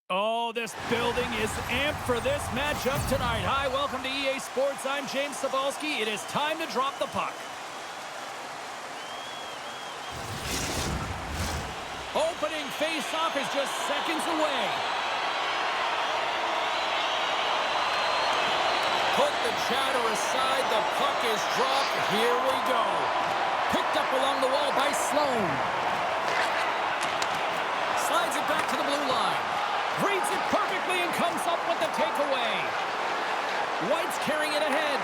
Oh, this building is amped for this matchup tonight. Hi, welcome to EA Sports. I'm James Cebulski. It is time to drop the puck. Opening face-off is just seconds away. Put the chatter aside. The puck is dropped. Here we go. Picked up along the wall by Sloan. Slides it back to the blue line. Reads it perfectly and comes up with the takeaway. White's carrying it ahead.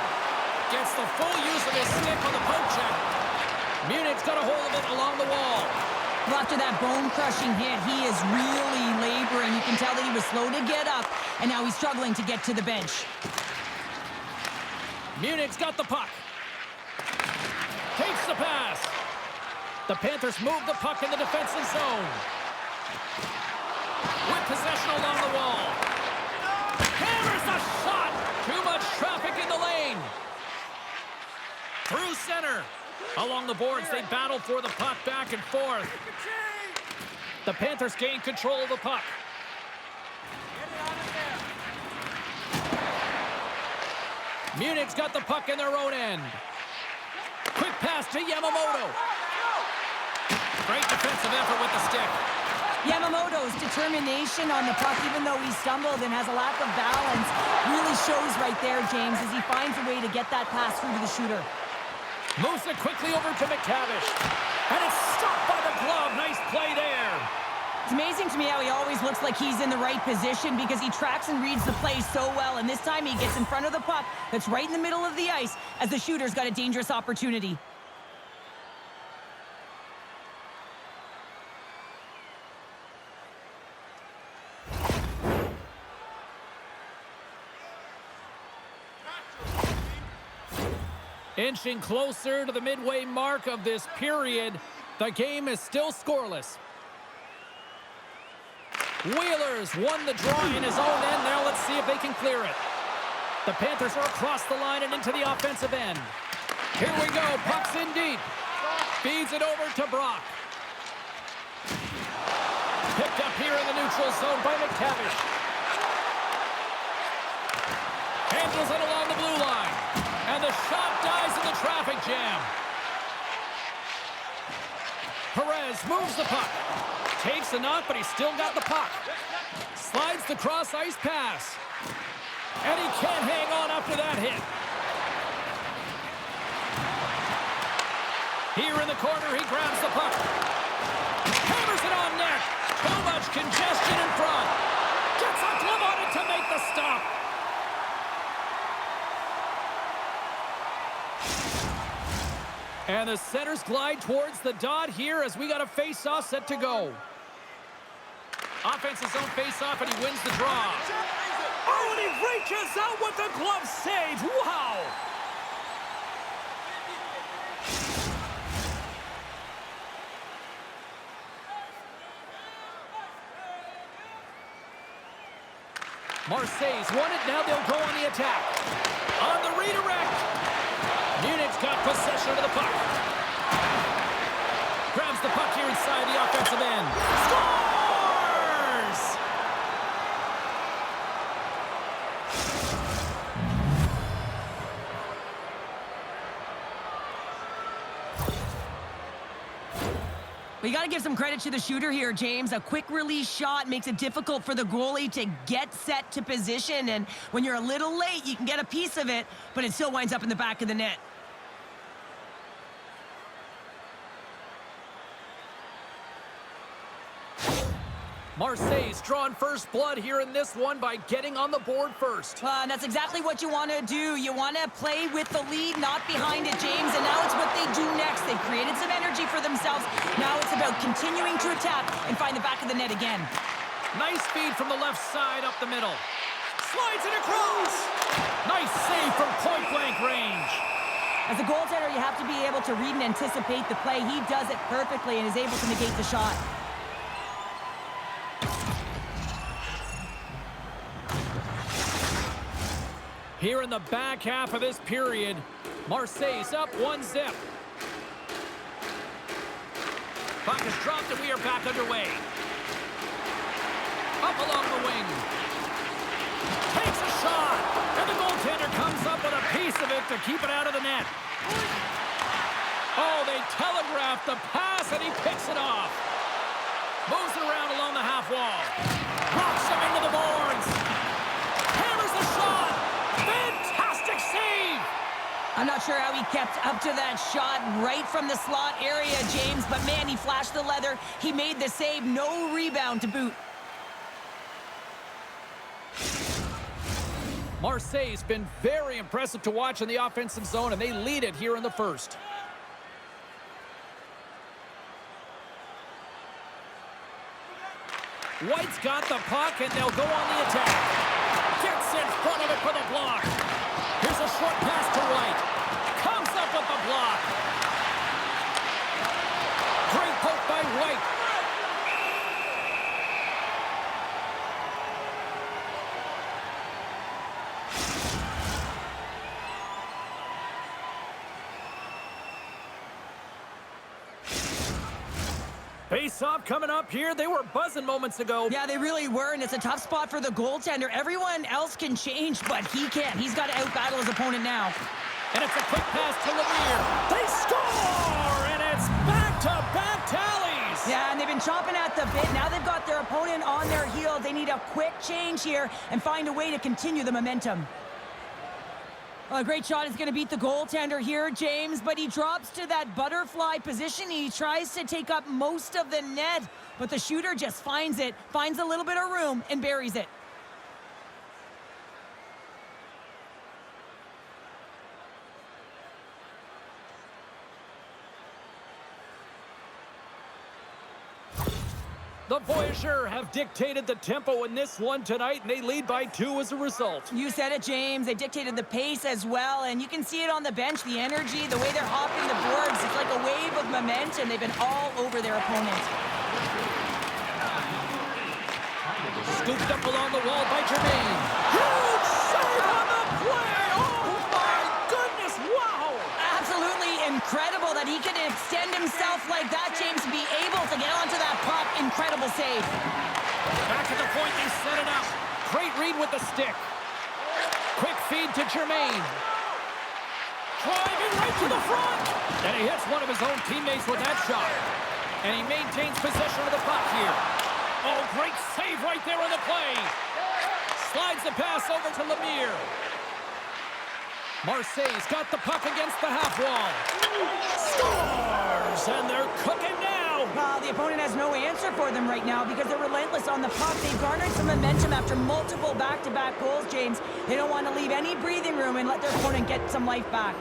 Gets the full use of his stick on the poke check. Munich's got a hold of it along the wall. Well, after that bone-crushing hit, he is really laboring. You can tell that he was slow to get up, and now he's struggling to get to the bench. Munich's got the puck. Takes the pass. The Panthers move the puck in the defensive zone. With possession along the wall. Hammers the shot! Too much traffic in the lane. Through center. Along the boards, they battle for the puck back and forth. The Panthers gain control of the puck. Munich's got the puck in their own end. Quick pass to Yamamoto. Great defensive effort with the stick. Yamamoto's determination on the puck, even though he stumbled and has a lack of balance, really shows right there, James, as he finds a way to get that pass through to the shooter. Moves it quickly over to McTavish. And it's stopped by the glove. Nice play there. It's amazing to me how he always looks like he's in the right position because he tracks and reads the play so well. And this time he gets in front of the puck that's right in the middle of the ice as the shooter's got a dangerous opportunity. Inching closer to the midway mark of this period, the game is still scoreless. Wheeler's won the draw in his own end. Now let's see if they can clear it. The Panthers are across the line and into the offensive end. Here we go. Puck's in deep. Feeds it over to Brock. Picked up here in the neutral zone by McTavish. Handles it along the blue line. And the shot dies in the traffic jam. Perez moves the puck. Takes the knock, but he's still got the puck. Slides the cross-ice pass. And he can't hang on after that hit. Here in the corner, he grabs the puck. Hammers it on net. Too much congestion in front. Gets a glove on it to make the stop. And the centers glide towards the dot here as we got a face-off set to go. Offensive zone face-off, and he wins the draw. Oh, and he reaches out with the glove save. Wow! Marseille's won it. Now they'll go on the attack. On the redirect. Munich's got possession of the puck. Grabs the puck here inside the offensive end. Scores! We got to give some credit to the shooter here, James. A quick release shot makes it difficult for the goalie to get set to position. And when you're a little late, you can get a piece of it, but it still winds up in the back of the net. Marseille's drawn first blood here in this one by getting on the board first. That's exactly what you want to do. You want to play with the lead, not behind it, James. And now it's what they do next. They've created some energy for themselves. Now it's about continuing to attack and find the back of the net again. Nice feed from the left side up the middle. Slides it across. Nice save from point-blank range. As a goaltender, you have to be able to read and anticipate the play. He does it perfectly and is able to negate the shot. Here in the back half of this period, Marseille's up 1-0. Puck is dropped and we are back underway. Up along the wing. Takes a shot. And the goaltender comes up with a piece of it to keep it out of the net. Oh, they telegraphed the pass and he picks it off. Moves it around along the half wall. Knocks him into the boards. Hammers the shot. Fantastic save! I'm not sure how he kept up to that shot right from the slot area, James, but man, he flashed the leather. He made the save, no rebound to boot. Marseille's been very impressive to watch in the offensive zone, and they lead it here in the first. White's got the puck, and they'll go on the attack. Gets in front of it for the block. Here's a short pass to White. Comes up with the block. Great poke by White. Face-off coming up here. They were buzzing moments ago. Yeah, they really were, and it's a tough spot for the goaltender. Everyone else can change, but he can't. He's got to out-battle his opponent now. And it's a quick pass to Lemire. They score! And it's back-to-back tallies! Yeah, and they've been chomping at the bit. Now they've got their opponent on their heels. They need a quick change here and find a way to continue the momentum. Well, a great shot is going to beat the goaltender here, James, but he drops to that butterfly position. He tries to take up most of the net, but the shooter just finds it, finds a little bit of room, and buries it. The Voyageurs have dictated the tempo in this one tonight, and they lead by 2 as a result. You said it, James. They dictated the pace as well, and you can see it on the bench, the energy, the way they're hopping the boards. It's like a wave of momentum. They've been all over their opponent. Scooped up along the wall by Jermaine. Huge save on the play! Oh, my goodness! Wow! Absolutely incredible that he can extend himself like that, James, to be able to get onto that puck. Incredible save. Back at the point, they set it up. Great read with the stick. Quick feed to Jermaine. Driving right to the front. And he hits one of his own teammates with that shot. And he maintains possession of the puck here. Oh, great save right there on the play. Slides the pass over to Lemire. Marseille's got the puck against the half wall. Scores! And they're cooking now. The opponent has no answer for them right now because they're relentless on the puck. They've garnered some momentum after multiple back-to-back goals, James. They don't want to leave any breathing room and let their opponent get some life back.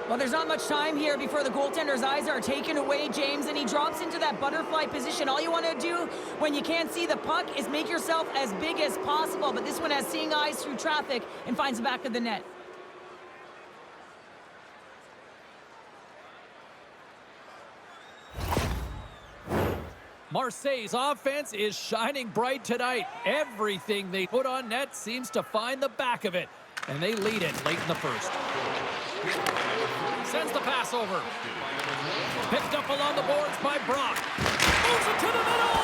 Well, there's not much time here before the goaltender's eyes are taken away, James, and he drops into that butterfly position. All you want to do when you can't see the puck is make yourself as big as possible, but this one has seeing eyes through traffic and finds the back of the net. Marseille's offense is shining bright tonight. Everything they put on net seems to find the back of it, and they lead it late in the first. Sends the pass over. Picked up along the boards by Brock. Moves it to the middle,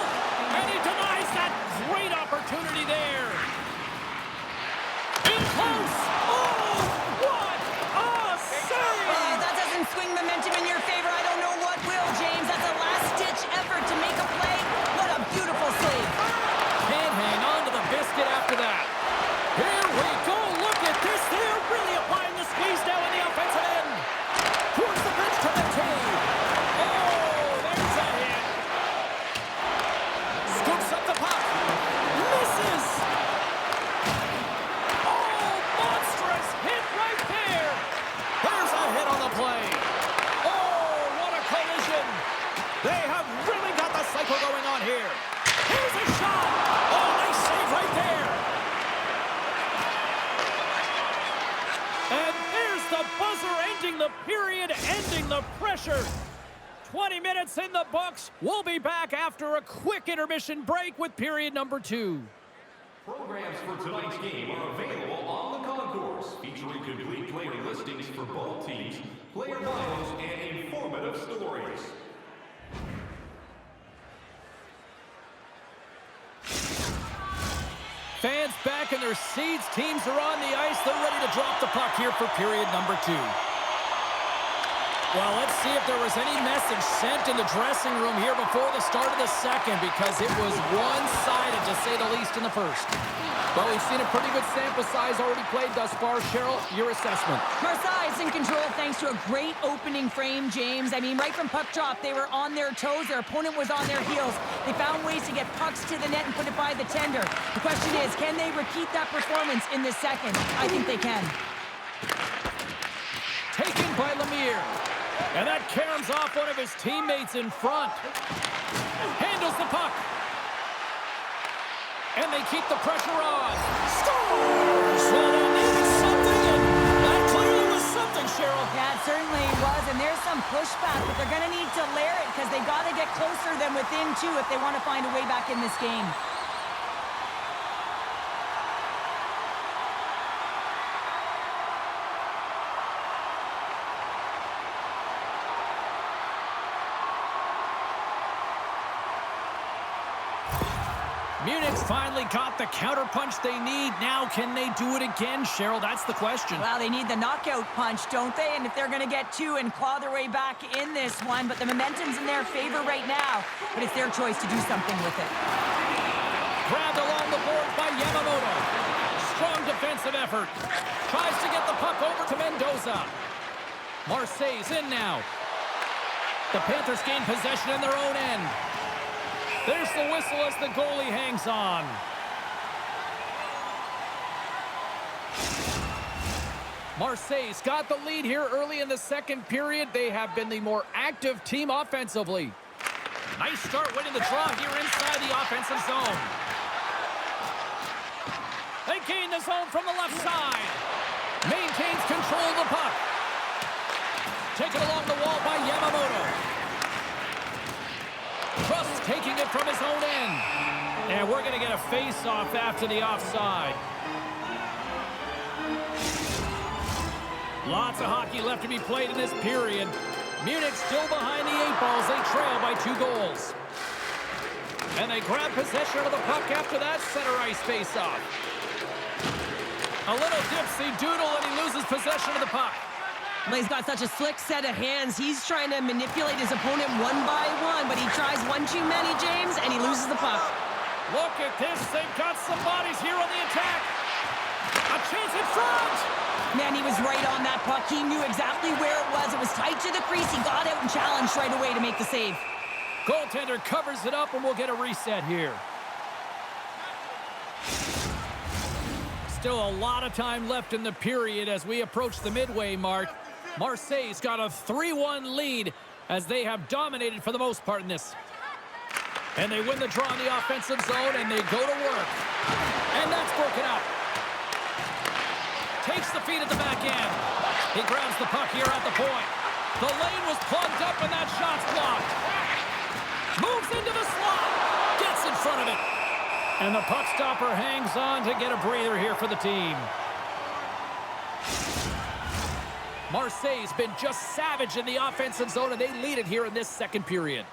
and he denies that great opportunity there. In close. Oh, what a save! That doesn't swing momentum in your favor. I don't know what will, James. That's a And there's the buzzer ending the period, ending the pressure. 20 minutes in the books. We'll be back after a quick intermission break with period number 2. Programs for tonight's game are available on the concourse, featuring complete player listings for both teams, player bios, and informative stories. Fans back in their seats. Teams are on the ice. They're ready to drop the puck here for period number 2. Well, let's see if there was any message sent in the dressing room here before the start of the second, because it was one-sided, to say the least, in the first. Well, we've seen a pretty good sample size already played thus far. Cheryl, your assessment. Marseille's in control thanks to a great opening frame, James. I mean, right from puck drop, they were on their toes. Their opponent was on their heels. They found ways to get pucks to the net and put it by the tender. The question is, can they repeat that performance in this second? I think they can. Taken by Lemire. And that caroms off one of his teammates in front. Handles the puck. And they keep the pressure on. Scores! Well, they needed something, and that clearly was something, Cheryl. Yeah, it certainly was, and there's some pushback, but they're going to need to layer it because they've got to get closer than within 2 if they want to find a way back in this game. Munich's finally got the counterpunch they need. Now, can they do it again, Cheryl? That's the question. Well, they need the knockout punch, don't they? And if they're going to get 2 and claw their way back in this one, but the momentum's in their favor right now. But it's their choice to do something with it. Grabbed along the boards by Yamamoto. Strong defensive effort. Tries to get the puck over to Mendoza. Marseille's in now. The Panthers gain possession in their own end. There's the whistle as the goalie hangs on. Marseille's got the lead here early in the second period. They have been the more active team offensively. Nice start winning the draw here inside the offensive zone. They gain the zone from the left side. Maintains control of the puck. Taken along the wall by Yamamoto. Trust taking it from his own end. And we're going to get a face-off after the offside. Lots of hockey left to be played in this period. Munich still behind the 8 balls. They trail by 2 goals. And they grab possession of the puck after that center ice face-off. A little dipsy doodle and he loses possession of the puck. Well, he's got such a slick set of hands. He's trying to manipulate his opponent one by one, but he tries one too many, James, and he loses the puck. Look at this. They've got some bodies here on the attack. A chance in front. Man, he was right on that puck. He knew exactly where it was. It was tight to the crease. He got out and challenged right away to make the save. Goaltender covers it up, and we'll get a reset here. Still a lot of time left in the period as we approach the midway mark. Marseille's got a 3-1 lead as they have dominated for the most part in this. And they win the draw in the offensive zone, and they go to work. And that's broken up. Takes the feed at the back end. He grabs the puck here at the point. The lane was plugged up, and that shot's blocked. Moves into the slot. Gets in front of it. And the puck stopper hangs on to get a breather here for the team. Marseille's been just savage in the offensive zone, and they lead it here in this second period.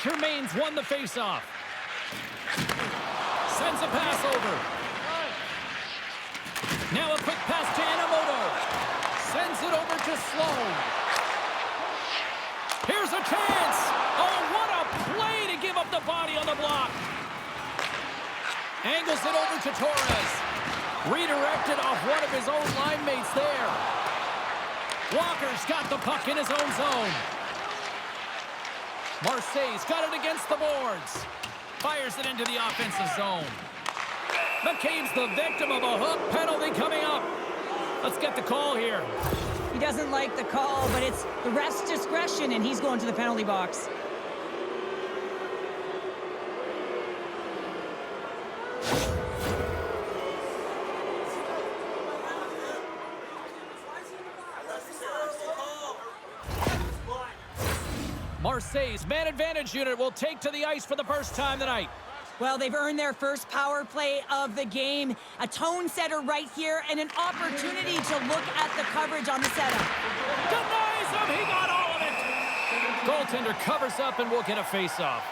Germain's won the faceoff. Sends a pass over. Now a quick pass to Yamamoto. Sends it over to Sloan. Here's a chance. Oh, what a play to give up the body on the block. Angles it over to Torres. Redirected off one of his own line mates there. Walker's got the puck in his own zone. Marseille's got it against the boards. Fires it into the offensive zone. McCabe's the victim of a hook penalty coming up. Let's get the call here. He doesn't like the call, but it's the ref's discretion, and he's going to the penalty box. Marseille's man advantage unit will take to the ice for the first time tonight. Well, they've earned their first power play of the game. A tone setter right here and an opportunity to look at the coverage on the setup. Denies him, he got all of it. Goaltender covers up and will get a face-off.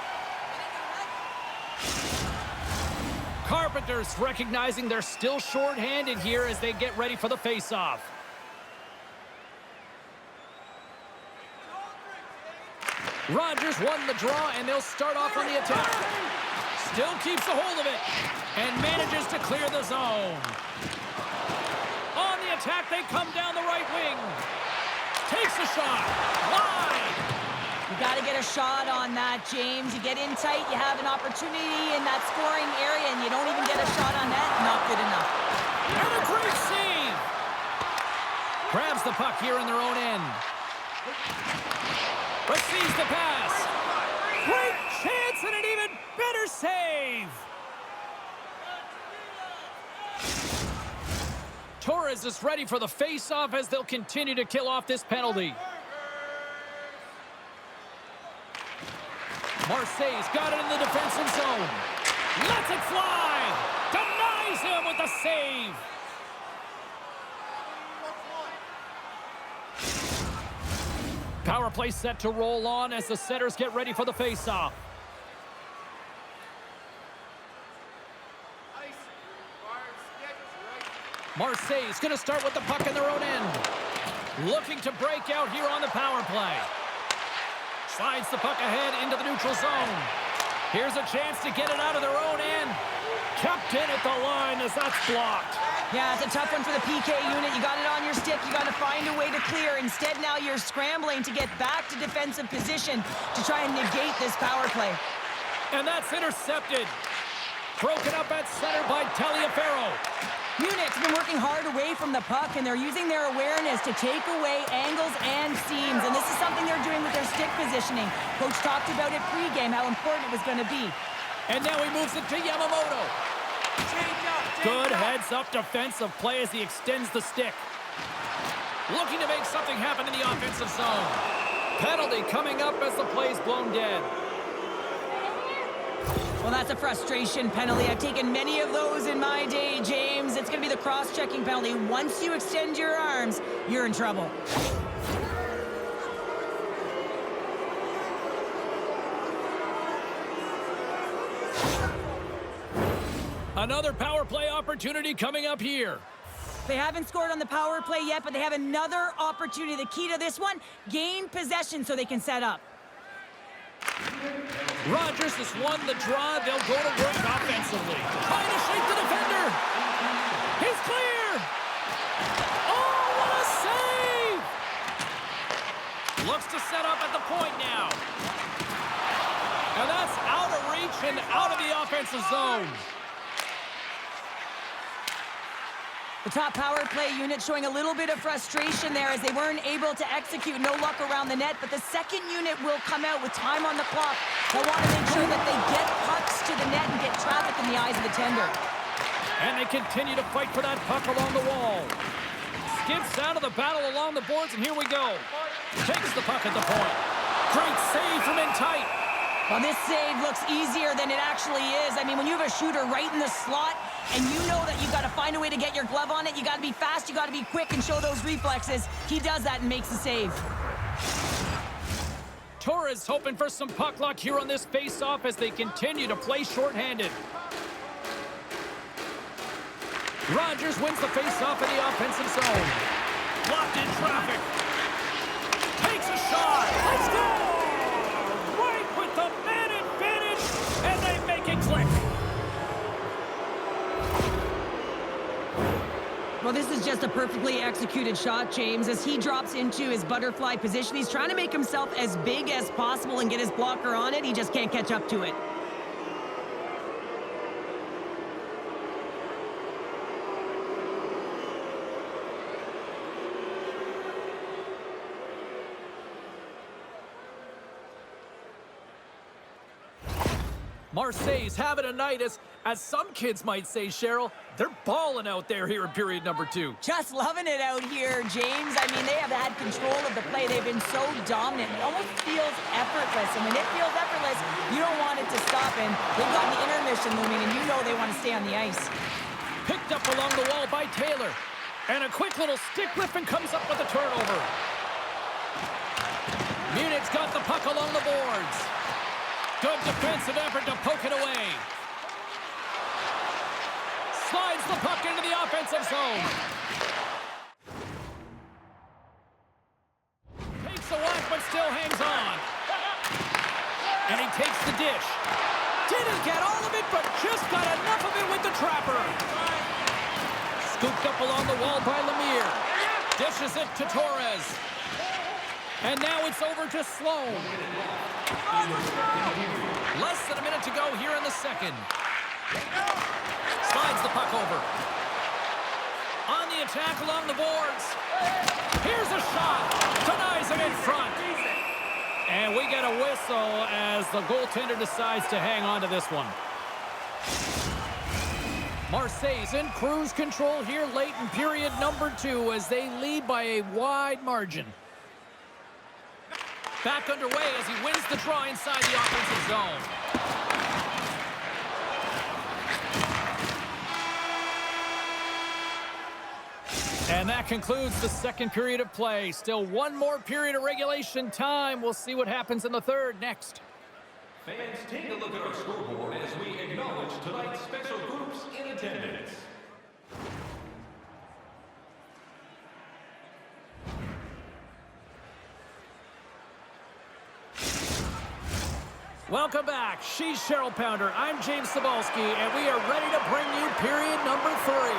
Carpenters recognizing they're still short-handed here as they get ready for the face-off. Rogers won the draw, and they'll start off on the attack. Still keeps a hold of it and manages to clear the zone. On the attack, they come down the right wing. Takes a shot. Wide. You got to get a shot on that, James. You get in tight, you have an opportunity in that scoring area, and you don't even get a shot on that. Not good enough. And a great save. Grabs the puck here in their own end. Receives the pass. Great chance and an even better save. Torres is ready for the face-off as they'll continue to kill off this penalty. Marseille's got it in the defensive zone. Lets it fly. Denies him with the save. Power play set to roll on as the setters get ready for the face-off. Marseille's going to start with the puck in their own end. Looking to break out here on the power play. Slides the puck ahead into the neutral zone. Here's a chance to get it out of their own end. Kept in at the line as that's blocked. Yeah, it's a tough one for the PK unit. You got it on your stick. You got to find a way to clear. Instead, now you're scrambling to get back to defensive position to try and negate this power play. And that's intercepted. Broken up at center by Taliaferro. Unit's been working hard away from the puck, and they're using their awareness to take away angles and seams. And this is something they're doing with their stick positioning. Coach talked about it pregame, how important it was going to be. And now he moves it to Yamamoto. Good heads-up defensive play as he extends the stick. Looking to make something happen in the offensive zone. Penalty coming up as the play's blown dead. Well, that's a frustration penalty. I've taken many of those in my day, James. It's going to be the cross-checking penalty. Once you extend your arms, you're in trouble. Another power play opportunity coming up here. They haven't scored on the power play yet, but they have another opportunity. The key to this one, gain possession so they can set up. Rogers has won the draw. They'll go to work offensively. Trying to shake the defender. He's clear. Oh, what a save! Looks to set up at the point now. And that's out of reach and out of the offensive zone. The top power play unit showing a little bit of frustration there as they weren't able to execute. No luck around the net, but the second unit will come out with time on the clock. They'll want to make sure that they get pucks to the net and get traffic in the eyes of the tender. And they continue to fight for that puck along the wall. Skips out of the battle along the boards, and here we go. Takes the puck at the point. Great save from in tight. Well, this save looks easier than it actually is. I mean, when you have a shooter right in the slot, and you know that you've got to find a way to get your glove on it, you got to be fast, you got to be quick and show those reflexes. He does that and makes the save. Torres hoping for some puck luck here on this face-off as they continue to play shorthanded. Rogers wins the face-off in the offensive zone. Locked in traffic. Takes a shot. Let's go! Right with the man advantage, and they make it click. Well, this is just a perfectly executed shot, James. As he drops into his butterfly position, he's trying to make himself as big as possible and get his blocker on it. He just can't catch up to it. Marseille's having a night, as some kids might say, Cheryl. They're balling out there here in period number 2. Just loving it out here, James. I mean, they have had control of the play. They've been so dominant. It almost feels effortless. And when it feels effortless, you don't want it to stop. And they've got the intermission looming, and you know they want to stay on the ice. Picked up along the wall by Taylor. And a quick little stick lift and comes up with a turnover. Munich's got the puck along the boards. Good defensive effort to poke it away. Slides the puck into the offensive zone. Takes a whack, but still hangs on. And he takes the dish. Didn't get all of it, but just got enough of it with the trapper. Scooped up along the wall by Lemire. Dishes it to Torres. And now it's over to Sloan. Less than a minute to go here in the second. Slides the puck over. On the attack along the boards. Here's a shot. Denies him in front. And we get a whistle as the goaltender decides to hang on to this one. Marseille's in cruise control here late in period number 2 as they lead by a wide margin. Back underway as he wins the draw inside the offensive zone. And that concludes the second period of play. Still one more period of regulation time. We'll see what happens in the third next. Fans, take a look at our scoreboard as we acknowledge tonight's special groups in attendance. Welcome back. She's Cheryl Pounder. I'm James Cebulski, and we are ready to bring you period number 3.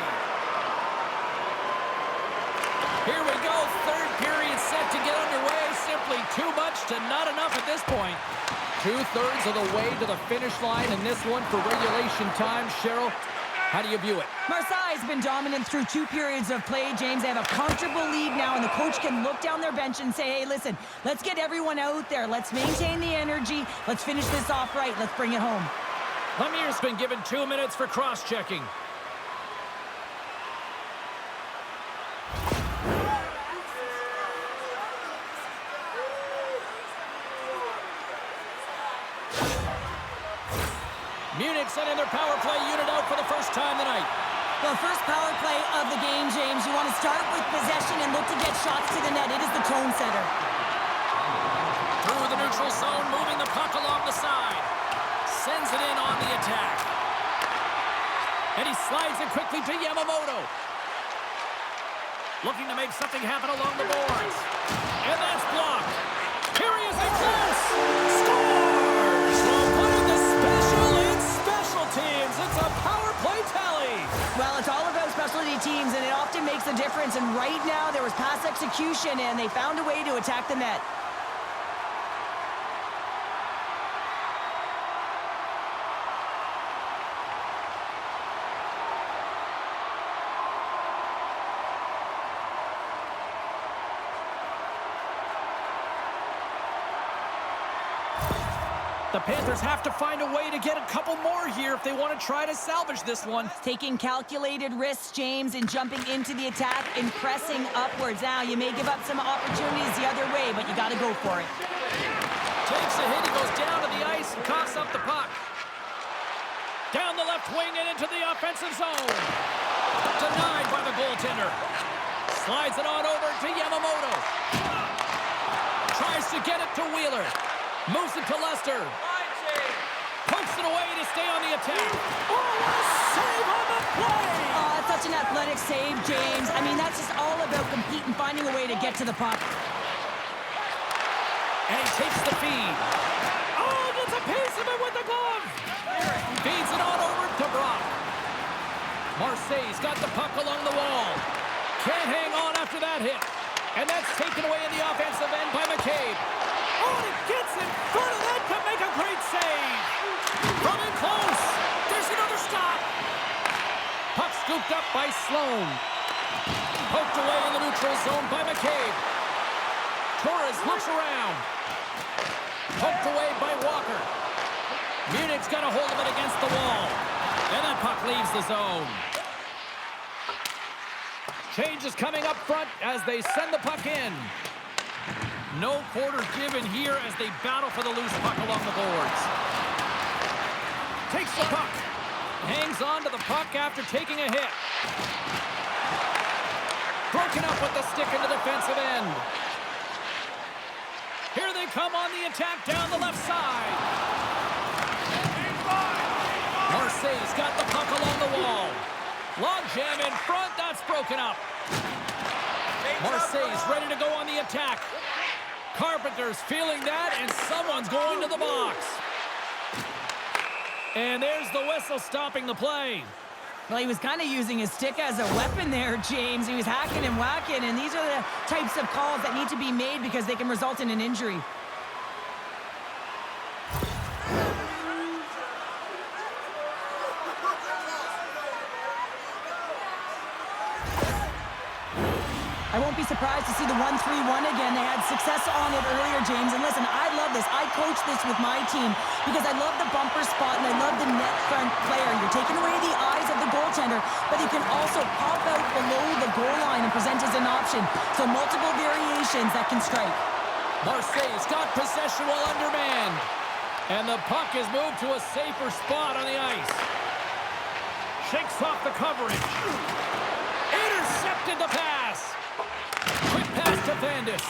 Here we go. Third period set to get underway. Simply too much to not enough at this point. 2/3 of the way to the finish line in this one for regulation time. Cheryl, how do you view it? Marseille's been dominant through 2 periods of play, James. They have a comfortable lead now, and the coach can look down their bench and say, hey, listen, let's get everyone out there. Let's maintain the energy. Let's finish this off right. Let's bring it home. Lemire's been given 2 minutes for cross-checking. Munich sending their power play unit out for the first time tonight. Well, first power play of the game, James. You want to start with possession and look to get shots to the net. It is the tone setter. Through the neutral zone, moving the puck along the side. Sends it in on the attack. And he slides it quickly to Yamamoto. Looking to make something happen along the boards. And that's blocked. Here he is in close. Scores! Well, putting the special in special teams. It's a power play tally. Well, it's all about specialty teams, and it often makes a difference. And right now, there was pass execution, and they found a way to attack the net. The Panthers have to find a way to get a couple more here if they want to try to salvage this one. Taking calculated risks, James, and jumping into the attack and pressing upwards. Now, you may give up some opportunities the other way, but you got to go for it. Takes a hit, he goes down to the ice and coughs up the puck. Down the left wing and into the offensive zone. Denied by the goaltender. Slides it on over to Yamamoto. Tries to get it to Wheeler. Moves it to Lester. Pokes it away to stay on the attack. Oh, what a save on the play! Oh, that's such an athletic save, James. I mean, that's just all about competing, finding a way to get to the puck. And he takes the feed. Oh, gets a piece of it with the glove. Feeds it on over to Brock. Marseille's got the puck along the wall. Can't hang on after that hit. And that's taken away in the offensive end by McCabe. Oh, and it gets in front of that to make a great save. From in close. There's another stop. Puck scooped up by Sloan. Poked away in the neutral zone by McCabe. Torres looks around. Poked away by Walker. Munich's got a hold of it against the wall. And that puck leaves the zone. Change is coming up front as they send the puck in. No quarter given here as they battle for the loose puck along the boards. Takes the puck. Hangs on to the puck after taking a hit. Broken up with the stick in the defensive end. Here they come on the attack down the left side. Marseille's got the puck along the wall. Long jam in front, that's broken up. Marseille's ready to go on the attack. Carpenter's feeling that, and someone's going to the box. And there's the whistle stopping the play. Well, he was kind of using his stick as a weapon there, James. He was hacking and whacking, and these are the types of calls that need to be made because they can result in an injury. I won't be surprised to see the 1-3-1 again. They had success on it earlier, James. And listen, I love this. I coach this with my team because I love the bumper spot and I love the net front player. You're taking away the eyes of the goaltender, but you can also pop out below the goal line and present as an option. So multiple variations that can strike. Marseille's got possession while undermanned. And the puck is moved to a safer spot on the ice. Shakes off the coverage. Intercepted the pass. Quick pass to Vandis.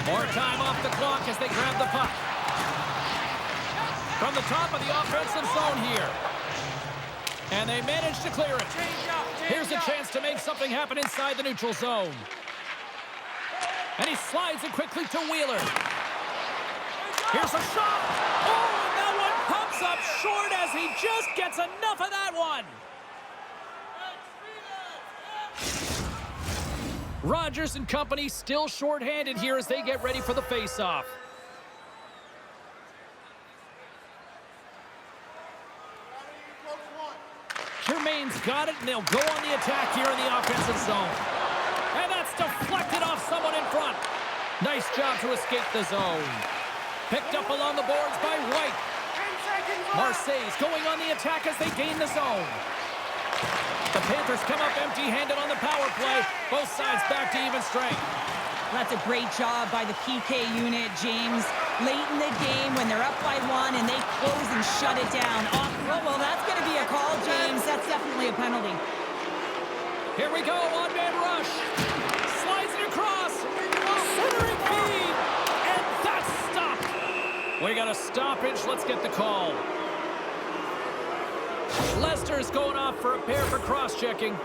More time off the clock as they grab the puck. From the top of the offensive zone here. And they manage to clear it. Here's a chance to make something happen inside the neutral zone. And he slides it quickly to Wheeler. Here's a shot. Oh, and that one pumps up short as he just gets enough of that one. Rogers and company still shorthanded here as they get ready for the face-off. Germain's got it, and they'll go on the attack here in the offensive zone. And that's deflected off someone in front. Nice job to escape the zone. Picked up along the boards by White. Marseille's going on the attack as they gain the zone. The Panthers come up empty-handed on the power play. Both sides back to even strength. That's a great job by the PK unit, James. Late in the game when they're up by one and they close and shut it down. Oh, well, that's going to be a call, James. That's definitely a penalty. Here we go, one-man rush. Slides it across. Centering feed. And that's stopped. We got a stoppage. Let's get the call. Lester's going off for a pair for cross-checking.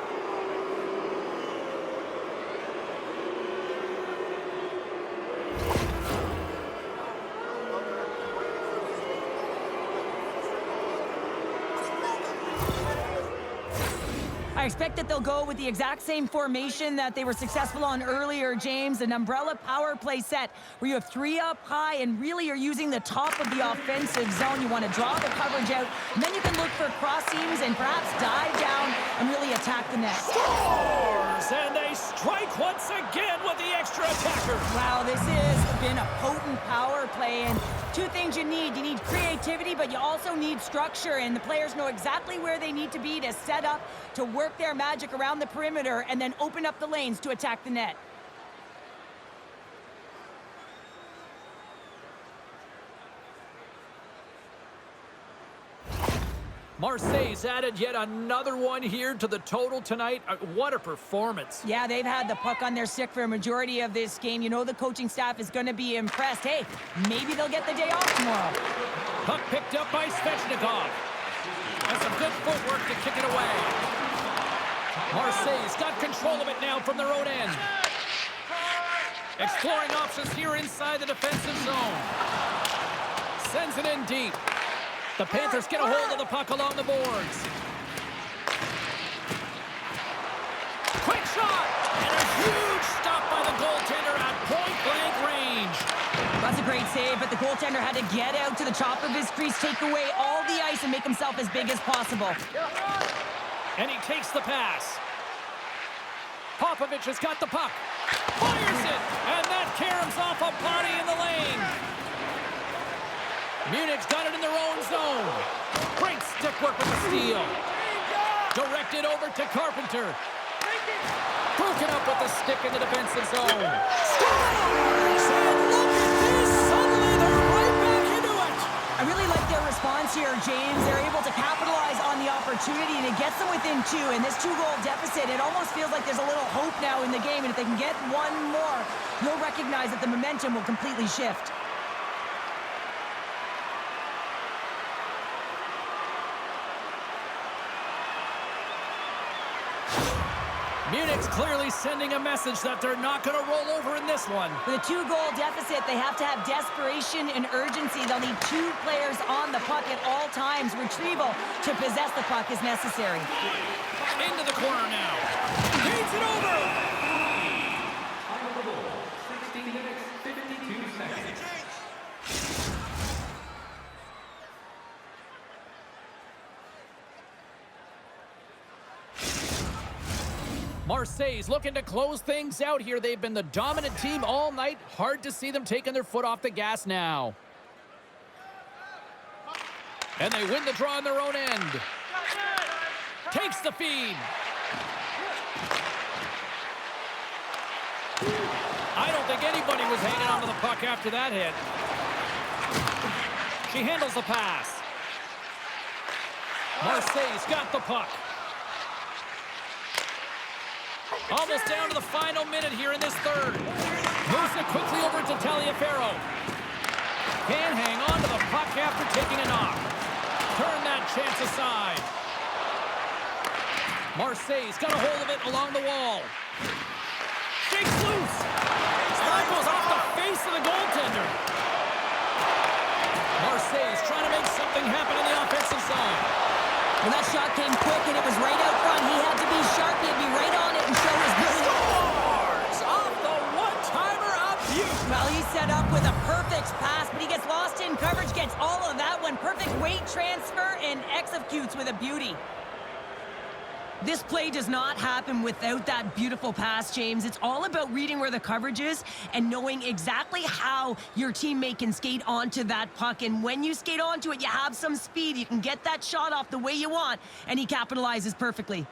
I expect that they'll go with the exact same formation that they were successful on earlier, James. An umbrella power play set where you have three up high and really are using the top of the offensive zone. You want to draw the coverage out, and then you can look for cross seams and perhaps dive down and really attack the net. Scores! And they strike once again with the extra attacker. Wow, this has been a potent power play, and two things you need. You need creativity, but you also need structure, and the players know exactly where they need to be to set up, to work their magic around the perimeter, and then open up the lanes to attack the net. Marseille's added yet another one here to the total tonight. What a performance. Yeah, they've had the puck on their stick for a majority of this game. You know the coaching staff is going to be impressed. Hey, maybe they'll get the day off tomorrow. Puck picked up by Svechnikov. And some good footwork to kick it away. Marseille's got control of it now from their own end. Exploring options here inside the defensive zone. Sends it in deep. The Panthers get a hold of the puck along the boards. Quick shot! And a huge stop by the goaltender at point-blank range. That's a great save, but the goaltender had to get out to the top of his crease, take away all the ice, and make himself as big as possible. And he takes the pass. Popovich has got the puck. Fires it! And that caroms off a body in the lane. Munich's got it in their own zone. Great stick work with the steal. Directed over to Carpenter. Broken up with the stick in the defensive zone. Scores! And look at this! Suddenly they're right back into it! I really like their response here, James. They're able to capitalize on the opportunity, and it gets them within two. And this two-goal deficit, it almost feels like there's a little hope now in the game. And if they can get one more, you'll recognize that the momentum will completely shift. Munich's clearly sending a message that they're not going to roll over in this one. With a two-goal deficit, they have to have desperation and urgency. They'll need two players on the puck at all times. Retrieval to possess the puck is necessary. Into the corner now. Feeds it over. 16 minutes, 52 seconds. Marseille's looking to close things out here. They've been the dominant team all night. Hard to see them taking their foot off the gas now. And they win the draw on their own end. Takes the feed. I don't think anybody was hanging on to the puck after that hit. She handles the pass. Marseille's got the puck. Almost down to the final minute here in this third. Moves it quickly over to Taliaferro. Can't hang on to the puck after taking a knock. Turn that chance aside. Marseille's got a hold of it along the wall. Shakes loose. Slide goes off the face of the goaltender. Marseille's trying to make something happen in the offensive zone. Well, that shot came quick, and it was right out front. He had to be sharp. He had to be right on it and show his Scores! Off the one-timer of Butte. Well, he's set up with a perfect pass, but he gets lost in coverage, gets all of that one. Perfect weight transfer, and executes with a beauty. This play does not happen without that beautiful pass, James. It's all about reading where the coverage is and knowing exactly how your teammate can skate onto that puck. And when you skate onto it, you have some speed. You can get that shot off the way you want, and he capitalizes perfectly.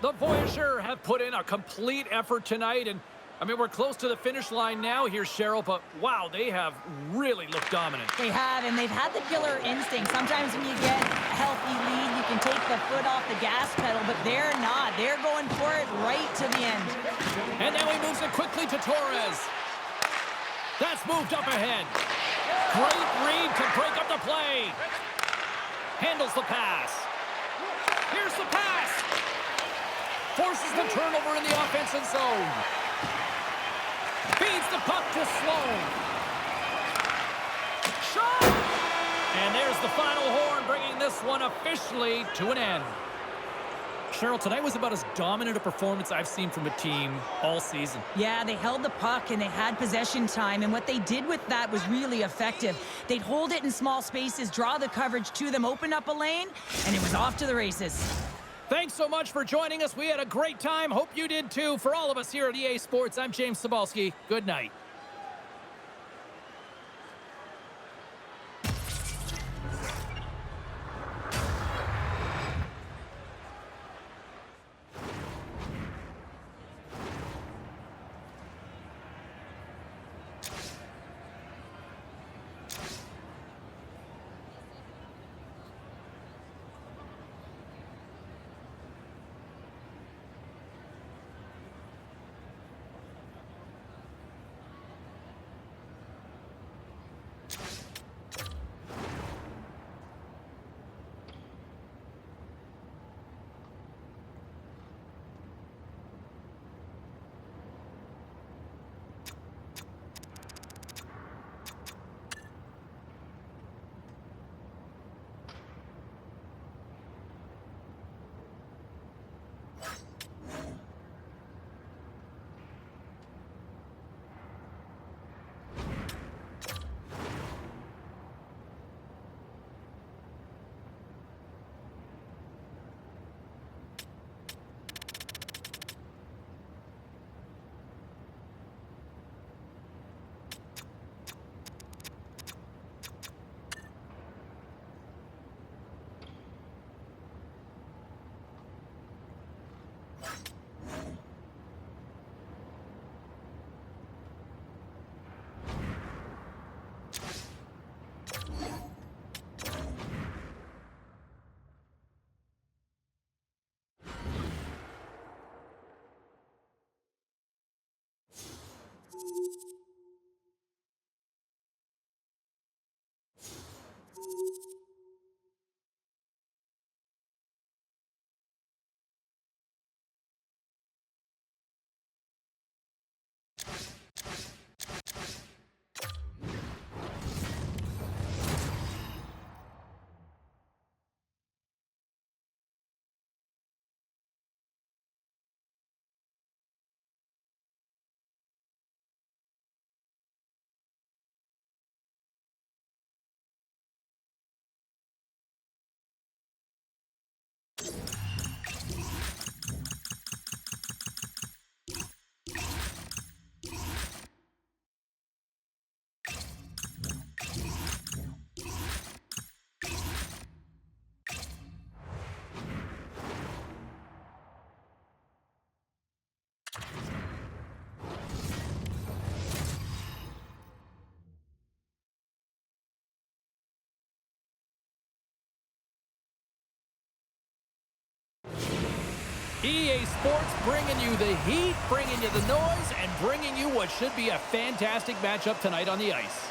The Voyageurs have put in a complete effort tonight, and I mean, we're close to the finish line now here, Cheryl, but wow, they have really looked dominant. They have, and they've had the killer instinct. Sometimes when you get a healthy lead, you can take the foot off the gas pedal, but they're not. They're going for it right to the end. And now he moves it quickly to Torres. That's moved up ahead. Great read to break up the play. Handles the pass. Here's the pass. Forces the turnover in the offensive zone. Feeds the puck to Sloan. Shot! And there's the final horn, bringing this one officially to an end. Cheryl, tonight was about as dominant a performance I've seen from a team all season. Yeah, they held the puck and they had possession time, and what they did with that was really effective. They'd hold it in small spaces, draw the coverage to them, open up a lane, and it was off to the races. Thanks so much for joining us. We had a great time. Hope you did too. For all of us here at EA Sports, I'm James Cybulski. Good night. EA Sports bringing you the heat, bringing you the noise, and bringing you what should be a fantastic matchup tonight on the ice.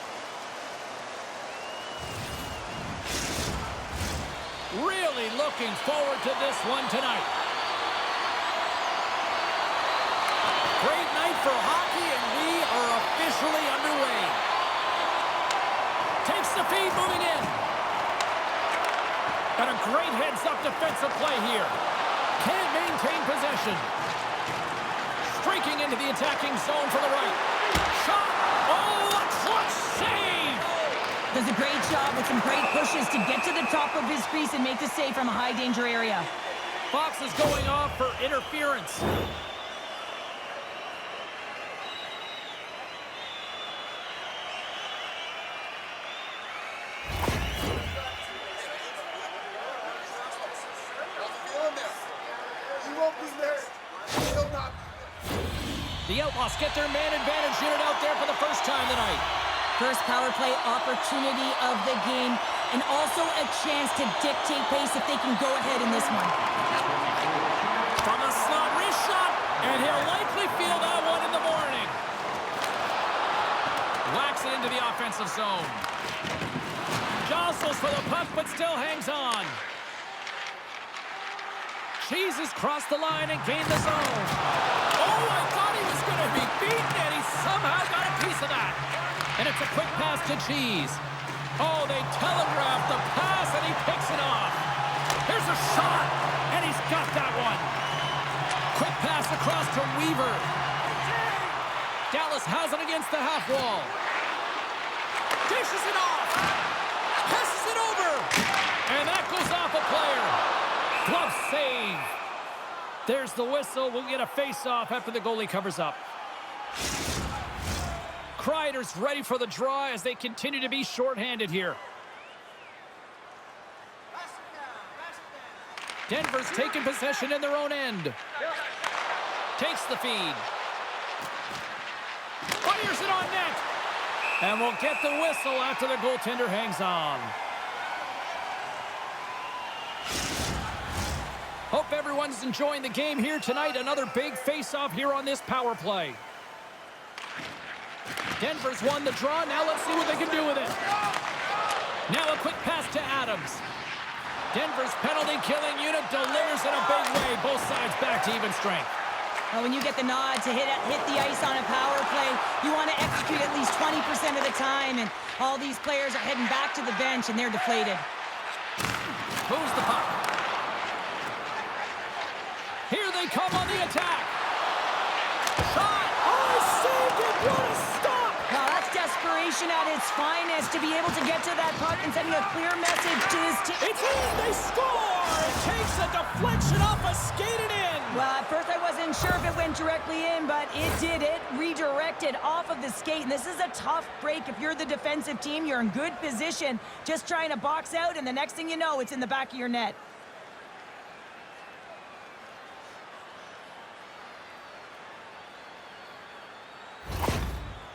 Really looking forward to this one tonight. Great night for hockey, and we are officially underway. Takes the feed, moving in. And a great heads-up defensive play here. Can't maintain possession. Streaking into the attacking zone for the right. Shot! Oh, a clutch save! Does a great job with some great pushes to get to the top of his crease and make the save from a high-danger area. Fox is going off for interference. The Outlaws get their man advantage unit out there for the first time tonight. First power play opportunity of the game, and also a chance to dictate pace if they can go ahead in this one. From a slot wrist shot, and he'll likely feel that one in the morning. Whacks it into the offensive zone. Jostles for the puck, but still hangs on. Cheeses crossed the line and gained the zone. Oh, I thought he was going to be beaten, and he somehow got a piece of that. And it's a quick pass to Cheese. Oh, they telegraphed the pass, and he picks it off. Here's a shot, and he's got that one. Quick pass across to Weaver. Dallas has it against the half wall. Dishes it off. Passes it over. And that goes off a player. Glove save. There's the whistle. We'll get a face-off after the goalie covers up. Kreider's ready for the draw as they continue to be shorthanded here. Denver's taking possession in their own end. Takes the feed. Fires it on net. And we'll get the whistle after the goaltender hangs on. Hope everyone's enjoying the game here tonight. Another big face-off here on this power play. Denver's won the draw. Now let's see what they can do with it. Now a quick pass to Adams. Denver's penalty-killing unit delivers in a big way. Both sides back to even strength. Well, when you get the nod to hit the ice on a power play, you want to execute at least 20% of the time, and all these players are heading back to the bench, and they're deflated. Moves the puck. Here they come on the attack. Shot! Oh, saved it! What a stop! Well, that's desperation at its finest to be able to get to that puck and sending a clear message to his team. It's in! They score! It takes a deflection off a skated in! Well, at first I wasn't sure if it went directly in, but it did. It redirected off of the skate. And this is a tough break. If you're the defensive team, you're in good position, just trying to box out, and the next thing you know, it's in the back of your net.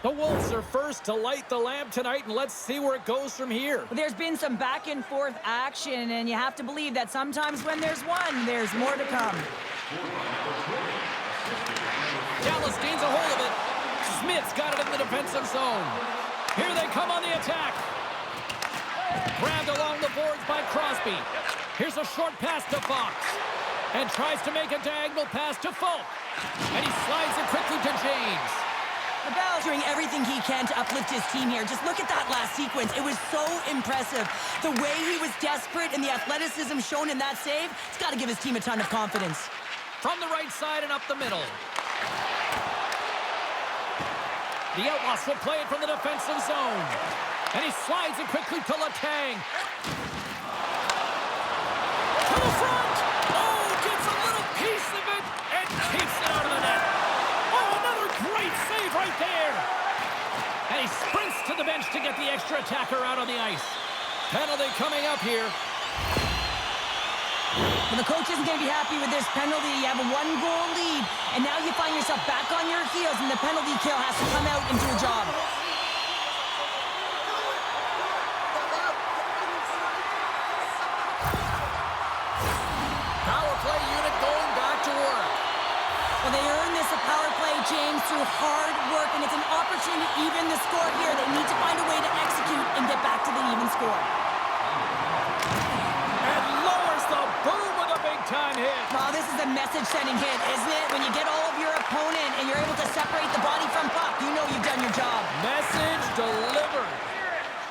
The Wolves are first to light the lamp tonight, and let's see where it goes from here. There's been some back and forth action, and you have to believe that sometimes when there's one, there's more to come. Dallas gains a hold of it. Smith's got it in the defensive zone. Here they come on the attack. Grabbed along the boards by Crosby. Here's a short pass to Fox. And tries to make a diagonal pass to Folk. And he slides it quickly to James. Bell's doing everything he can to uplift his team here. Just look at that last sequence. It was so impressive. The way he was desperate and the athleticism shown in that save, it's got to give his team a ton of confidence. From the right side and up the middle. The Outlaws will play it from the defensive zone. And he slides it quickly to Letang. To the front! Oh, gets a little piece of it and keeps it out of the net. Great save right there. And he sprints to the bench to get the extra attacker out on the ice. Penalty coming up here. Well, the coach isn't going to be happy with this penalty. You have a one-goal lead, and now you find yourself back on your heels, and the penalty kill has to come out and do a job. Power play unit going back to work. through hard work, and it's an opportunity to even the score here. They need to find a way to execute and get back to the even score. And lowers the boom with a big-time hit. Well, this is a message-sending hit, isn't it? When you get all of your opponent and you're able to separate the body from puck, you know you've done your job. Message delivered.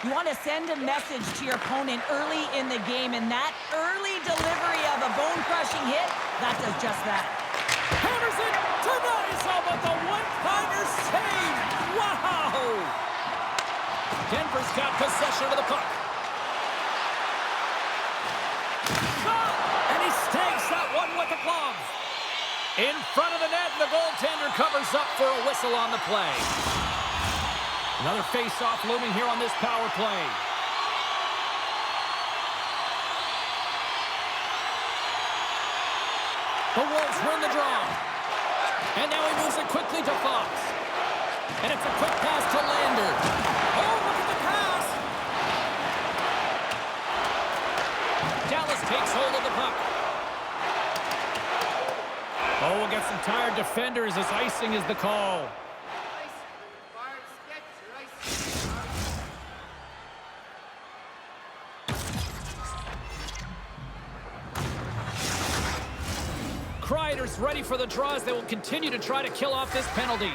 You want to send a message to your opponent early in the game, and that early delivery of a bone-crushing hit, that does just that. Hammers it to Nyesel, but the one-timer save. Wow! Denver's got possession of the puck. Shot! And he stakes that one with the glove. In front of the net, and the goaltender covers up for a whistle on the play. Another face-off looming here on this power play. The Wolves win the draw. And now he moves it quickly to Fox. And it's a quick pass to Lander. Oh, look at the pass! Dallas takes hold of the puck. Oh, we'll get some tired defenders as icing is the call. Kreider's ready for the draw as they will continue to try to kill off this penalty.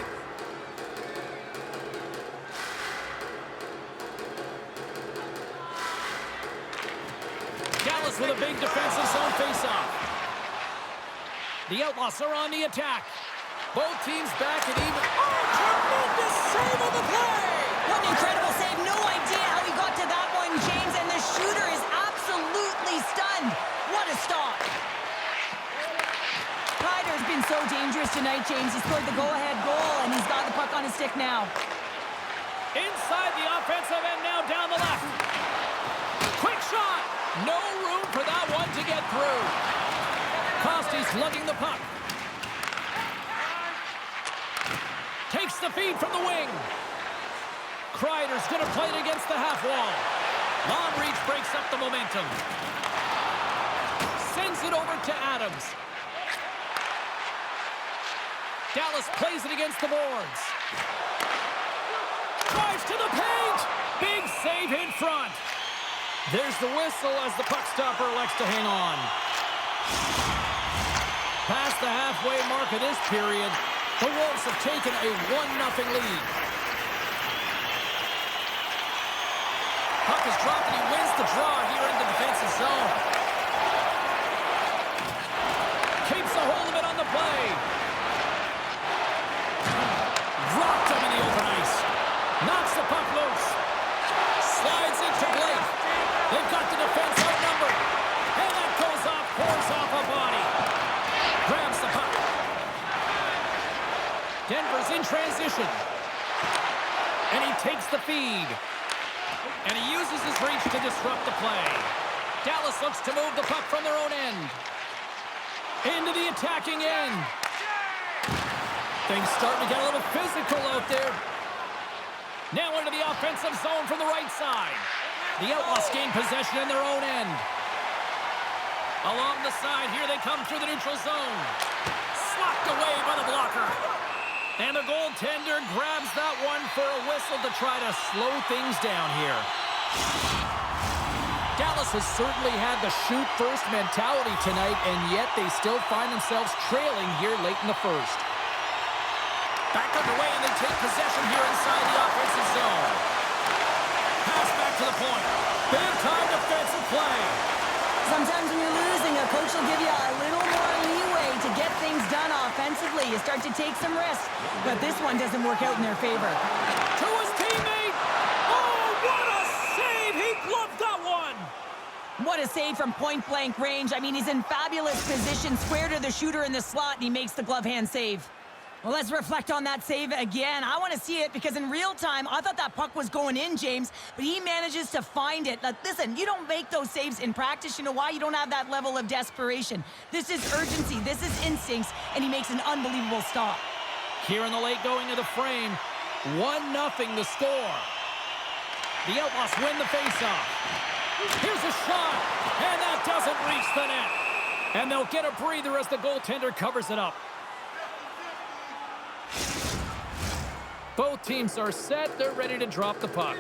Dallas with a big defensive zone face-off. The Outlaws are on the attack. Both teams back at even. Oh, tremendous save of the play! What an incredible save. No idea how he got to that one, James, and the shooter is absolutely stunned. What a stop. Kreider's been so dangerous tonight, James. He scored the go-ahead goal, and he's got the puck on his stick now. Inside the offensive end, now down the left. Quick shot! No room for that one to get through. Kosty's lugging the puck. Takes the feed from the wing. Kreider's going to play it against the half wall. Long reach breaks up the momentum. Sends it over to Adams. Dallas plays it against the boards. Drives to the paint. Big save in front. There's the whistle as the puck stopper elects to hang on. Past the halfway mark of this period, the Wolves have taken a 1-0 lead. Puck is dropped and he wins the draw here in the defensive zone. Keeps a hold of it on the play. Rocked him in the open ice. Knocks the puck loose. Slides into Blake. They've got the defense outnumbered. And that goes off, pours off a body. Grabs the puck. Denver's in transition. And he takes the feed. And he uses his reach to disrupt the play. Dallas looks to move the puck from their own end. Into the attacking end. Things starting to get a little physical out there. Now into the offensive zone from the right side. The Outlaws gain possession in their own end. Along the side, here they come through the neutral zone. Slapped away by the blocker. And the goaltender grabs that one for a whistle to try to slow things down here. Dallas has certainly had the shoot-first mentality tonight, and yet they still find themselves trailing here late in the first. Back underway, and they take possession here inside the offensive zone. Pass back to the point. Big-time defensive play. Sometimes when you're losing, a coach will give you a little more leeway to get things done offensively. You start to take some risks, but this one doesn't work out in their favor. To his teammate. Oh, what a save! He gloved that one. What a save from point-blank range. I mean, he's in fabulous position, square to the shooter in the slot, and he makes the glove hand save. Well, let's reflect on that save again. I want to see it because in real time, I thought that puck was going in, James, but he manages to find it. Now, listen, you don't make those saves in practice. You know why? You don't have that level of desperation. This is urgency. This is instincts, and he makes an unbelievable stop. Here in the late going of the frame, 1-0 the score. The Outlaws win the faceoff. Here's a shot, and that doesn't reach the net. And they'll get a breather as the goaltender covers it up. Both teams are set. They're ready to drop the puck.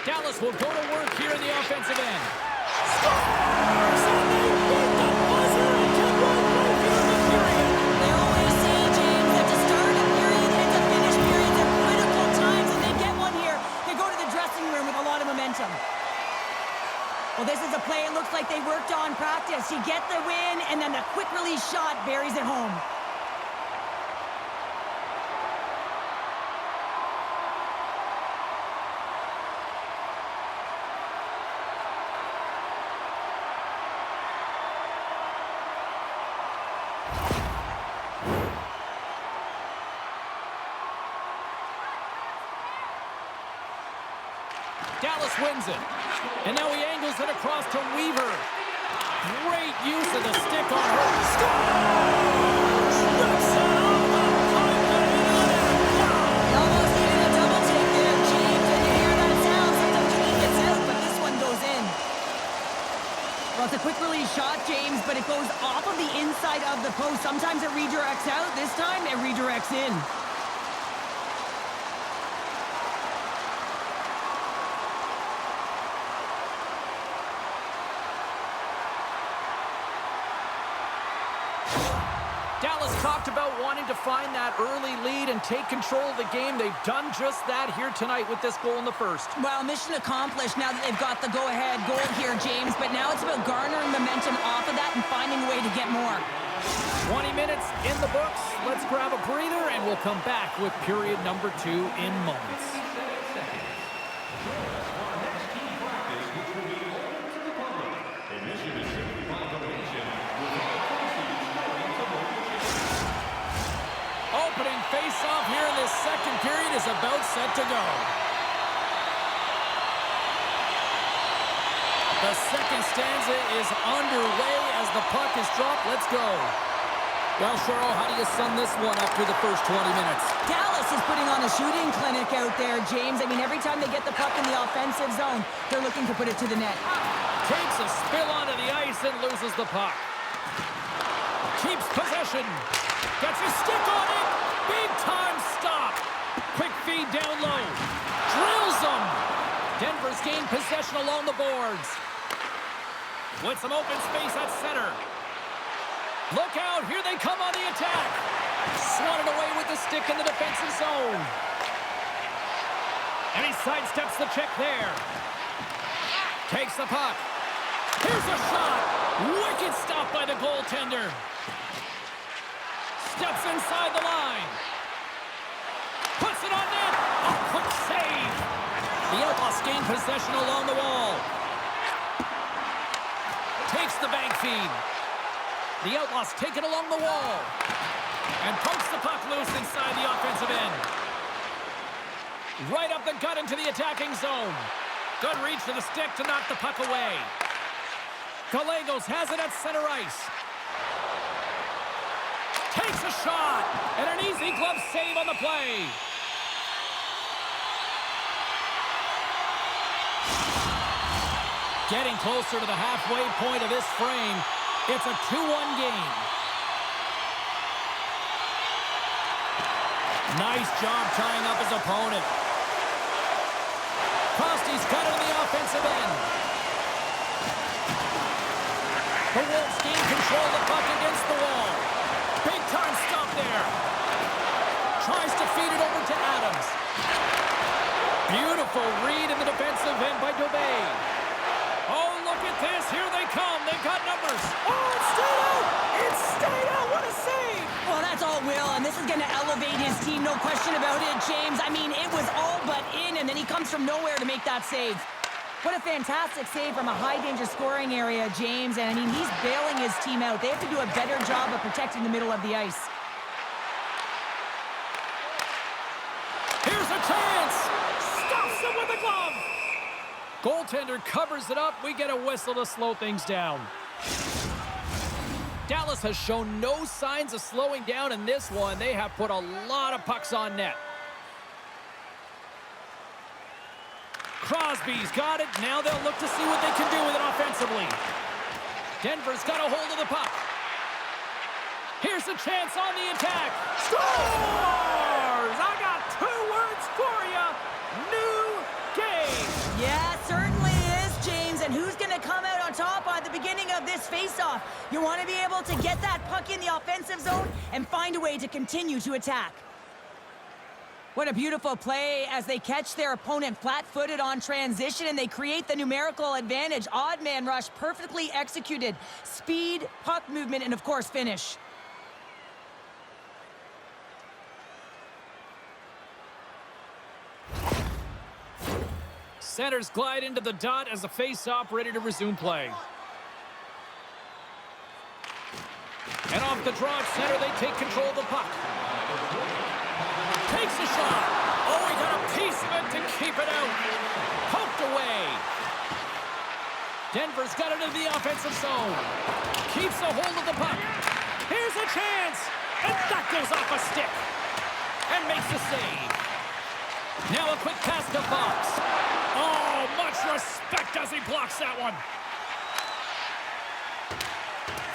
Dallas will go to work here in the offensive end. Scores! And they beat the buzzer and get one right here in the period. They always say, James, that to start a period and to finish periods at critical times, and they get one here. They go to the dressing room with a lot of momentum. Well, this is a play it looks like they worked on practice. You get the win, and then the quick release shot buries it home. Dallas wins it. And now he angles it across to Weaver. Great use of the stick on her. Scores! Rips it off the puck and in it. He almost needed a double take there, James. And you hear that sound. Sometimes you need gets out, but this one goes in. Well, it's a quick release shot, James, but it goes off of the inside of the post. Sometimes it redirects out. This time, it redirects in. Dallas talked about wanting to find that early lead and take control of the game. They've done just that here tonight with this goal in the first. Well, mission accomplished now that they've got the go-ahead goal here, James. But now it's about garnering momentum off of that and finding a way to get more. 20 minutes in the books. Let's grab a breather, and we'll come back with period number 2 in moments. Opening face-off here in this second period is about set to go. The second stanza is underway as the puck is dropped. Let's go. Well, Cheryl, how do you sum this one up through the first 20 minutes? Dallas is putting on a shooting clinic out there, James. I mean, every time they get the puck in the offensive zone, they're looking to put it to the net. Takes a spill onto the ice and loses the puck. Keeps possession. Gets his stick on it. Big time stop. Quick feed down low. Drills him. Denver's gained possession along the boards. With some open space at center. Look out. Here they come on the attack. Swatted away with the stick in the defensive zone. And he sidesteps the check there. Takes the puck. Here's a shot. Wicked stop by the goaltender. Steps inside the line. Puts it on net. A quick save. The Outlaws gain possession along the wall. Takes the bank feed. The Outlaws take it along the wall. And pokes the puck loose inside the offensive end. Right up the gut into the attacking zone. Good reach to the stick to knock the puck away. Gallegos has it at center ice. Takes a shot. And an easy glove save on the play. Getting closer to the halfway point of this frame. It's a 2-1 game. Nice job tying up his opponent. Kosty's got it in the offensive end. The Wolves gain control of the puck against the wall. Big time stop there. Tries to feed it over to Adams. Beautiful read in the defensive end by Gameday. Oh, look at this. Here they come. They've got numbers. Oh, it's stayed out. It's stayed out. What a save. Well, that's all Will, and this is going to elevate his team, no question about it, James. I mean, it was all but in, and then he comes from nowhere to make that save. What a fantastic save from a high-danger scoring area, James. And, I mean, he's bailing his team out. They have to do a better job of protecting the middle of the ice. Here's a chance. Stops him with a glove. Goaltender covers it up. We get a whistle to slow things down. Dallas has shown no signs of slowing down in this one. They have put a lot of pucks on net. Crosby's got it. Now they'll look to see what they can do with it offensively. Denver's got a hold of the puck. Here's a chance on the attack. Scores! I got 2 words for you. New game. Yeah, certainly is, James. And who's going to come out on top at the beginning of this face-off? You want to be able to get that puck in the offensive zone and find a way to continue to attack. What a beautiful play as they catch their opponent flat-footed on transition and they create the numerical advantage. Odd man rush, perfectly executed. Speed, puck movement, and of course, finish. Centers glide into the dot as the face-off ready to resume play. And off the draw at center, they take control of the puck. Takes a shot. Oh, he got a piece of it to keep it out. Poked away. Denver's got it in the offensive zone. Keeps a hold of the puck. Here's a chance. And that goes off a stick. And makes the save. Now a quick pass to Fox. Oh, much respect as he blocks that one.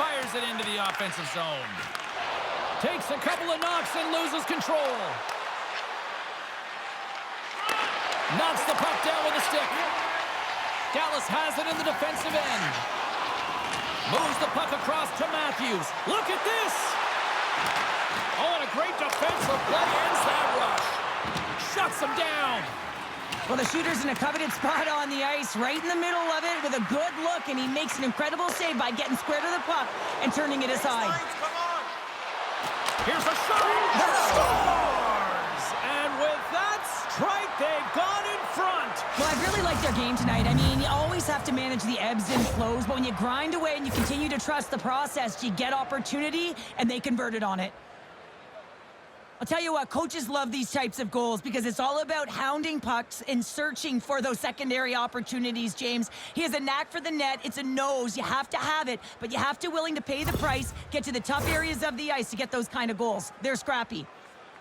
Fires it into the offensive zone. Takes a couple of knocks and loses control. Knocks the puck down with a stick. Dallas has it in the defensive end. Moves the puck across to Matthews. Look at this. Oh, and a great defensive play ends that rush. Shuts him down. Well, the shooter's in a coveted spot on the ice, right in the middle of it with a good look, and he makes an incredible save by getting square to the puck and turning it aside. Here's a shot. Scores! And with that strike, they've gone in front. Well, I really like their game tonight. I mean, you always have to manage the ebbs and flows, but when you grind away and you continue to trust the process, you get opportunity, and they converted on it. I'll tell you what, coaches love these types of goals because it's all about hounding pucks and searching for those secondary opportunities, James. He has a knack for the net. It's a nose. You have to have it, but you have to be willing to pay the price, get to the tough areas of the ice to get those kind of goals. They're scrappy.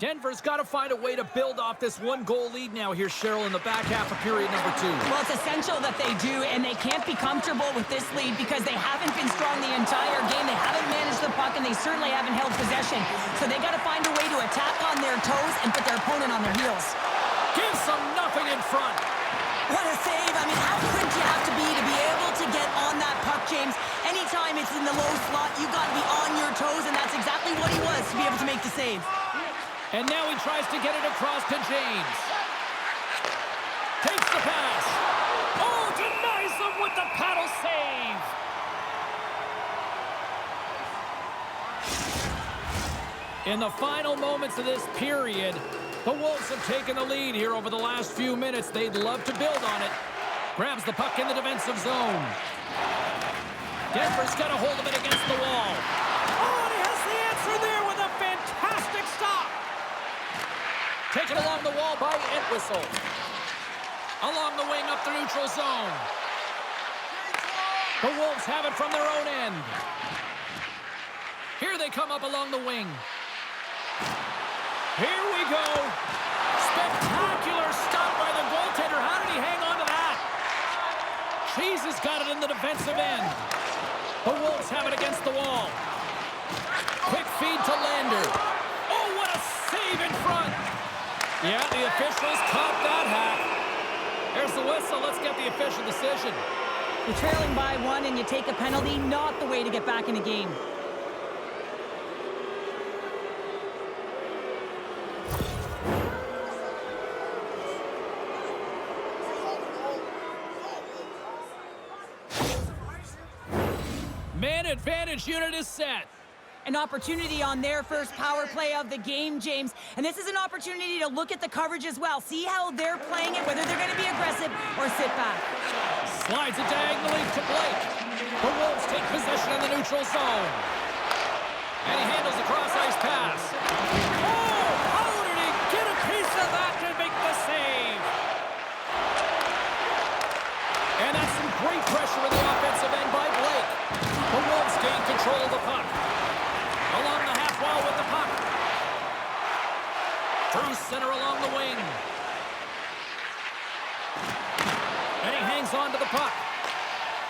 Denver's got to find a way to build off this 1-goal lead now here, Cheryl, in the back half of period number 2. Well, it's essential that they do, and they can't be comfortable with this lead because they haven't been strong the entire game. They haven't managed the puck, and they certainly haven't held possession. So they got to find a way to attack on their toes and put their opponent on their heels. Gives them nothing in front. What a save. I mean, how good do you have to be able to get on that puck, James? Anytime it's in the low slot, you got to be on your toes, and that's exactly what he was to be able to make the save. And now he tries to get it across to James. Takes the pass. Oh, denies him with the paddle save. In the final moments of this period, the Wolves have taken the lead here over the last few minutes. They'd love to build on it. Grabs the puck in the defensive zone. Denver's got a hold of it against the wall. Oh, and he has the answer there with a fantastic stop. Taken along the wall by Entwistle. Along the wing up the neutral zone. The Wolves have it from their own end. Here they come up along the wing. Here we go. Spectacular stop by the goaltender. How did he hang on to that? Cheese has got it in the defensive end. The Wolves have it against the wall. Quick feed to Lander. Oh, what a save in front. Yeah, the officials caught that hack. There's the whistle. Let's get the official decision. You're trailing by 1 and you take a penalty, not the way to get back in the game. Man advantage unit is set. An opportunity on their first power play of the game, James. And this is an opportunity to look at the coverage as well. See how they're playing it, whether they're going to be aggressive or sit back. Slides it diagonally to Blake. The Wolves take possession in the neutral zone. And he handles a cross-ice pass. Oh, how did he get a piece of that to make the save? And that's some great pressure in the offensive end by Blake. The Wolves gain control of the puck. Along the half wall with the puck. Through center along the wing. And he hangs on to the puck.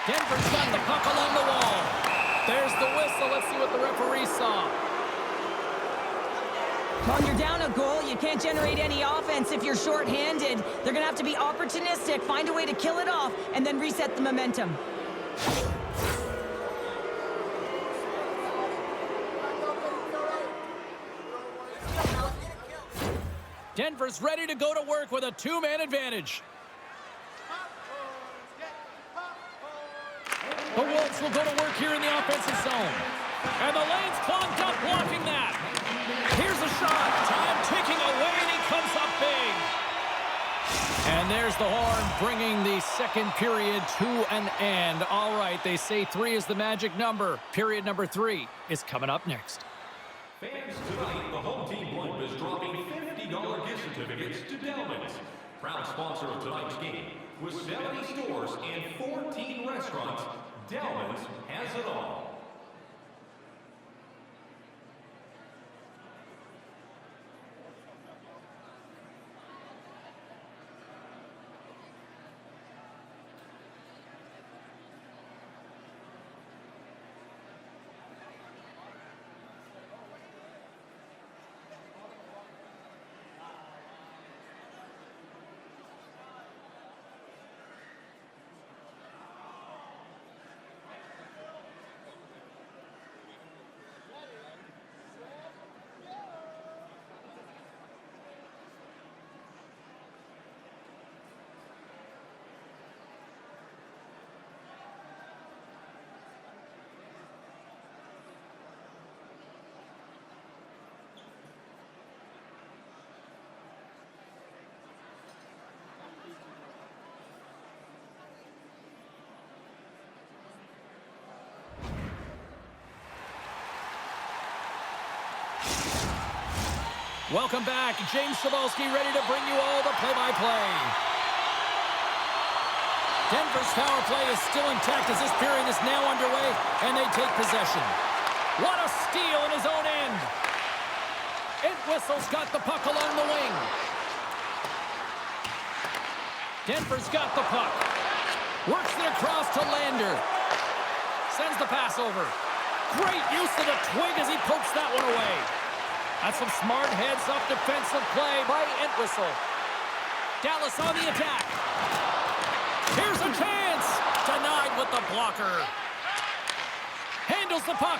Denver's got the puck along the wall. referee saw. When you're down a goal, you can't generate any offense if you're shorthanded. They're going to have to be opportunistic, find a way to kill it off, and then reset the momentum. Denver's ready to go to work with a two-man advantage. The Wolves will go to work here in the offensive zone. And the lane's clogged up, blocking that. Here's a shot. Time ticking away, and he comes up big. And there's the horn, bringing the second period to an end. All right, they say 3 is the magic number. Period number 3 is coming up next. Fans, tonight, the home team blimp is dropping $50 gift certificates to Delman's, proud sponsor of tonight's game. With 70 stores and 14 restaurants, Delman's has it all. Welcome back. James Cebulski ready to bring you all the play-by-play. Denver's power play is still intact as this period is now underway, and they take possession. What a steal in his own end. Entwistle's got the puck along the wing. Denver's got the puck. Works it across to Lander. Sends the pass over. Great use of the twig as he pokes that one away. That's some smart heads-up defensive play by Entwistle. Dallas on the attack. Here's a chance. Denied with the blocker. Handles the puck.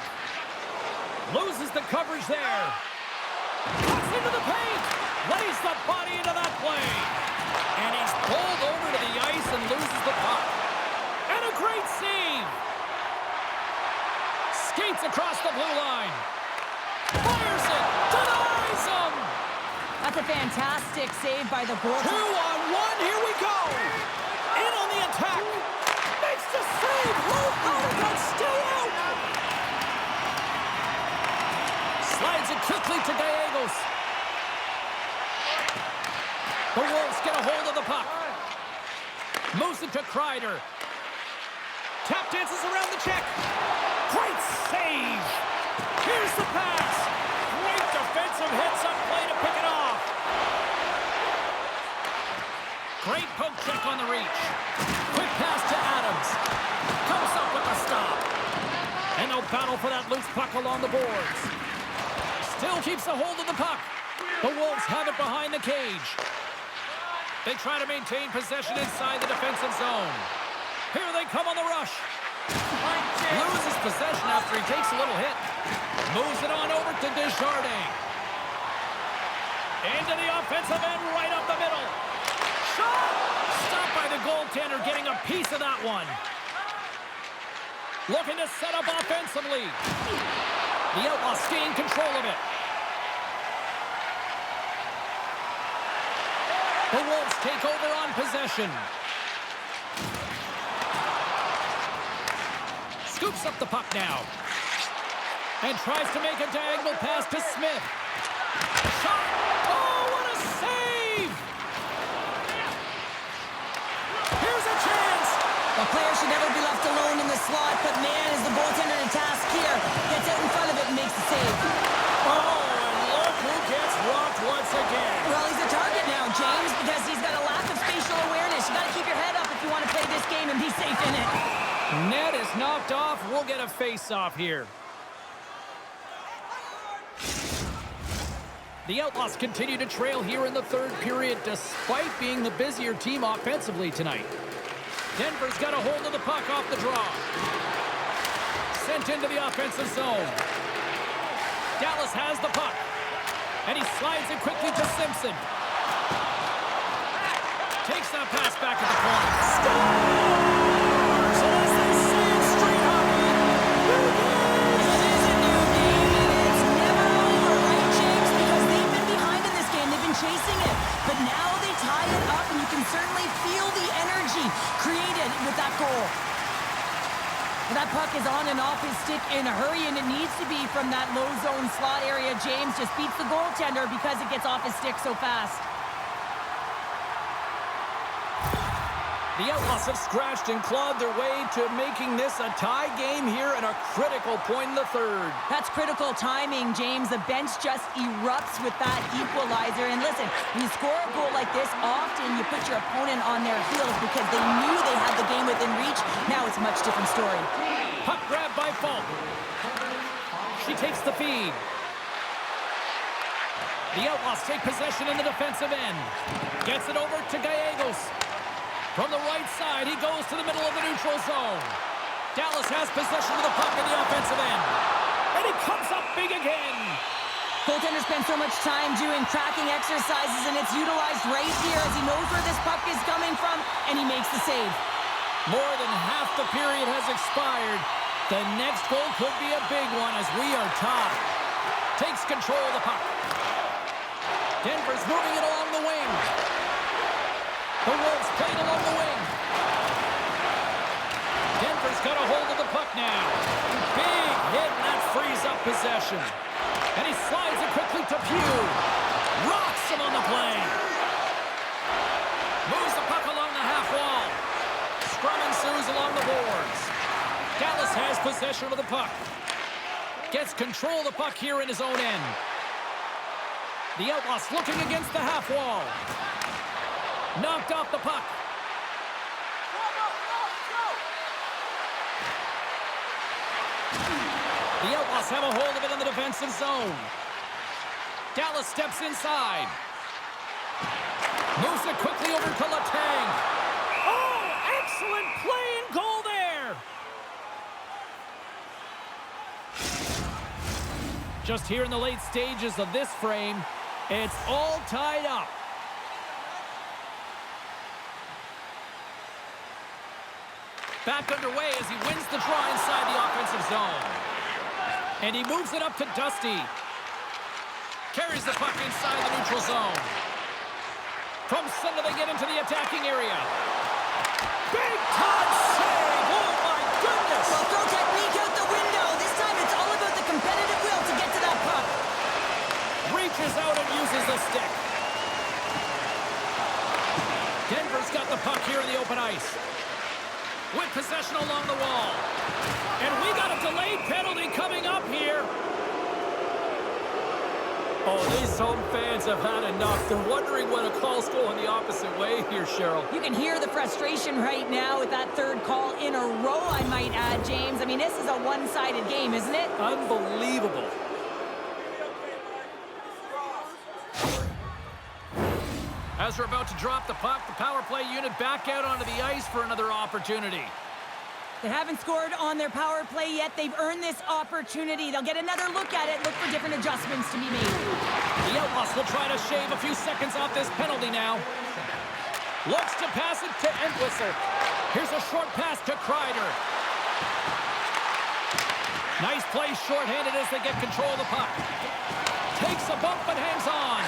Loses the coverage there. Cuts into the paint. Lays the body into that play. And he's pulled over to the ice and loses the puck. And a great save. Skates across the blue line. Fires it. Denies him. That's a fantastic save by the goaltender. 2-on-1. Here we go. In on the attack. Makes the save. Low power gun still out. Slides it quickly to Gallegos. The Wolves get a hold of the puck. Moves it to Kreider. Tap dances around the check. Great save. Here's the pass. Great defensive heads-up play to pick it off. Great poke check on the reach. Quick pass to Adams. Comes up with a stop. And no battle for that loose puck along the boards. Still keeps a hold of the puck. The Wolves have it behind the cage. They try to maintain possession inside the defensive zone. Here they come on the rush. Loses possession after he takes a little hit. Moves it on over to Desjardins. Into the offensive end, right up the middle. Shot! Stopped by the goaltender, getting a piece of that one. Looking to set up offensively. The Outlaws gain control of it. The Wolves take over on possession. Scoops up the puck now. And tries to make a diagonal pass to Smith. Shot! Oh, what a save! Here's a chance! The player should never be left alone in the slot, but man, is the goaltender in task here. Gets out in front of it and makes the save. Oh, and look who gets rocked once again. Well, he's a target now, James, because he's got a lack of spatial awareness. You got to keep your head up if you want to play this game and be safe in it. Net is knocked off. We'll get a face-off here. The Outlaws continue to trail here in the third period despite being the busier team offensively tonight. Denver's got a hold of the puck off the draw. Sent into the offensive zone. Dallas has the puck. And he slides it quickly to Simpson. Takes that pass back at the corner. Scores! And as they say in street hockey, new game! It is a new game, and it's never over, right, James? Because they've been behind in this game. They've been chasing it. But now they tie it up, and you can certainly feel the energy created with that goal. That puck is on and off his stick in a hurry, and it needs to be from that low zone slot area. James just beats the goaltender because it gets off his stick so fast. The Outlaws have scratched and clawed their way to making this a tie game here at a critical point in the third. That's critical timing, James. The bench just erupts with that equalizer. And listen, when you score a goal like this, often you put your opponent on their heels because they knew they had the game within reach. Now it's a much different story. Puck grab by Falk. She takes the feed. The Outlaws take possession in the defensive end. Gets it over to Gallegos. From the right side, he goes to the middle of the neutral zone. Dallas has possession of the puck in the offensive end. And he comes up big again. Goaltender spends so much time doing tracking exercises, and it's utilized right here as he knows where this puck is coming from, and he makes the save. More than half the period has expired. The next goal could be a big one as we are tied. Takes control of the puck. Denver's moving it along the wing. The Wolves played along the wing. Denver's got a hold of the puck now. Big hit, and that frees up possession. And he slides it quickly to Pugh. Rocks him on the play. Moves the puck along the half wall. Scrum ensues along the boards. Dallas has possession of the puck. Gets control of the puck here in his own end. The Outlaws looking against the half wall. Knocked off the puck. The Outlaws have a hold of it in the defensive zone. Dallas steps inside. Moves it quickly over to Letang. Oh, excellent play and goal there. Just here in the late stages of this frame, it's all tied up. Back underway as he wins the draw inside the offensive zone. And he moves it up to Dusty. Carries the puck inside the neutral zone. From center they get into the attacking area. Big time save! Oh my goodness! Well, throw technique out the window. This time it's all about the competitive will to get to that puck. Reaches out and uses the stick. Denver's got the puck here in the open ice. With possession along the wall. And we got a delayed penalty coming up here. Oh, these home fans have had enough. They're wondering when a call's going the opposite way here, Cheryl. You can hear the frustration right now with that third call in a row, I might add, James. I mean, this is a one-sided game, isn't it? Unbelievable. As we're about to drop the puck, the power play unit back out onto the ice for another opportunity. They haven't scored on their power play yet. They've earned this opportunity. They'll get another look at it, look for different adjustments to be made. The Outlaws will try to shave a few seconds off this penalty now. Looks to pass it to Entwistle. Here's a short pass to Kreider. Nice play shorthanded as they get control of the puck. Takes a bump but hangs on.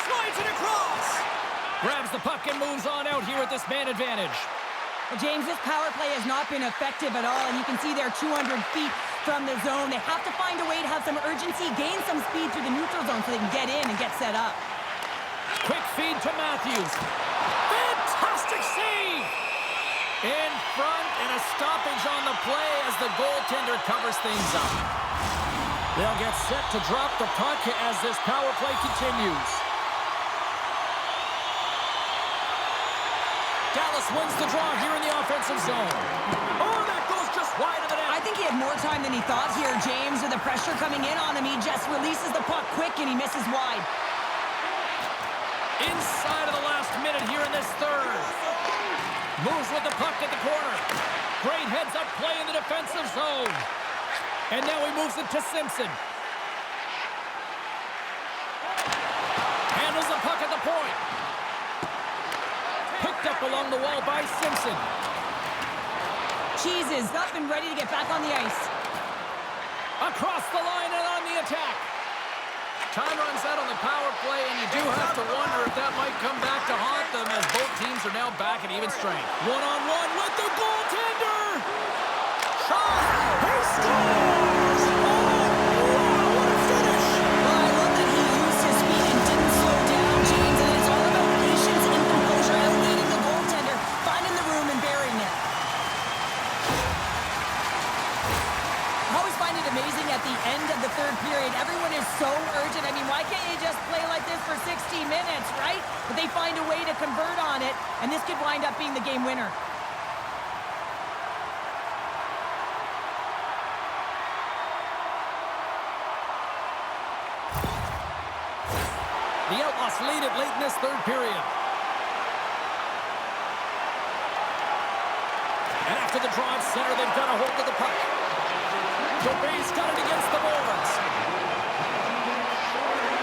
Slides it across. Grabs the puck and moves on out here at this man advantage. Well, James, this power play has not been effective at all, and you can see they're 200 feet from the zone. They have to find a way to have some urgency, gain some speed through the neutral zone so they can get in and get set up. Quick feed to Matthews. Fantastic save! In front and a stoppage on the play as the goaltender covers things up. They'll get set to drop the puck as this power play continues. Dallas wins the draw here in the offensive zone. Oh, that goes just wide of the net. I think he had more time than he thought here, James. With the pressure coming in on him, he just releases the puck quick and he misses wide. Inside of the last minute here in this third. Moves with the puck at the corner. Great heads-up play in the defensive zone. And now he moves it to Simpson. Handles the puck at the point. Picked up along the wall by Simpson. Cheese is up and ready to get back on the ice. Across the line and on the attack. Time runs out on the power play, and you do have to wonder if that might come back to haunt them as both teams are now back at even strength. One-on-one with the goaltender. Shot. He scores! Oh, wow, what a finish! Well, I love that he used his speed and didn't slow down, James. And it's all about patience and composure, outweighing the goaltender, finding the room and burying it. I always find it amazing at the end of the third period. Everyone is so urgent. I mean, why can't you just play like this for 60 minutes, right? But they find a way to convert on it, and this could wind up being the game winner. The Outlaws lead it late in this third period. And after the draw at center, they've got a hold of the puck. Gameday got it against the boards.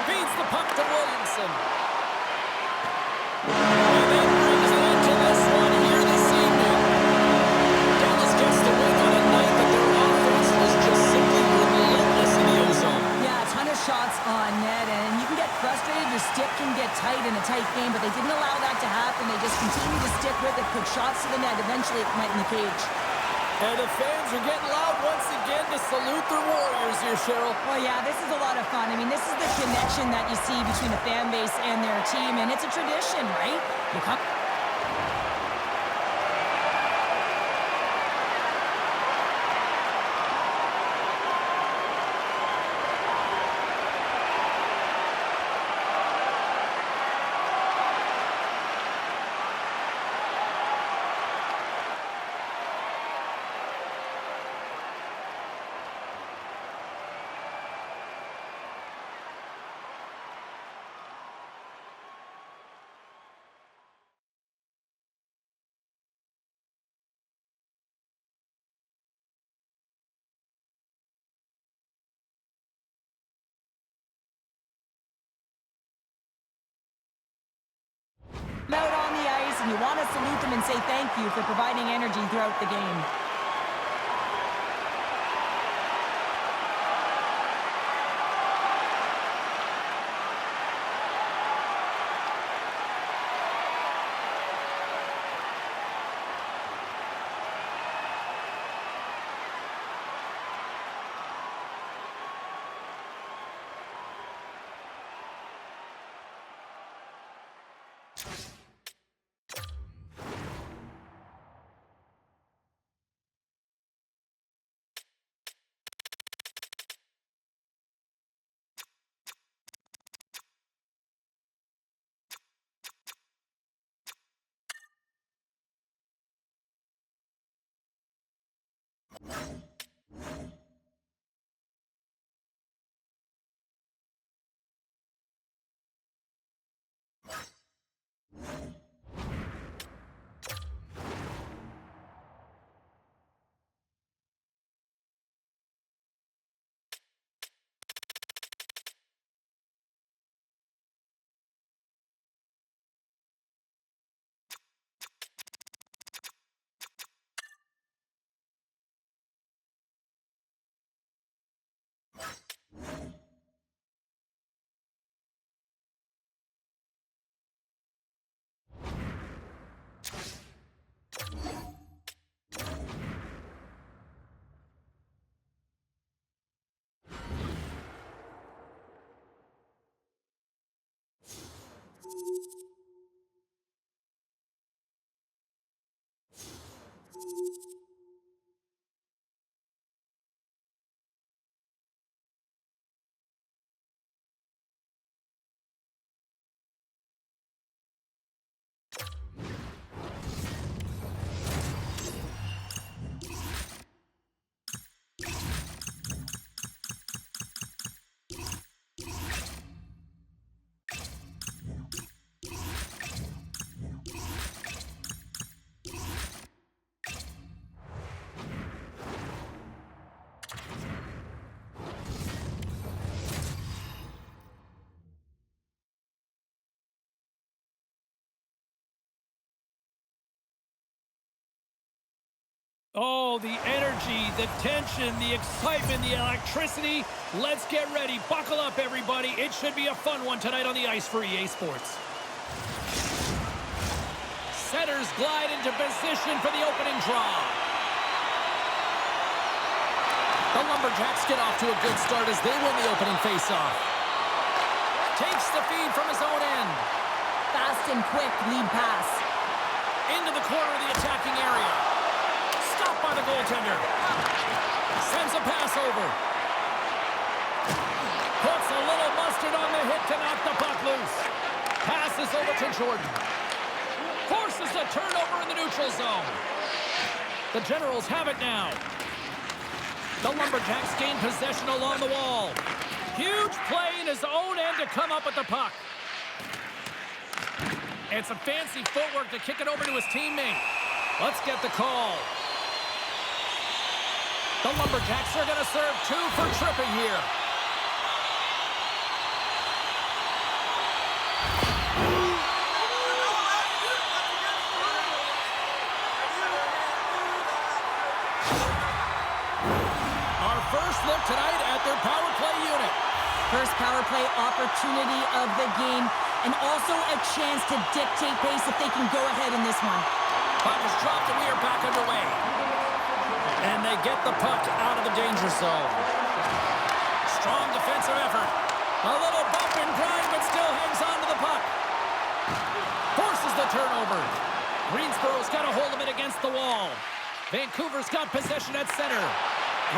Feeds the puck to Williamson. And that brings it into this one here this evening. Dallas gets the win on a night that their offense was just simply relentless in the ozone. Yeah, a ton of shots on net, and you can get frustrated. Your stick can get tight in a tight game, but they didn't allow that to happen. They just continued to stick with it, put shots to the net. Eventually, it went in the cage. And the fans are getting loud once again to salute their Warriors here, Cheryl. Well, yeah, this is a lot of fun. I mean, this is the connection that you see between the fan base and their team, and it's a tradition, right? You come... out on the ice, and you want to salute them and say thank you for providing energy throughout the game. Oh, the energy, the tension, the excitement, the electricity. Let's get ready. Buckle up, everybody. It should be a fun one tonight on the ice for EA Sports. Setters glide into position for the opening draw. The Lumberjacks get off to a good start as they win the opening faceoff. Takes the feed from his own end. Fast and quick lead pass. Into the corner of the attacking area. Stopped by the goaltender. Sends a pass over. Puts a little mustard on the hit to knock the puck loose. Passes over to Jordan. Forces the turnover in the neutral zone. The Generals have it now. The Lumberjacks gain possession along the wall. Huge play in his own end to come up with the puck. And some fancy footwork to kick it over to his teammate. Let's get the call. The Lumberjacks are going to serve 2 for tripping here. Our first look tonight at their power play unit. First power play opportunity of the game, and also a chance to dictate pace if they can go ahead in this one. Puck is dropped and we are back underway. And they get the puck out of the danger zone. Strong defensive effort. A little bump and grind, but still hangs on to the puck. Forces the turnover. Greensboro's got a hold of it against the wall. Vancouver's got possession at center.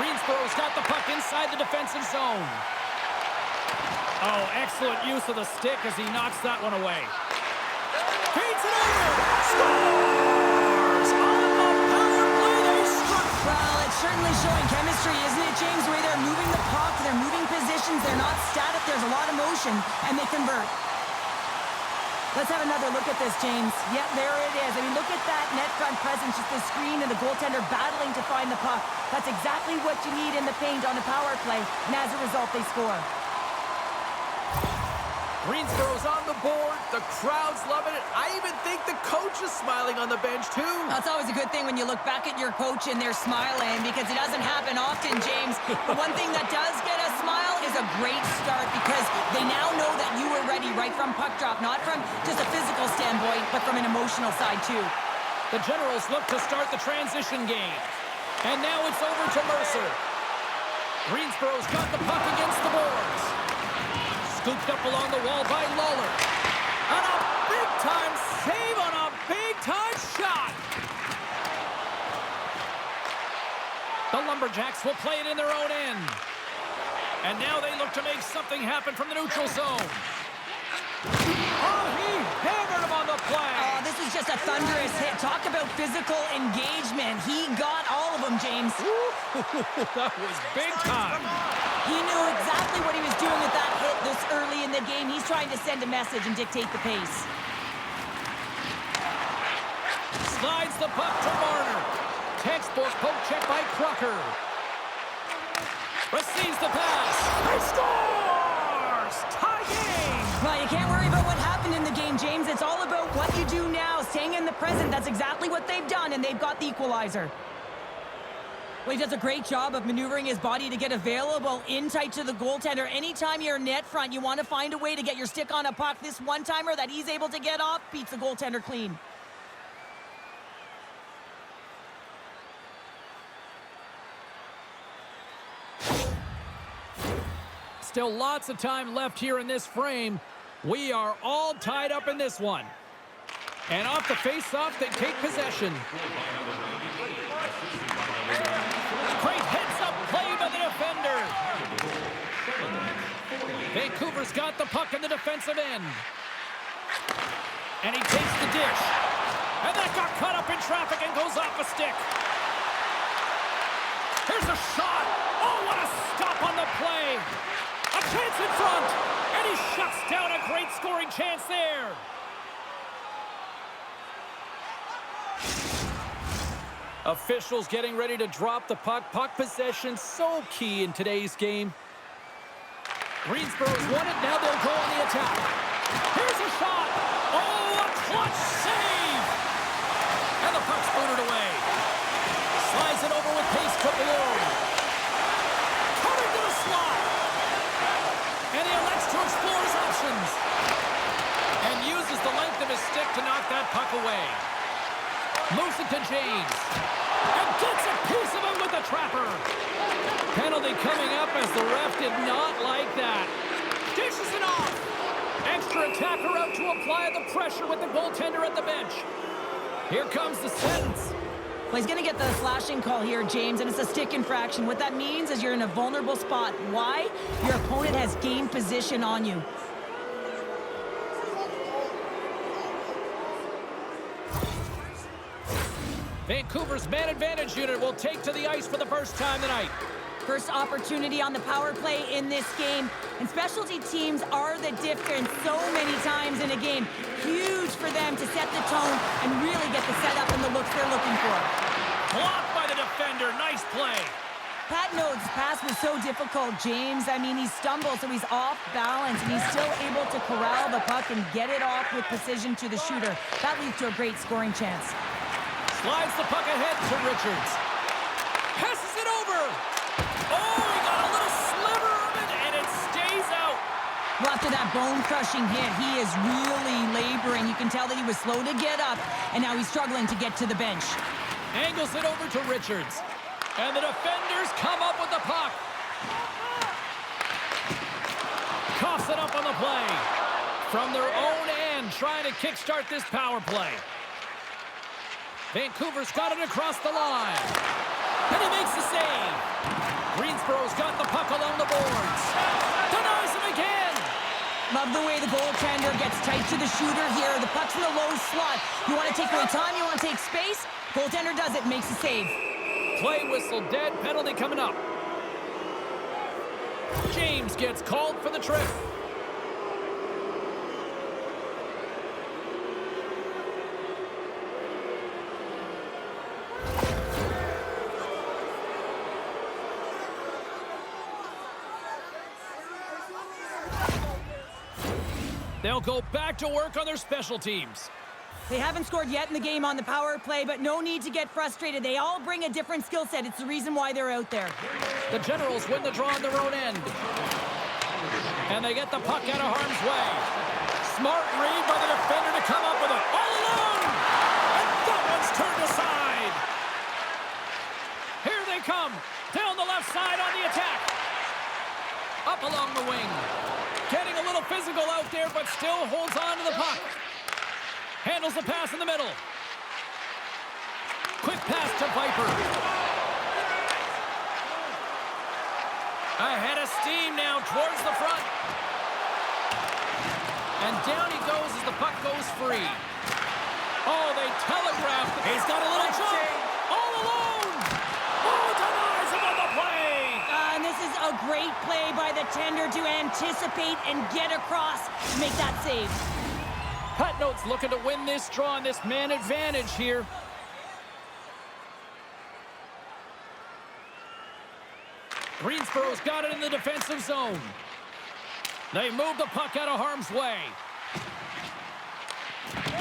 Greensboro's got the puck inside the defensive zone. Oh, excellent use of the stick as he knocks that one away. Feeds it over! Scores! On the power play, they struck! Well, it's certainly showing chemistry, isn't it, James? The way they're moving the puck, they're moving positions, they're not static, there's a lot of motion, and they convert. Let's have another look at this, James. Yep, there it is. I mean, look at that net front presence, just the screen and the goaltender battling to find the puck. That's exactly what you need in the paint on a power play, and as a result, they score. Greensboro's on the board. The crowd's loving it. I even think the coach is smiling on the bench, too. That's always a good thing when you look back at your coach and they're smiling, because it doesn't happen often, James. But one thing that does get a smile is a great start, because they now know that you were ready right from puck drop, not from just a physical standpoint, but from an emotional side, too. The Generals look to start the transition game. And now it's over to Mercer. Greensboro's got the puck against the boards. Scooped up along the wall by Lawler. And a big-time save on a big-time shot. The Lumberjacks will play it in their own end. And now they look to make something happen from the neutral zone. Oh, he hammered him on the play. Oh, this is just a thunderous hit. Talk about physical engagement. He got all of them, James. That was big time. He knew exactly what he was doing with that hit this early in the game. He's trying to send a message and dictate the pace. Slides the puck to Marner. Textbook poke check by Crocker. Receives the pass. He scores! Tie game! Well, you can't worry about what happened in the game, James. It's all about what you do now, staying in the present. That's exactly what they've done, and they've got the equalizer. Well, he does a great job of maneuvering his body to get available in tight to the goaltender. Anytime you're net front, you want to find a way to get your stick on a puck. This one-timer that he's able to get off beats the goaltender clean. Still lots of time left here in this frame. We are all tied up in this one. And off the face-off, they take possession. Great heads-up play by the defender. Vancouver's got the puck in the defensive end. And he takes the dish. And that got caught up in traffic and goes off a stick. Here's a shot. Oh, what a stop on the play. A chance in front. And he shuts down a great scoring chance there. Officials getting ready to drop the puck. Puck possession so key in today's game. Greensboro's won it. Now they'll go on the attack. Here's a shot. Oh, a clutch save. And the puck's booted away. Slides Moves it to James. And gets a piece of it with the trapper. Penalty coming up as the ref did not like that. Dishes it off. Extra attacker out to apply the pressure with the goaltender at the bench. Here comes the sentence. Well, he's going to get the slashing call here, James, and it's a stick infraction. What that means is you're in a vulnerable spot. Why? Your opponent has gained position on you. Vancouver's man advantage unit will take to the ice for the first time tonight. First opportunity on the power play in this game. And specialty teams are the difference so many times in a game. Huge for them to set the tone and really get the setup and the looks they're looking for. Blocked by the defender. Nice play. Pat Node's pass was so difficult, James. I mean, he stumbled, so he's off balance, and he's still able to corral the puck and get it off with precision to the shooter. That leads to a great scoring chance. Slides the puck ahead to Richards. Passes it over. Oh, he got a little sliver of it, and it stays out. Well, after that bone-crushing hit, he is really laboring. You can tell that he was slow to get up, and now he's struggling to get to the bench. Angles it over to Richards. And the defenders come up with the puck. Coughs it up on the play. From their own end, trying to kickstart this power play. Vancouver's got it across the line. And he makes the save. Greensboro's got the puck along the boards. Denies him again. Love the way the goaltender gets tight to the shooter here. The puck's in the low slot. You want to take away time, you want to take space? Goaltender does it, makes the save. Play whistle dead, penalty coming up. James gets called for the trip. They'll go back to work on their special teams. They haven't scored yet in the game on the power play, but no need to get frustrated. They all bring a different skill set. It's the reason why they're out there. The Generals win the draw on their own end. And they get the puck out of harm's way. Smart read by the defender to come up with it. All alone! And that one's turned aside. Here they come. Down the left side on the attack. Up along the wing. Getting a little physical out there, but still holds on to the puck. Handles the pass in the middle. Quick pass to Viper. Ahead of steam now towards the front. And down he goes as the puck goes free. Oh, they telegraphed. He's got a little jump. All alone. Oh, denies him on the play. And this is a great play by the tender to anticipate and get across to make that save. Pat Note's looking to win this draw on this man advantage here. Greensboro's got it in the defensive zone. They move the puck out of harm's way.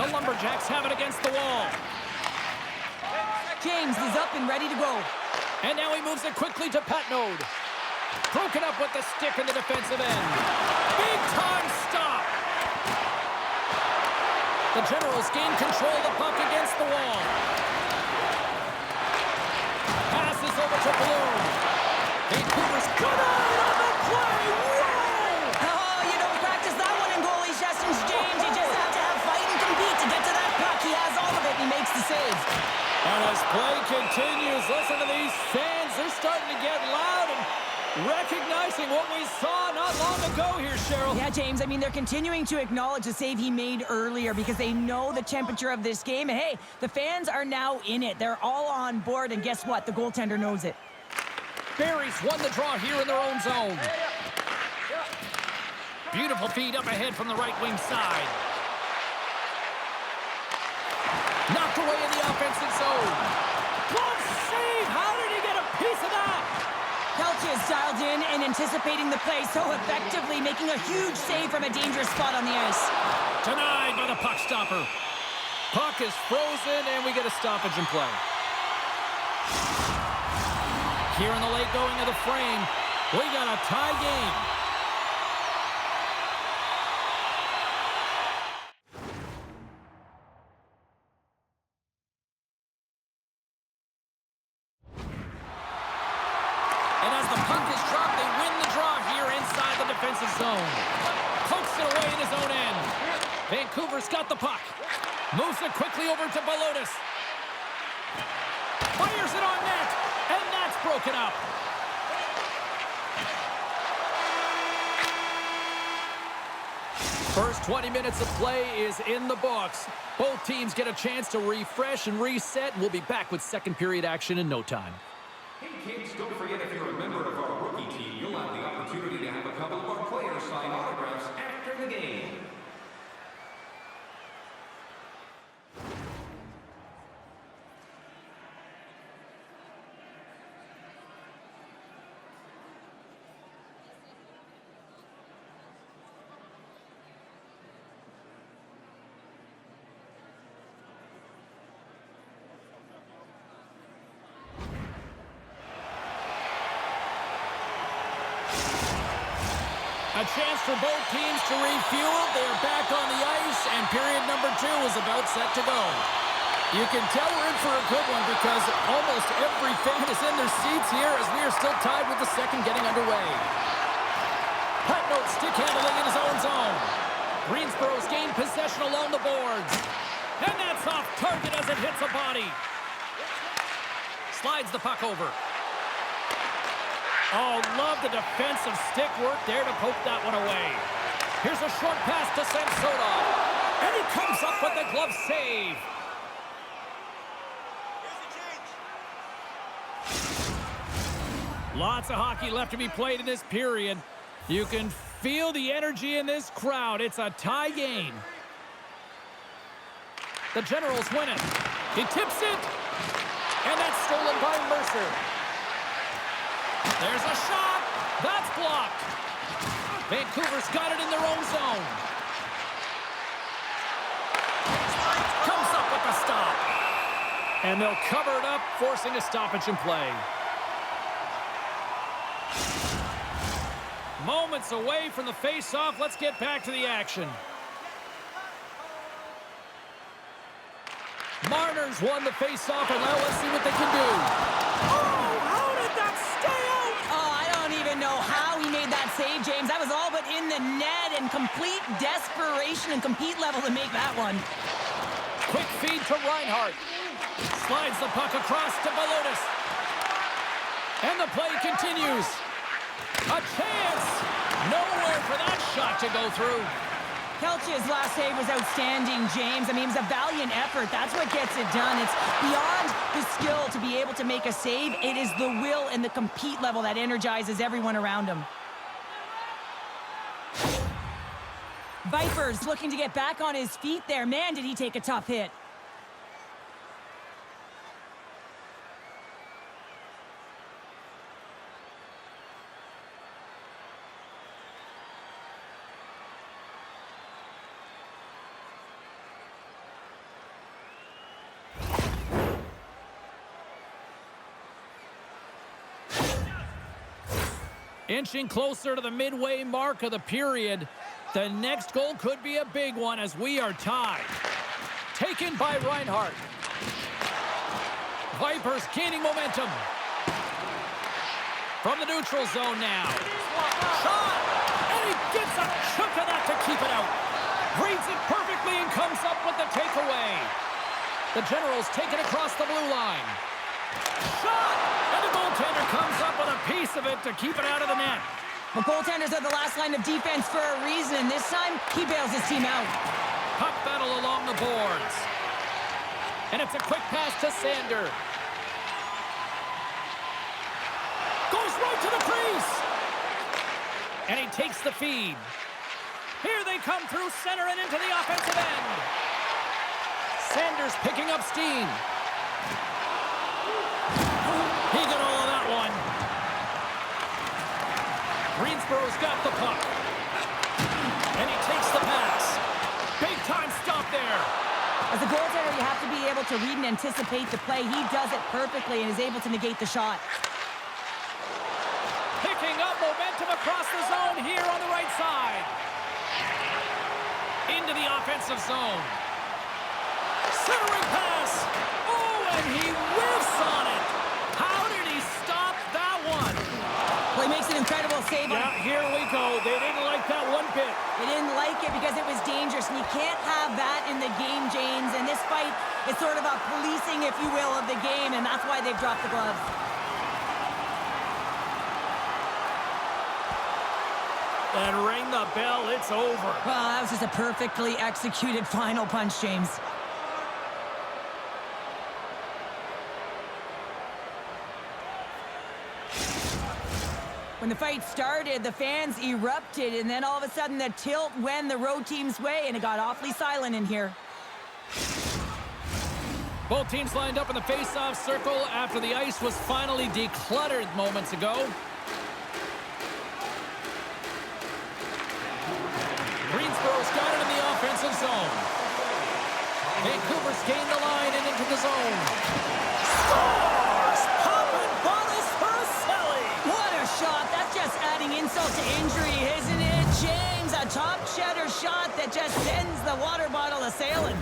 The Lumberjacks have it against the wall. James is up and ready to go. And now he moves it quickly to Pat Node. Broken up with the stick in the defensive end. Big time stop. The Generals gain control of the puck against the wall. Passes over to Bloom. Vancouver's cut out on the play. Whoa! Oh, you don't practice that one in goalie sessions, James. You just have to have fight and compete to get to that puck. He has all of it. He makes the save. And as play continues, listen to these fans. They're starting to get loud and recognizing what we saw not long ago here, Cheryl. Yeah, James, I mean, they're continuing to acknowledge the save he made earlier because they know the temperature of this game. And hey, the fans are now in it. They're all on board, and guess what? The goaltender knows it. Barry's won the draw here in their own zone. Beautiful feed up ahead from the right wing side. Knocked away in the offensive zone. Glove save! How did he get a piece of that? Pelch is dialed in and anticipating the play so effectively, making a huge save from a dangerous spot on the ice. Denied by the puck stopper. Puck is frozen, and we get a stoppage in play. Here in the late going of the frame, we got a tie game. As the puck is dropped, they win the draw here inside the defensive zone. Pokes it away in his own end. Vancouver's got the puck. Moves it quickly over to Balotis. Fires it on net, and that's broken up. First 20 minutes of play is in the books. Both teams get a chance to refresh and reset, and we'll be back with second period action in no time. Hey kids, don't forget if you're a member of our rookie team, you'll have the opportunity to have a couple of our players sign autographs after the game. A chance for both teams to refuel. They're back on the ice, and period number 2 is about set to go. You can tell we're in for a good one because almost every fan is in their seats here as we are still tied with the second getting underway. Hutnote stick handling in his own zone. Greensboro's gained possession along the boards. And that's off target as it hits a body. Slides the puck over. Oh, love the defensive stick work there to poke that one away. Here's a short pass to Samsonov. And he comes up with the glove save. Lots of hockey left to be played in this period. You can feel the energy in this crowd. It's a tie game. The Generals win it. He tips it. And that's stolen by Mercer. There's a shot. That's blocked. Vancouver's got it in their own zone. Comes up with the stop. And they'll cover it up, forcing a stoppage in play. Moments away from the face-off. Let's get back to the action. Marner's won the face-off, and now let's see what they can do. Oh, how did that stay out? Oh, I don't even know how he made that save, James. That was all but in the net and complete desperation and compete level to make that one. Quick feed to Reinhart. Slides the puck across to Balotis. And the play continues. A chance. Nowhere for that shot to go through. Kelch's last save was outstanding, James. I mean, it was a valiant effort. That's what gets it done. It's beyond the skill to be able to make a save. It is the will and the compete level that energizes everyone around him. Vipers looking to get back on his feet there. Man, did he take a tough hit. Inching closer to the midway mark of the period. The next goal could be a big one as we are tied. Taken by Reinhart. Vipers gaining momentum. From the neutral zone now. Shot! And he gets a chunk of that to keep it out. Reads it perfectly and comes up with the takeaway. The Generals take it across the blue line. Shot! And the goaltender comes up with a piece of it to keep it out of the net. Well, goaltenders are the last line of defense for a reason. This time, he bails his team out. Puck battle along the boards. And it's a quick pass to Sander. Goes right to the crease. And he takes the feed. Here they come through center and into the offensive end. Sanders picking up steam. He got all of that one. Greensboro's got the puck. And he takes the pass. Big time stop there. As a goaltender, you have to be able to read and anticipate the play. He does it perfectly and is able to negate the shot. Picking up momentum across the zone here on the right side. Into the offensive zone. Centering pass. Oh, and he whiffs on it. How did he stop that one? sleeve on him. Yeah, here we go. They didn't like that one bit. They didn't like it because it was dangerous, and you can't have that in the game, James. And this fight is sort of a policing, if you will, of the game, and that's why they've dropped the gloves. And ring the bell, it's over. Well, that was just a perfectly executed final punch, James. When the fight started, the fans erupted, and then all of a sudden the tilt went the road team's way, and it got awfully silent in here. Both teams lined up in the face-off circle after the ice was finally decluttered moments ago. Greensboro's got it in the offensive zone. Vancouver's gained the line and into the zone. Scores! Popping bottles for a Selly! What a shot! That's just adding insult to injury, isn't it, James? A top cheddar shot that just sends the water bottle a-sailing.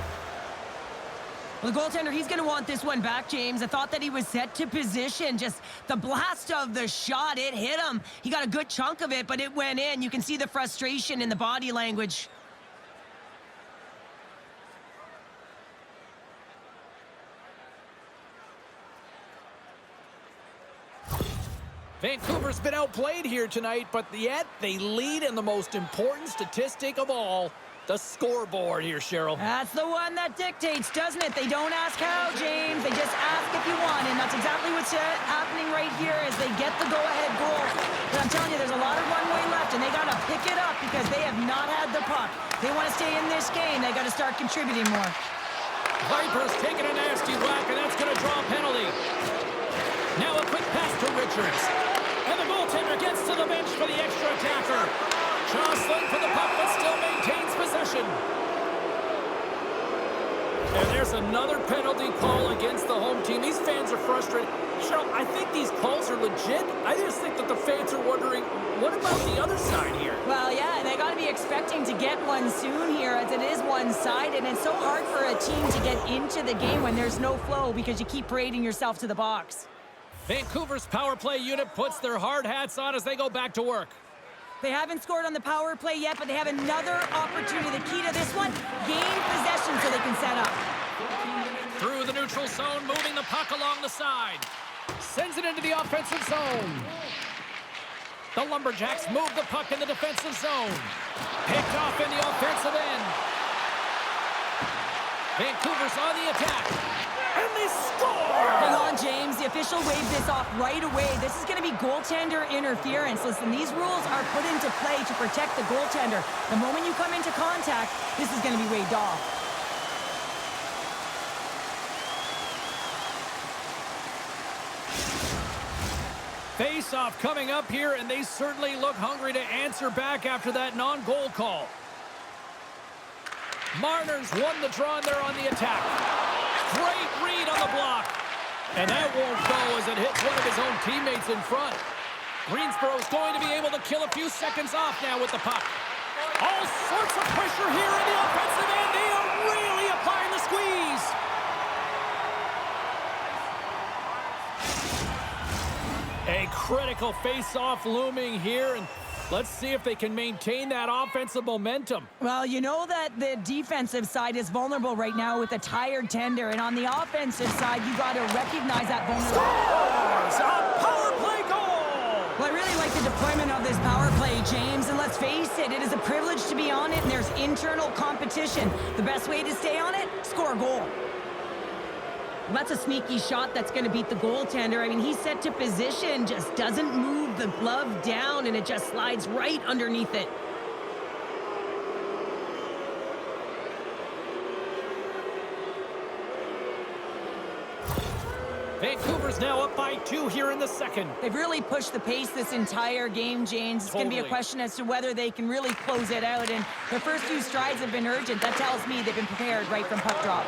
Well, the goaltender, he's going to want this one back, James. I thought that he was set to position. Just the blast of the shot, it hit him. He got a good chunk of it, but it went in. You can see the frustration in the body language. Vancouver's been outplayed here tonight, but yet they lead in the most important statistic of all, the scoreboard here, Cheryl. That's the one that dictates, doesn't it? They don't ask how, James. They just ask if you want, and that's exactly what's happening right here as they get the go-ahead goal. But I'm telling you, there's a lot of runway left, and they got to pick it up because they have not had the puck. They want to stay in this game. They got to start contributing more. Viper's taking a nasty whack, and that's going to draw a penalty. Now a quick pass to Richards. And the goaltender gets to the bench for the extra attacker. Jostling for the puck, but still maintains possession. And there's another penalty call against the home team. These fans are frustrated. Cheryl, I think these calls are legit. I just think that the fans are wondering, what about the other side here? Well, yeah, they got to be expecting to get one soon here as it is one-sided. And it's so hard for a team to get into the game when there's no flow because you keep parading yourself to the box. Vancouver's power play unit puts their hard hats on as they go back to work. They haven't scored on the power play yet, but they have another opportunity. The key to this one, gain possession so they can set up. Through the neutral zone, moving the puck along the side. Sends it into the offensive zone. The Lumberjacks move the puck in the defensive zone. Picked off in the offensive end. Vancouver's on the attack. And they score! Hang on, James. The official waved this off right away. This is going to be goaltender interference. Listen, these rules are put into play to protect the goaltender. The moment you come into contact, this is going to be waved off. Face-off coming up here, and they certainly look hungry to answer back after that non-goal call. Marner's won the draw, and they're on the attack. Great read on the block. And that won't go as it hits one of his own teammates in front. Greensboro's going to be able to kill a few seconds off now with the puck. All sorts of pressure here in the offensive end. They are really applying the squeeze. A critical face-off looming here, and let's see if they can maintain that offensive momentum. Well, you know that the defensive side is vulnerable right now with a tired tender, and on the offensive side, you got to recognize that vulnerability. Scores! A power play goal! Well, I really like the deployment of this power play, James, and let's face it, it is a privilege to be on it, and there's internal competition. The best way to stay on it, score a goal. Well, that's a sneaky shot that's going to beat the goaltender. I mean, he's set to position, just doesn't move the glove down, and it just slides right underneath it. Vancouver's now up by 2 here in the second. They've really pushed the pace this entire game, James. It's going to be a question as to whether they can really close it out, and their first few strides have been urgent. That tells me they've been prepared right from puck drop.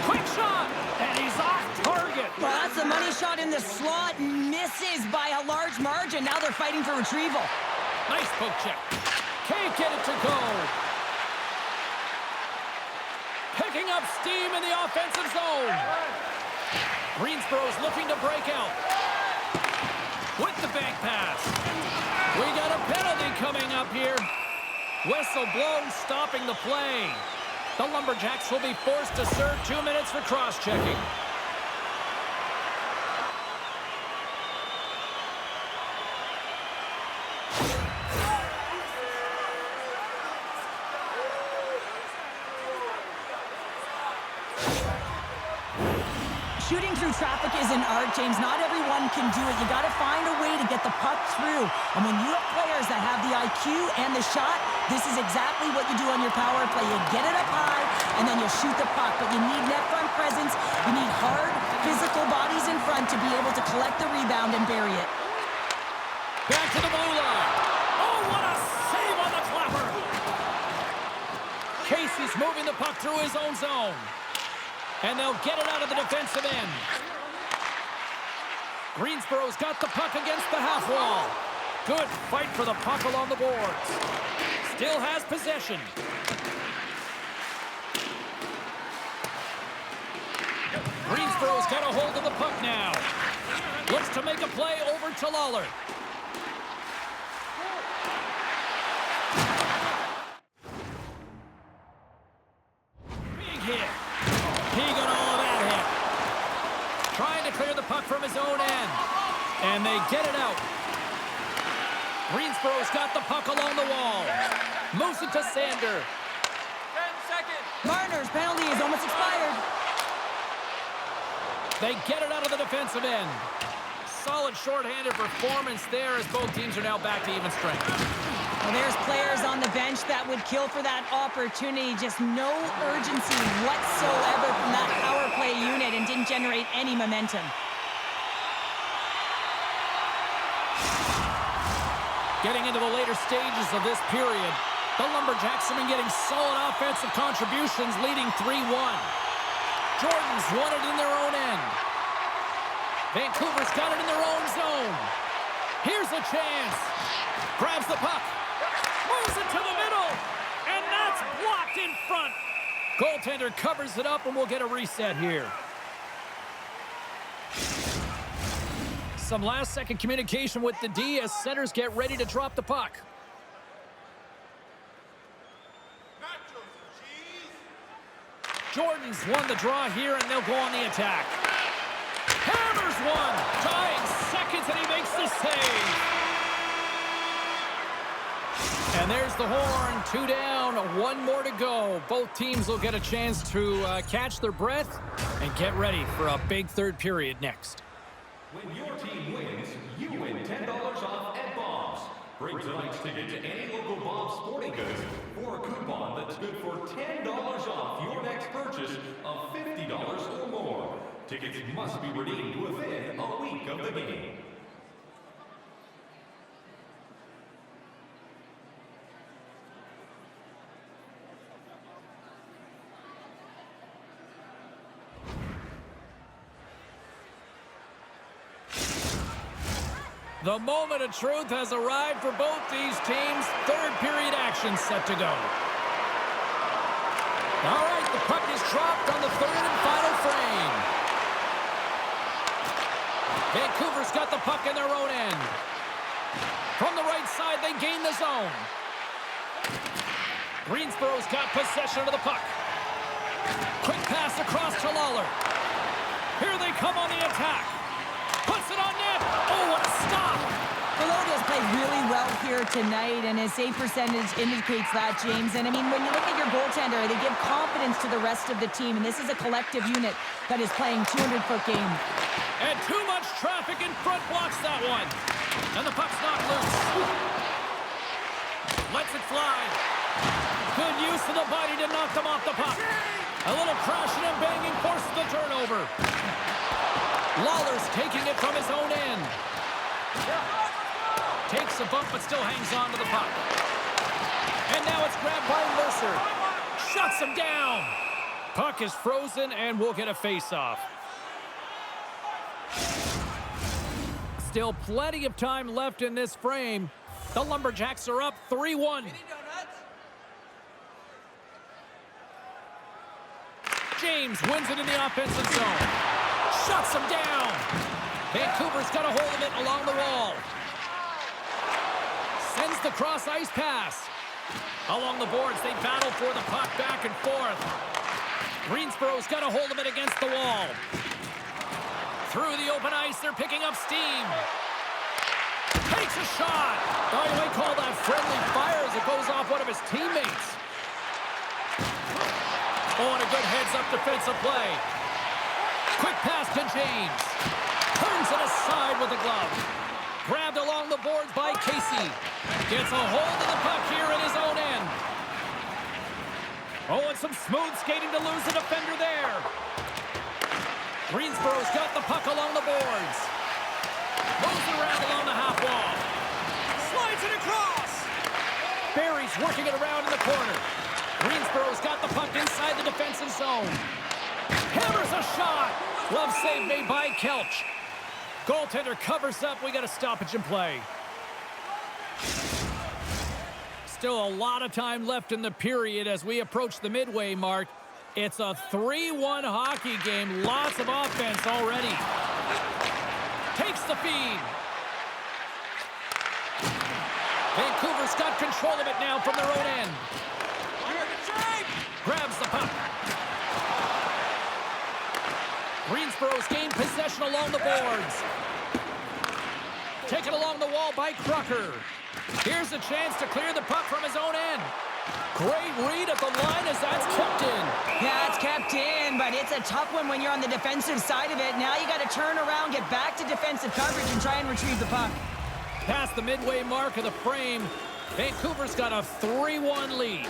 Quick shot, and he's off target. Well, that's a money shot in the slot, misses by a large margin. Now they're fighting for retrieval. Nice poke check. Can't get it to go. Picking up steam in the offensive zone. Greensboro's looking to break out. With the bank pass. We got a up here. Whistle blown, stopping the play. The Lumberjacks will be forced to serve 2 minutes for cross-checking. Shooting through traffic is an art, James. Not everyone can do it. You got to find a way to get the puck through. And when you have players that have the IQ and the shot, this is exactly what you do on your power play. You get it up high, and then you shoot the puck. But you need net front presence. You need hard, physical bodies in front to be able to collect the rebound and bury it. Back to the blue line. Oh, what a save on the clapper. Casey's moving the puck through his own zone. And they'll get it out of the defensive end. Greensboro's got the puck against the half wall. Good fight for the puck along the boards. Still has possession. Greensboro's got a hold of the puck now. Looks to make a play over to Lawler. Big hit. He got all of that hit. Trying to clear the puck from his own end. And they get it out. Greensboro's got the puck along the wall. Moves it to Sander. 10 seconds. Marner's penalty is almost expired. They get it out of the defensive end. Solid shorthanded performance there as both teams are now back to even strength. Well, there's players on the bench that would kill for that opportunity. Just no urgency whatsoever from that power play unit and didn't generate any momentum. Getting into the later stages of this period, the Lumberjacks have been getting solid offensive contributions, leading 3-1. Jordan's won it in their own end. Vancouver's got it in their own zone. Here's a chance. Grabs the puck. Moves it to the middle. And that's blocked in front. Goaltender covers it up, and we'll get a reset here. Some last-second communication with the D as centers get ready to drop the puck. Jordan's won the draw here, and they'll go on the attack. Hammers one. Dying seconds, and he makes the save. And there's the horn. 2 down, 1 more to go. Both teams will get a chance to catch their breath and get ready for a big third period next. When your team wins, you win $10 off at Bob's. Bring tonight's ticket to any local Bob's Sporting Goods for a coupon that's good for $10 off your next purchase of $50 or more. Tickets must be redeemed within a week of the game. The moment of truth has arrived for both these teams. Third period action set to go. All right, the puck is dropped on the third and final frame. Vancouver's got the puck in their own end. From the right side, they gain the zone. Greensboro's got possession of the puck. Quick pass across to Lawler. Here they come on the attack. Puts it on net. Oh, what a stop. Colonial's played really well here tonight, and his save percentage indicates that, James. And, I mean, when you look at your goaltender, they give confidence to the rest of the team, and this is a collective unit that is playing 200-foot game. And too much traffic in front blocks that one. And the puck's not loose. Lets it fly. Good use of the body to knock them off the puck. A little crashing and banging forces the turnover. Lawler's taking it from his own end. Takes a bump but still hangs on to the puck. And now it's grabbed by Mercer. Shuts him down. Puck is frozen and we'll get a face-off. Still plenty of time left in this frame. The Lumberjacks are up 3-1. James wins it in the offensive zone. Shuts him down. Vancouver's got a hold of it along the wall. Sends the cross-ice pass. Along the boards, they battle for the puck back and forth. Greensboro's got a hold of it against the wall. Through the open ice, they're picking up steam. Takes a shot. Oh, you might call that friendly fire as it goes off one of his teammates. Oh, and a good heads-up defensive play. Quick pass to James. Turns it aside with the glove. Grabbed along the boards by Casey. Gets a hold of the puck here in his own end. Oh, and some smooth skating to lose the defender there. Greensboro's got the puck along the boards. Moves it around along the half wall. Slides it across. Barry's working it around in the corner. Greensboro's got the puck inside the defensive zone. Hammers a shot. Glove save made by Kelch. Goaltender covers up. We got a stoppage in play. Still a lot of time left in the period as we approach the midway mark. It's a 3-1 hockey game. Lots of offense already. Takes the feed. Vancouver's got control of it now from their own end. Grabs the puck. Greensboro's gained possession along the boards. Taken along the wall by Crocker. Here's a chance to clear the puck from his own end. Great read at the line as that's kept in. Yeah, it's kept in, but it's a tough one when you're on the defensive side of it. Now you got to turn around, get back to defensive coverage, and try and retrieve the puck. Past the midway mark of the frame, Vancouver's got a 3-1 lead.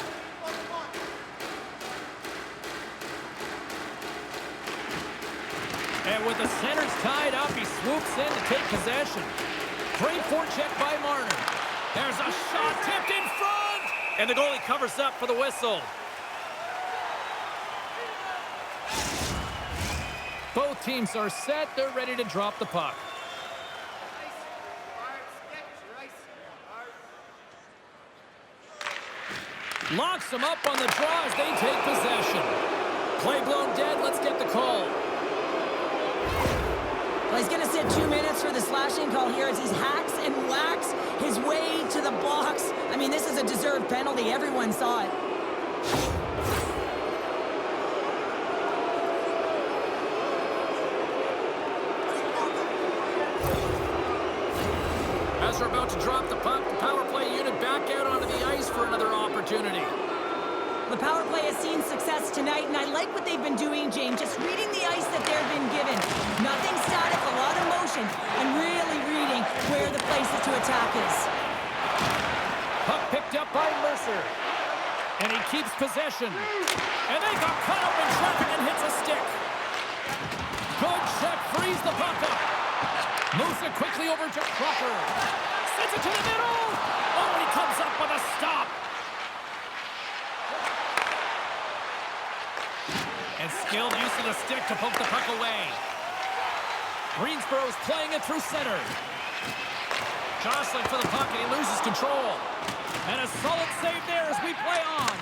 And with the centers tied up, he swoops in to take possession. Great forecheck by Marner. There's a shot tipped in front, and the goalie covers up for the whistle. Both teams are set. They're ready to drop the puck. Locks them up on the draw as they take possession. Play blown dead. Let's get the call. Well, he's going to sit 2 minutes for the slashing call here as he hacks and whacks his way to the box. I mean, this is a deserved penalty. Everyone saw it. As we're about to drop the puck, the power play unit back out onto the ice for another opportunity. The power play has seen success tonight, and I like what they've been doing, James, just reading the ice that they've been given. Nothing static, a lot of motion, and really reading where the places to attack is. Puck picked up by Mercer, and he keeps possession. And they got cut up in traffic and hits a stick. Good check, frees the puck up. Moves it quickly over to Crocker. Sends it to the middle. Oh, and he comes up with a stop. And skilled use of the stick to poke the puck away. Greensboro's playing it through center. Jostling for the puck, and he loses control. And a solid save there as we play on.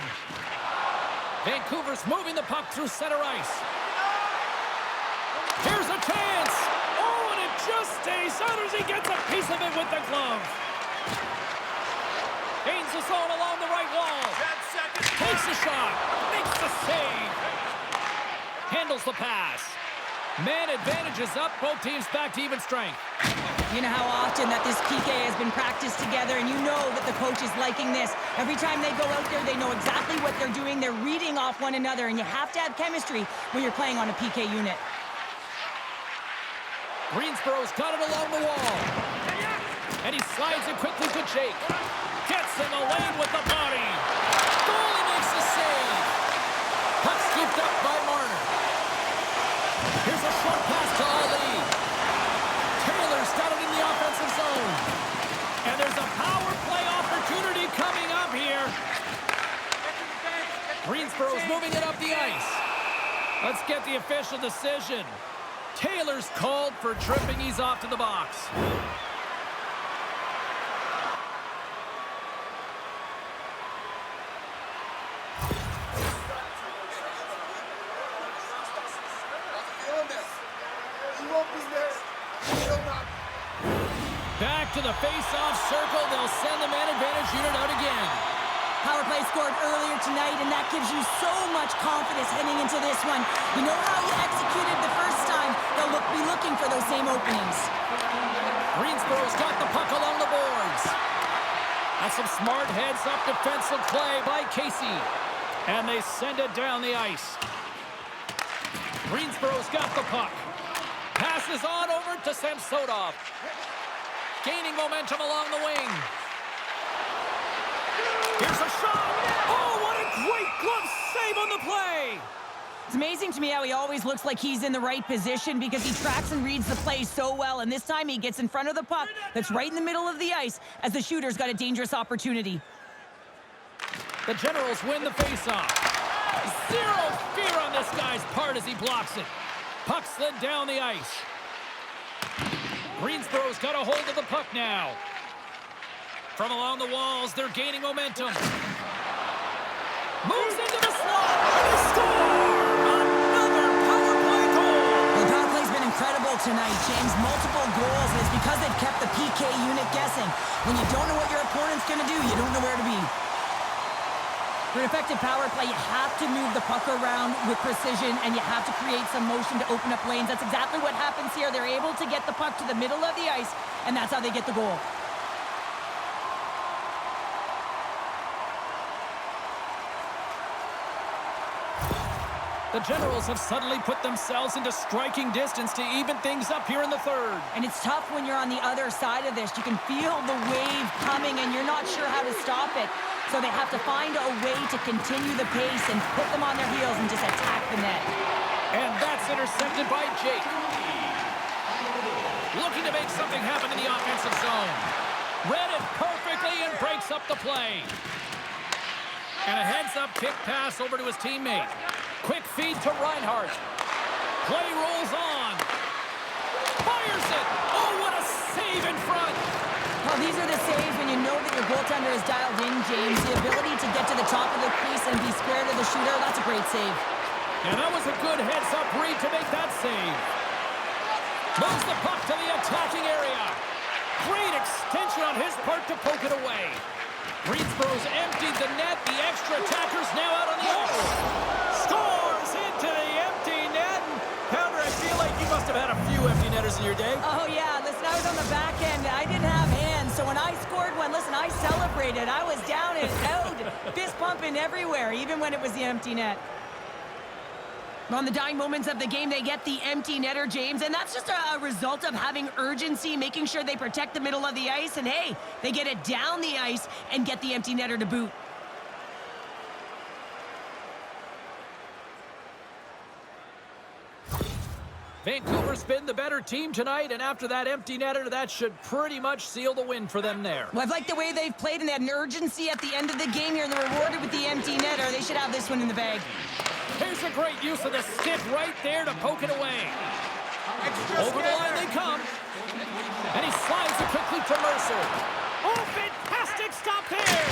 Vancouver's moving the puck through center ice. Here's a chance. Oh, and it just stays out as he gets a piece of it with the glove. Gains the zone along the right wall. Takes the shot. Makes the save. Handles the pass. Man advantages up. Both teams back to even strength. You know how often that this PK has been practiced together, and you know that the coach is liking this. Every time they go out there, they know exactly what they're doing. They're reading off one another, and you have to have chemistry when you're playing on a PK unit. Greensboro's got it along the wall. And he slides it quickly to Jake. Gets in the lane with the body. Goalie makes the save. Puck scooped up by Marner. Here's a short pass to Ali. Taylor's got it in the offensive zone. And there's a power play opportunity coming up here. Greensboro's moving it up the ice. Let's get the official decision. Taylor's called for tripping. He's off to the box. Back to the face-off circle. They'll send the man advantage unit out again. Power play scored earlier tonight, and that gives you so much confidence heading into this one. You know how you executed the first time. They'll be looking for those same openings. Greensboro's got the puck along the boards. That's some smart heads-up defensive play by Casey. And they send it down the ice. Greensboro's got the puck. Passes on over to Samsonov. Gaining momentum along the wing. Here's a shot. Oh, what a great glove save on the play. It's amazing to me how he always looks like he's in the right position because he tracks and reads the play so well. And this time he gets in front of the puck that's right in the middle of the ice as the shooter's got a dangerous opportunity. The Generals win the faceoff. Zero fear on this guy's part as he blocks it. Puck slid down the ice. Greensboro's got a hold of the puck now. From along the walls, they're gaining momentum. Moves into the slot, and they score! Another power play goal! The power play's been incredible tonight, James. Multiple goals, and it's because they've kept the PK unit guessing. When you don't know what your opponent's going to do, you don't know where to be. For an effective power play, you have to move the puck around with precision, and you have to create some motion to open up lanes. That's exactly what happens here. They're able to get the puck to the middle of the ice, and that's how they get the goal. The Generals have suddenly put themselves into striking distance to even things up here in the third. And it's tough when you're on the other side of this. You can feel the wave coming, and you're not sure how to stop it. So they have to find a way to continue the pace and put them on their heels and just attack the net. And that's intercepted by Jake. Looking to make something happen in the offensive zone. Read it perfectly and breaks up the play. And a heads-up kick pass over to his teammate. Quick feed to Reinhart. Play rolls on. Fires it. Oh, what a save in front. Well, these are the saves when you know that your goaltender is dialed in, James. The ability to get to the top of the crease and be square to the shooter, that's a great save. And that was a good heads-up read to make that save. Moves the puck to the attacking area. Great extension on his part to poke it away. Greensboro's emptied the net. The extra attacker's now out on the ice. Scores into the empty net. Pounder, I feel like you must have had a few empty netters in your day. Oh, yeah. Listen, I was on the back end. I didn't have hands. So when I scored one, listen, I celebrated. I was down and out, fist pumping everywhere, even when it was the empty net. On the dying moments of the game, they get the empty netter, James, and that's just a result of having urgency, making sure they protect the middle of the ice, and hey, they get it down the ice and get the empty netter to boot. Vancouver's been the better team tonight, and after that empty netter, that should pretty much seal the win for them there. Well, I've liked the way they've played, and they had an urgency at the end of the game here, and they're rewarded with the empty netter. They should have this one in the bag. Here's a great use of the stick right there to poke it away. Over the line they come. And he slides it quickly to Mercer. Oh, fantastic stop there!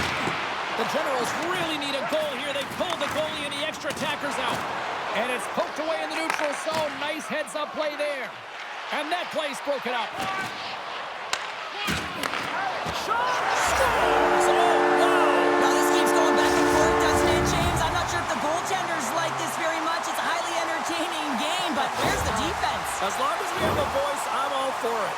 The Generals really need a goal here. They pulled the goalie and the extra attackers out. And it's poked away in the neutral zone. Nice heads-up play there. And that play's broken up. Shot! Scores! Oh, wow! Now this keeps going back and forth, doesn't it, James? I'm not sure if the goaltenders like this very much. It's a highly entertaining game, but where's the defense? As long as we have a voice, I'm all for it.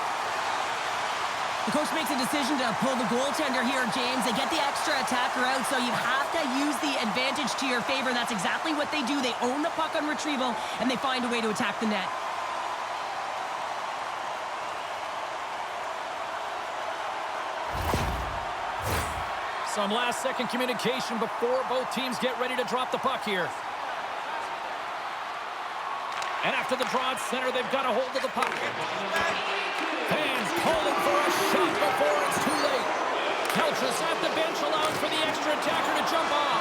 The coach makes a decision to pull the goaltender here, James. They get the extra attacker out, so you have to use the advantage to your favor. And that's exactly what they do. They own the puck on retrieval, and they find a way to attack the net. Some last-second communication before both teams get ready to drop the puck here. And after the draw at center, they've got a hold of the puck. Fans calling for a shot before it's too late. Kelch's at the bench, allowing for the extra attacker to jump on.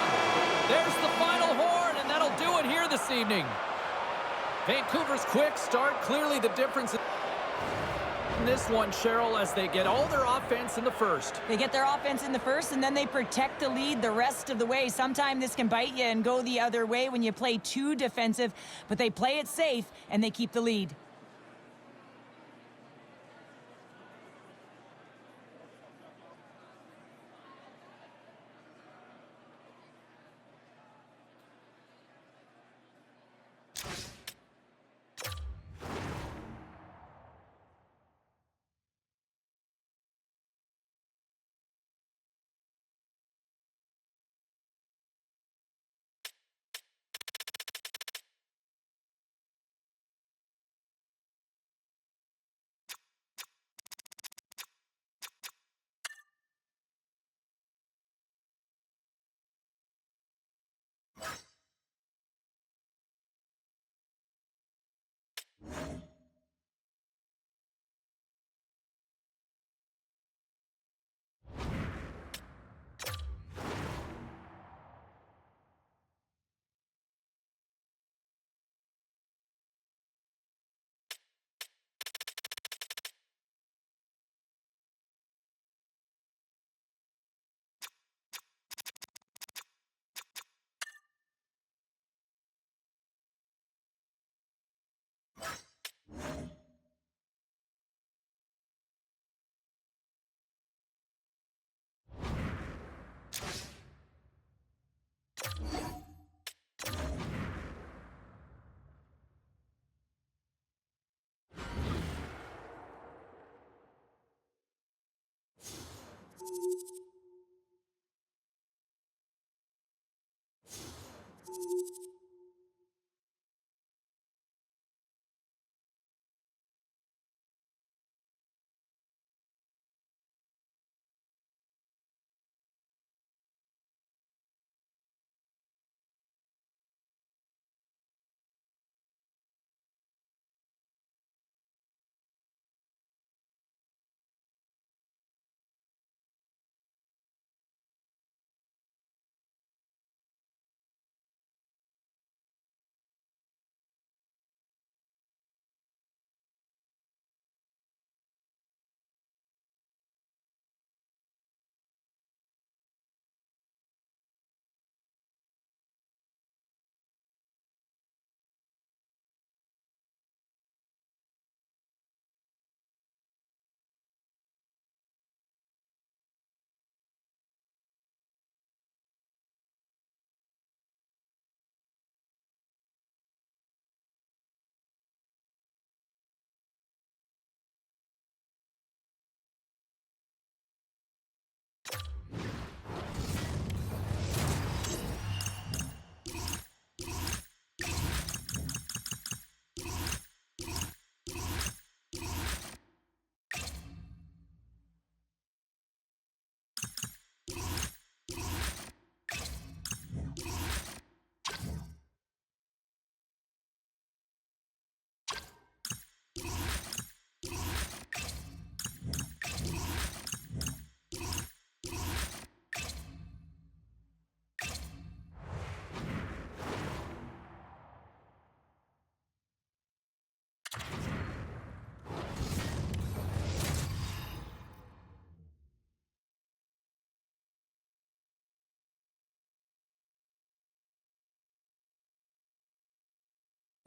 There's the final horn, and that'll do it here this evening. Vancouver's quick start, clearly the difference in this one, Cheryl, as they get all their offense in the first. They get their offense in the first, and then they protect the lead the rest of the way. Sometimes this can bite you and go the other way when you play too defensive, but they play it safe, and they keep the lead.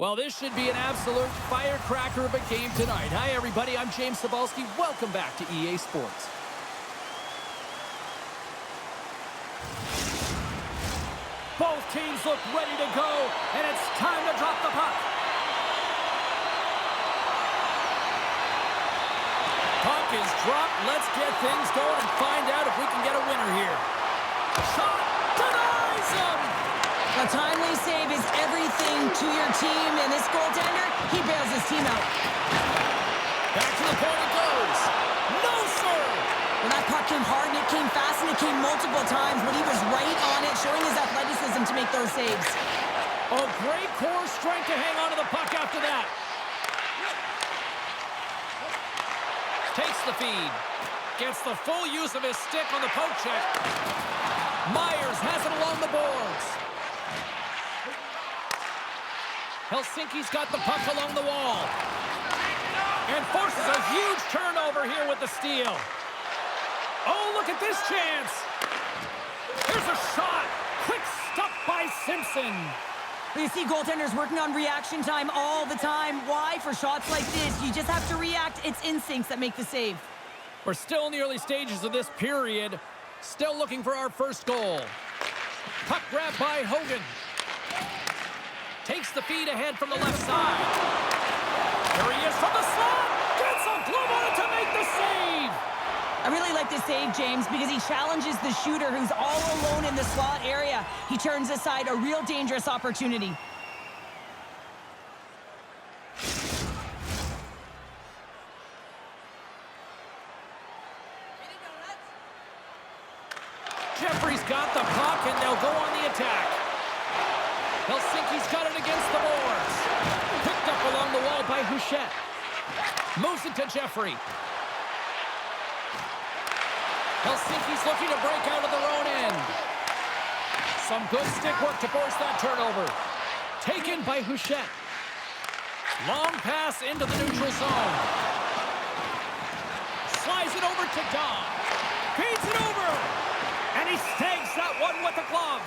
Well, this should be an absolute firecracker of a game tonight. Hi, everybody. I'm James Cebulski. Welcome back to EA Sports. Both teams look ready to go, and it's time to drop the puck. Puck is dropped. Let's get things going and find out if we can get a winner here. Shot denies him. A timely save is everything to your team, and this goaltender, he bails his team out. Back to the point it goes. No, sir. Well, that puck came hard, and it came fast, and it came multiple times, but he was right on it, showing his athleticism to make those saves. Oh, great core strength to hang on to the puck after that. Takes the feed. Gets the full use of his stick on the poke check. Myers has it along the boards. Helsinki's got the puck along the wall. And forces a huge turnover here with the steal. Oh, look at this chance. Here's a shot. Quick stop by Simpson. You see goaltenders working on reaction time all the time. Why? For shots like this, you just have to react. It's instincts that make the save. We're still in the early stages of this period. Still looking for our first goal. Puck grab by Hogan. Takes the feed ahead from the left side. There he is from the slot. Gets a glove on it to make the save. I really like this save, James, because he challenges the shooter who's all alone in the slot area. He turns aside a real dangerous opportunity. Jeffrey's got the puck, and they'll go on the attack. Helsinki's got it against the boards. Picked up along the wall by Houchette. Moves it to Jeffrey. Helsinki's looking to break out of their own end. Some good stick work to force that turnover. Taken by Houchette. Long pass into the neutral zone. Slides it over to Dom. Feeds it over. And he snags that one with the glove.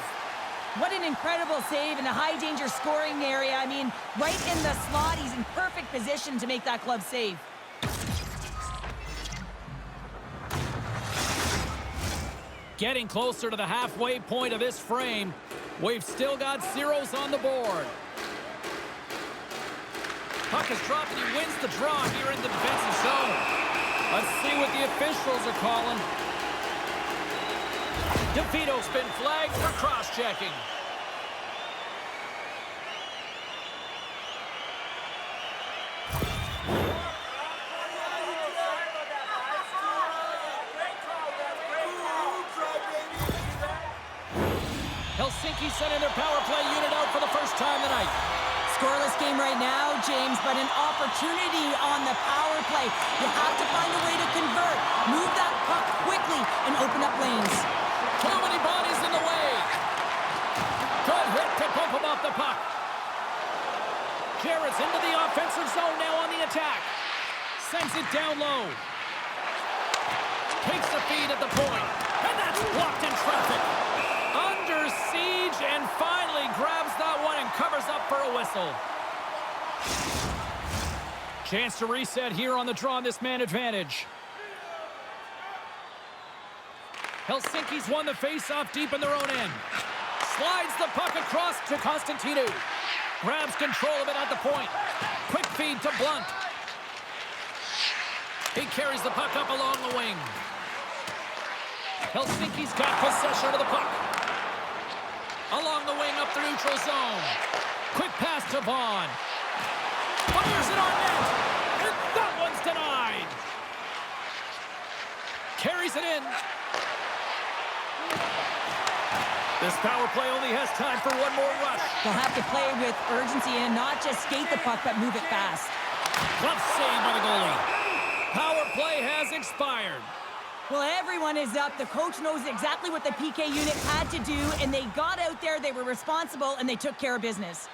What an incredible save in a high-danger scoring area. I mean, right in the slot, he's in perfect position to make that glove save. Getting closer to the halfway point of this frame. We've still got zeros on the board. Puck is dropped and he wins the draw here in the defensive zone. Let's see what the officials are calling. DeVito's been flagged for cross-checking. Helsinki sending their power play unit out for the first time tonight. Scoreless game right now, James, but an opportunity on the power play. You have to find a way to convert. Move that puck quickly and open up lanes. Too many bodies in the way. Good hit to bump him off the puck. Jarrett's into the offensive zone now on the attack. Sends it down low. Takes the feed at the point. And that's blocked in traffic. Under siege and finally grabs that one and covers up for a whistle. Chance to reset here on the draw on this man advantage. Helsinki's won the face-off deep in their own end. Slides the puck across to Constantinou. Grabs control of it at the point. Quick feed to Blunt. He carries the puck up along the wing. Helsinki's got possession of the puck. Along the wing up the neutral zone. Quick pass to Vaughn. Fires it on net. And that one's denied. Carries it in. This power play only has time for one more rush. They'll have to play with urgency and not just skate the puck, but move it fast. Glove save by the goalie. Power play has expired. Well, everyone is up. The coach knows exactly what the PK unit had to do, and they got out there, they were responsible, and they took care of business.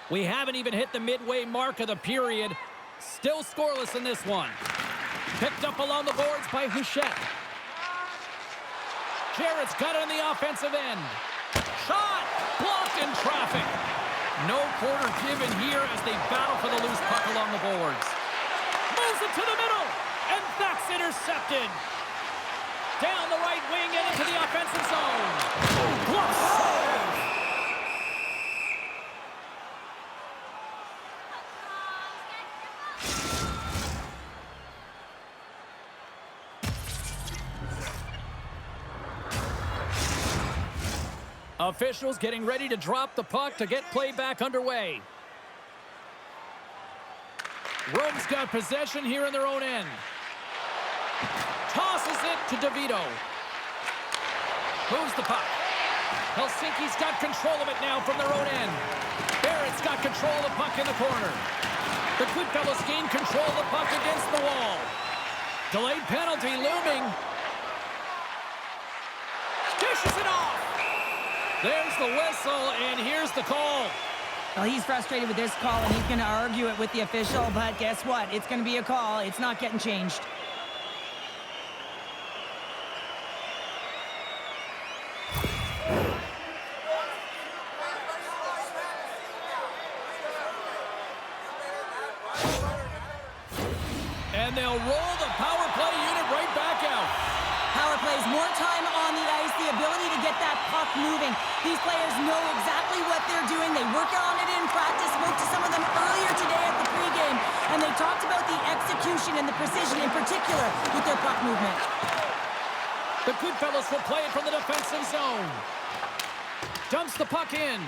We haven't even hit the midway mark of the period. Still scoreless in this one. Picked up along the boards by Houchette. Jarrett's got it on the offensive end. Shot! Blocked in traffic. No quarter given here as they battle for the loose puck along the boards. Moves it to the middle, and that's intercepted. Down the right wing and into the offensive zone. Glove save. Officials getting ready to drop the puck to get play back underway. Rome's got possession here in their own end. Tosses it to DeVito. Moves the puck. Helsinki's got control of it now from their own end. Barrett's got control of the puck in the corner. The Goodfellas gain control of the puck against the wall. Delayed penalty looming. Dishes it off. There's the whistle, and here's the call. Well, he's frustrated with this call, and he's going to argue it with the official, but guess what? It's going to be a call. It's not getting changed. And they'll roll the power play unit right back out. Power plays, more time on the ice, the ability to get that puck moving. These players know exactly what they're doing. They work on it in practice. Spoke to some of them earlier today at the pregame, and they talked about the execution and the precision in particular with their puck movement. The Goodfellas will play it from the defensive zone. Dumps the puck in.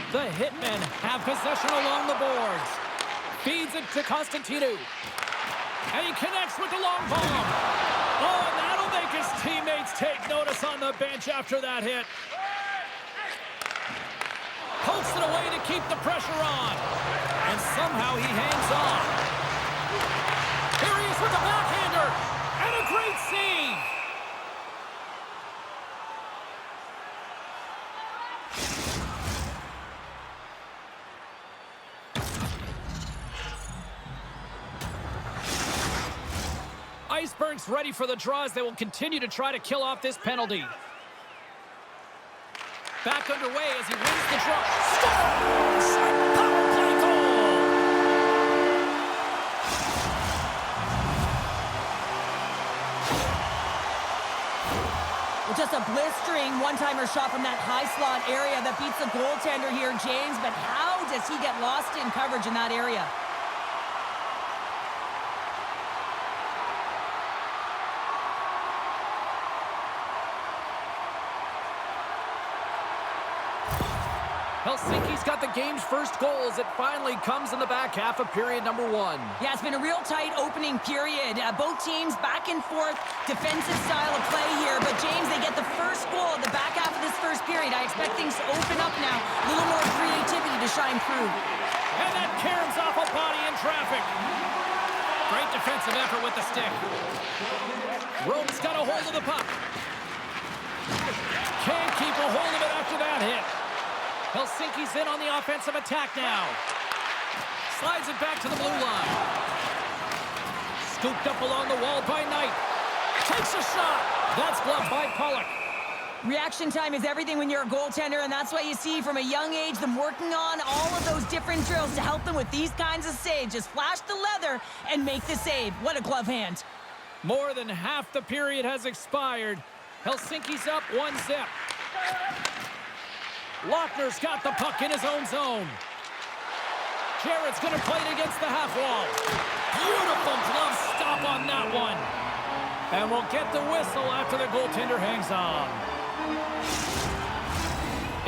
The Hitmen have possession along the boards. Feeds it to Constantinu. And he connects with the long bomb. Oh, and that'll make his teammates take notice on the bench after that hit. Pokes it away to keep the pressure on. And somehow he hangs on. Here he is with the backhander. And a great save. Iceberg's ready for the draw as they will continue to try to kill off this penalty. Back underway as he wins the draw. Scores! Power play goal! Well, just a blistering one-timer shot from that high slot area that beats the goaltender here, James. But how does he get lost in coverage in that area? Helsinki's got the game's first goal as it finally comes in the back half of period number one. Yeah, it's been a real tight opening period. Both teams back and forth, defensive style of play here. But, James, they get the first goal at the back half of this first period. I expect things to open up now. A little more creativity to shine through. And that caroms off a body in traffic. Great defensive effort with the stick. Rome's got a hold of the puck. Can't keep a hold of it after that hit. Helsinki's in on the offensive attack now. Slides it back to the blue line. Scooped up along the wall by Knight. Takes a shot. That's blocked by Pollock. Reaction time is everything when you're a goaltender, and that's why you see from a young age them working on all of those different drills to help them with these kinds of saves. Just flash the leather and make the save. What a glove hand. More than half the period has expired. Helsinki's up 1-0. Lochner's got the puck in his own zone. Jarrett's going to play it against the half wall. Beautiful glove stop on that one. And we'll get the whistle after the goaltender hangs on.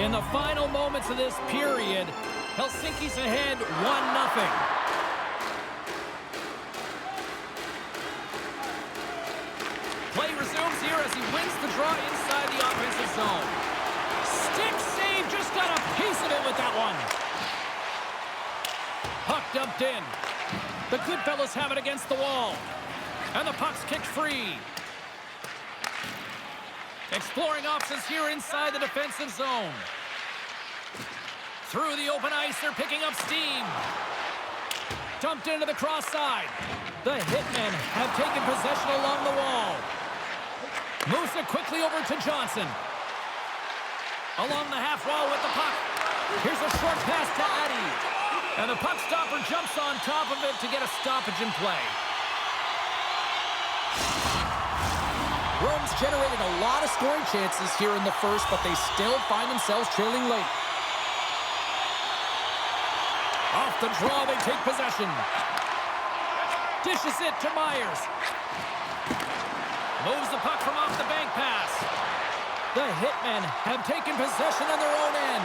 In the final moments of this period, Helsinki's ahead 1-0. Play resumes here as he wins the draw inside the offensive zone. Stick save, just got a piece of it with that one. Puck dumped in. The Goodfellas have it against the wall. And the puck's kicked free. Exploring options here inside the defensive zone. Through the open ice, they're picking up steam. Dumped into the cross side. The Hitmen have taken possession along the wall. Moves it quickly over to Johnson. Along the half wall with the puck. Here's a short pass to Addy. And the puck stopper jumps on top of it to get a stoppage in play. Rome's generated a lot of scoring chances here in the first, but they still find themselves trailing late. Off the draw, they take possession. Dishes it to Myers. Moves the puck from off the bank pass. The Hitmen have taken possession on their own end.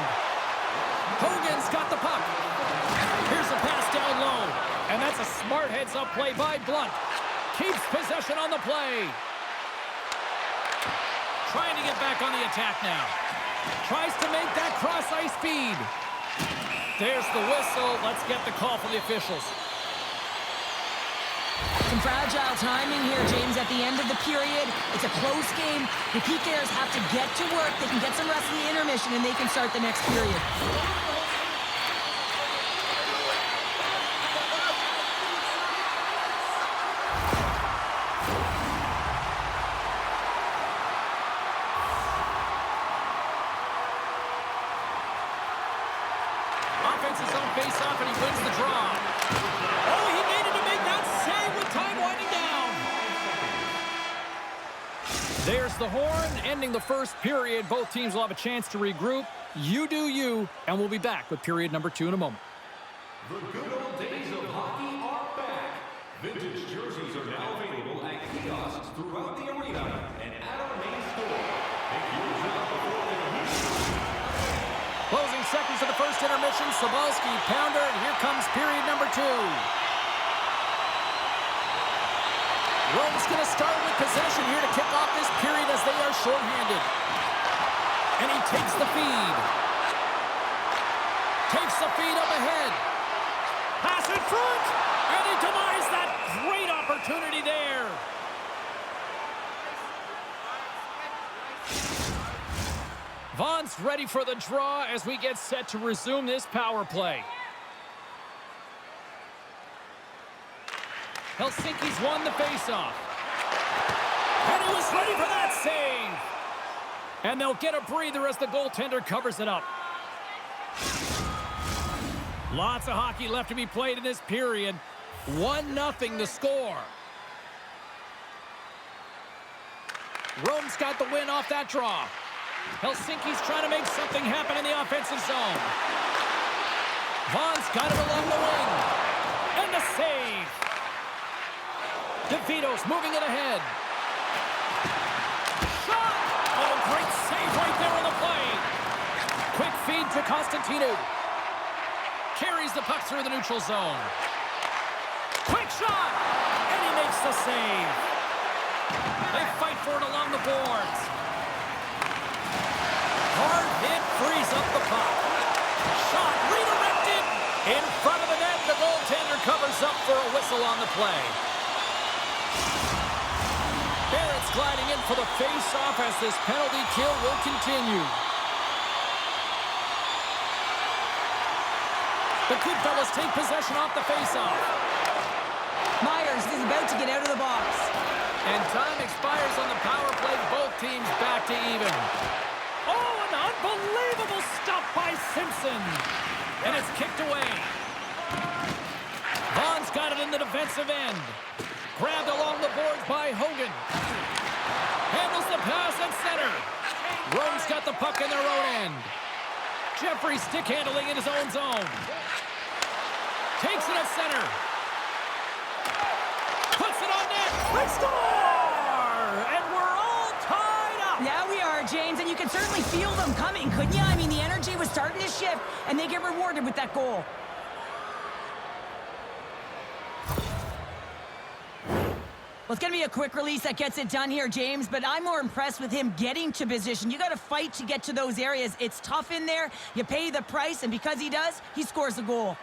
Hogan's got the puck. Here's a pass down low. And that's a smart heads-up play by Blunt. Keeps possession on the play. Trying to get back on the attack now. Tries to make that cross-ice feed. There's the whistle. Let's get the call from the officials. Some fragile timing here, James, at the end of the period. It's a close game. The PKers have to get to work. They can get some rest in the intermission, and they can start the next period. Offense is on face-off, and he wins the draw. Oh, he needed to make that save with time winding down. There's the horn, ending the first period. Both teams will have a chance to regroup. You do you, and we'll be back with period number 2 in a moment. The good old days of hockey are back. Vintage jerseys are now available at kiosks throughout the arena and at our main store. Pick yours up before they leave. Closing seconds of the first intermission. Sobolski, pounder, and here comes period number 2. Rome's going to start with possession here to kick off this period as they are shorthanded. And he takes the feed. Takes the feed up ahead. Pass in front. And he denies that great opportunity there. Vaughn's ready for the draw as we get set to resume this power play. Helsinki's won the faceoff. And he was ready for that save. And they'll get a breather as the goaltender covers it up. Lots of hockey left to be played in this period. 1-0 the score. Rome's got the win off that draw. Helsinki's trying to make something happen in the offensive zone. Vaughn's got it along the wing. And the save. DeVito's moving it ahead. Shot! Oh, great save right there on the play. Quick feed to Constantino. Carries the puck through the neutral zone. Quick shot! And he makes the save. They fight for it along the boards. Hard hit frees up the puck. Shot redirected. In front of the net, the goaltender covers up for a whistle on the play. Barrett's gliding in for the face-off as this penalty kill will continue. The Goodfellas take possession off the face-off. Myers is about to get out of the box. And time expires on the power play. Both teams back to even. Oh, an unbelievable stop by Simpson. And it's kicked away. Vaughn's got it in the defensive end. Grabbed along the boards by Hogan. Handles the pass at center. Rome's got the puck in their own end. Jeffrey stick handling in his own zone. Takes it at center. Puts it on net. They score! And we're all tied up. Yeah, we are, James, and you can certainly feel them coming, couldn't you? I mean, the energy was starting to shift, and they get rewarded with that goal. Well, it's going to be a quick release that gets it done here, James, but I'm more impressed with him getting to position. You got to fight to get to those areas. It's tough in there. You pay the price, and because he does, he scores the goal.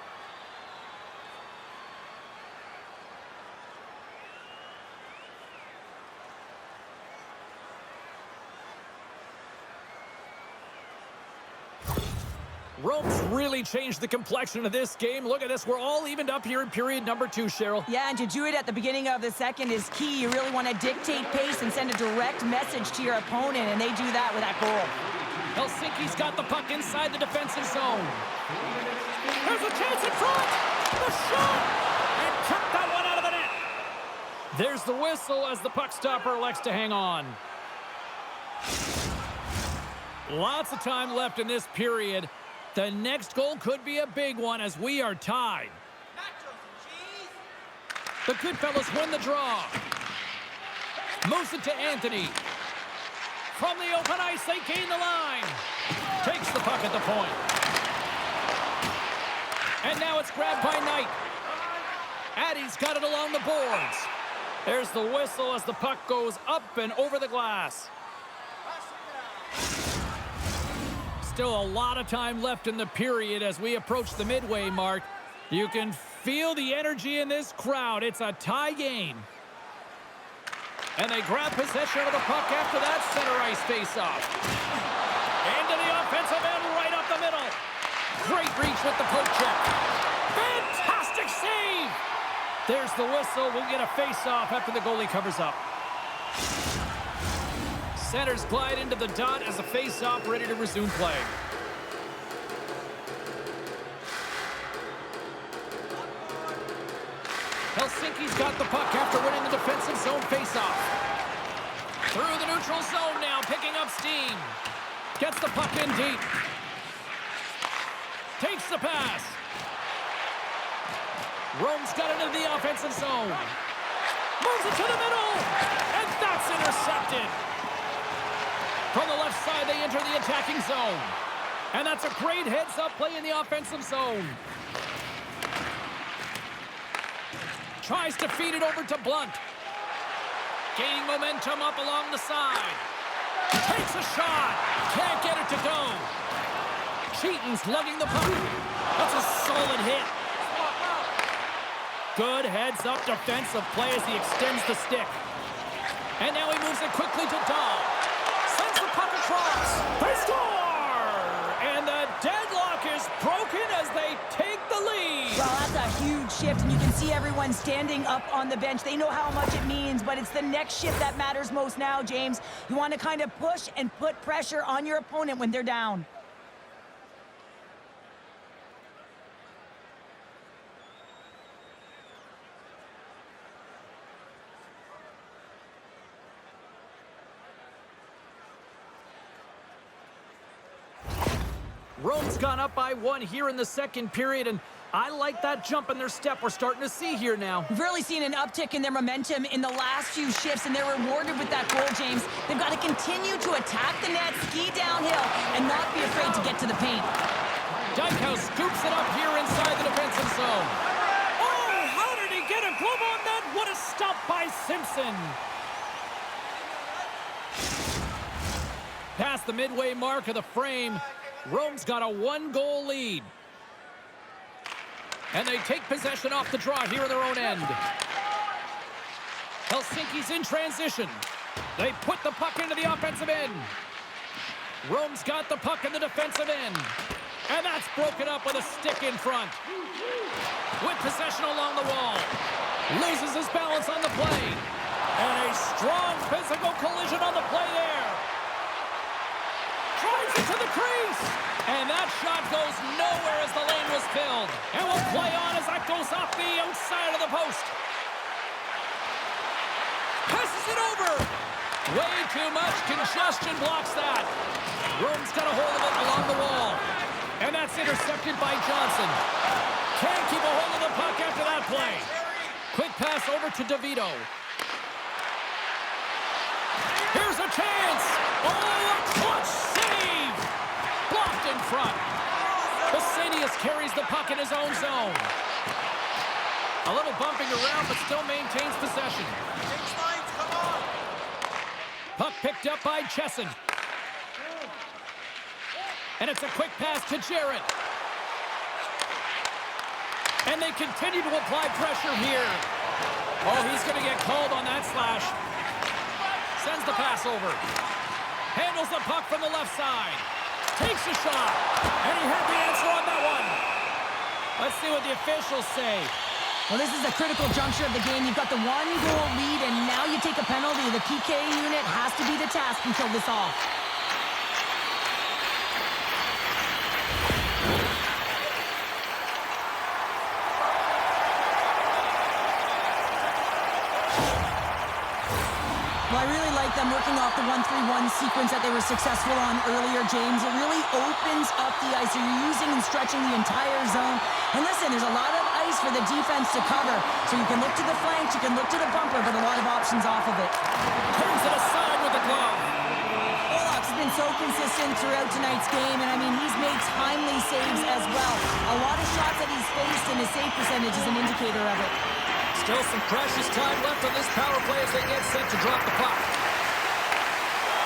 Rome's really changed the complexion of this game. Look at this. We're all evened up here in period number 2, Cheryl. Yeah, and to do it at the beginning of the second is key. You really want to dictate pace and send a direct message to your opponent, and they do that with that goal. Helsinki's got the puck inside the defensive zone. There's a chance in front. The shot! And took that one out of the net. There's the whistle as the puck stopper elects to hang on. Lots of time left in this period. The next goal could be a big one as we are tied. The Goodfellas win the draw. Moves it to Anthony. From the open ice, they gain the line. Takes the puck at the point. And now it's grabbed by Knight. Addie's got it along the boards. There's the whistle as the puck goes up and over the glass. Still a lot of time left in the period as we approach the midway mark. You can feel the energy in this crowd. It's a tie game. And they grab possession of the puck after that center ice faceoff. Into the offensive end right up the middle. Great reach with the poke check. Fantastic save. There's the whistle. We'll get a faceoff after the goalie covers up. Centers glide into the dot as a faceoff ready to resume play. Helsinki's got the puck after winning the defensive zone faceoff. Through the neutral zone now, picking up steam. Gets the puck in deep. Takes the pass. Rome's got it into the offensive zone. Moves it to the middle. And that's intercepted. From the left side, they enter the attacking zone. And that's a great heads-up play in the offensive zone. Tries to feed it over to Blunt. Gaining momentum up along the side. Takes a shot. Can't get it to go. Cheaton's lugging the puck. That's a solid hit. Good heads-up defensive play as he extends the stick. And now he moves it quickly to Dahl. Sends the puck across. They score! And the deadlock is broken as they take the lead. Well, that's a huge shift, and you can see everyone standing up on the bench. They know how much it means, but it's the next shift that matters most now, James. You want to kind of push and put pressure on your opponent when they're down. Rome's gone up by 1 here in the second period, and I like that jump in their step we're starting to see here now. We've really seen an uptick in their momentum in the last few shifts, and they're rewarded with that goal, James. They've got to continue to attack the net, ski downhill, and not be afraid to get to the paint. Dykhouse scoops it up here inside the defensive zone. Oh, how did he get a glove on that? What a stop by Simpson. Past the midway mark of the frame, Rome's got a 1-goal lead. And they take possession off the draw here in their own end. Helsinki's in transition. They put the puck into the offensive end. Rome's got the puck in the defensive end. And that's broken up with a stick in front. With possession along the wall. Loses his balance on the play. And a strong physical collision on the play there. Drives it to the crease. And that shot goes nowhere as the lane was filled. And will play on as that goes off the outside of the post. Passes it over. Way too much congestion blocks that. Rome's got a hold of it along the wall. And that's intercepted by Johnson. Can't keep a hold of the puck after that play. Quick pass over to DeVito. Here's a chance. Oh, a clutch save. Blocked in front. Vasenius carries the puck in his own zone. A little bumping around, but still maintains possession. Puck picked up by Chesson. And it's a quick pass to Jarrett. And they continue to apply pressure here. Oh, he's going to get called on that slash. Sends the pass over. Handles the puck from the left side. Takes a shot. And he had the answer on that one. Let's see what the officials say. Well, this is a critical juncture of the game. You've got the 1-goal lead, and now you take a penalty. The PK unit has to be the task and kill this off. like them working off the 1-3-1 sequence that they were successful on earlier, James. It really opens up the ice. You're using and stretching the entire zone. And listen, there's a lot of ice for the defense to cover. So you can look to the flanks, you can look to the bumper, but a lot of options off of it. Turns it aside with the glove. Olaf's been so consistent throughout tonight's game, and I mean, he's made timely saves as well. A lot of shots that he's faced, and his save percentage is an indicator of it. Still some precious time left on this power play as they get set to drop the puck.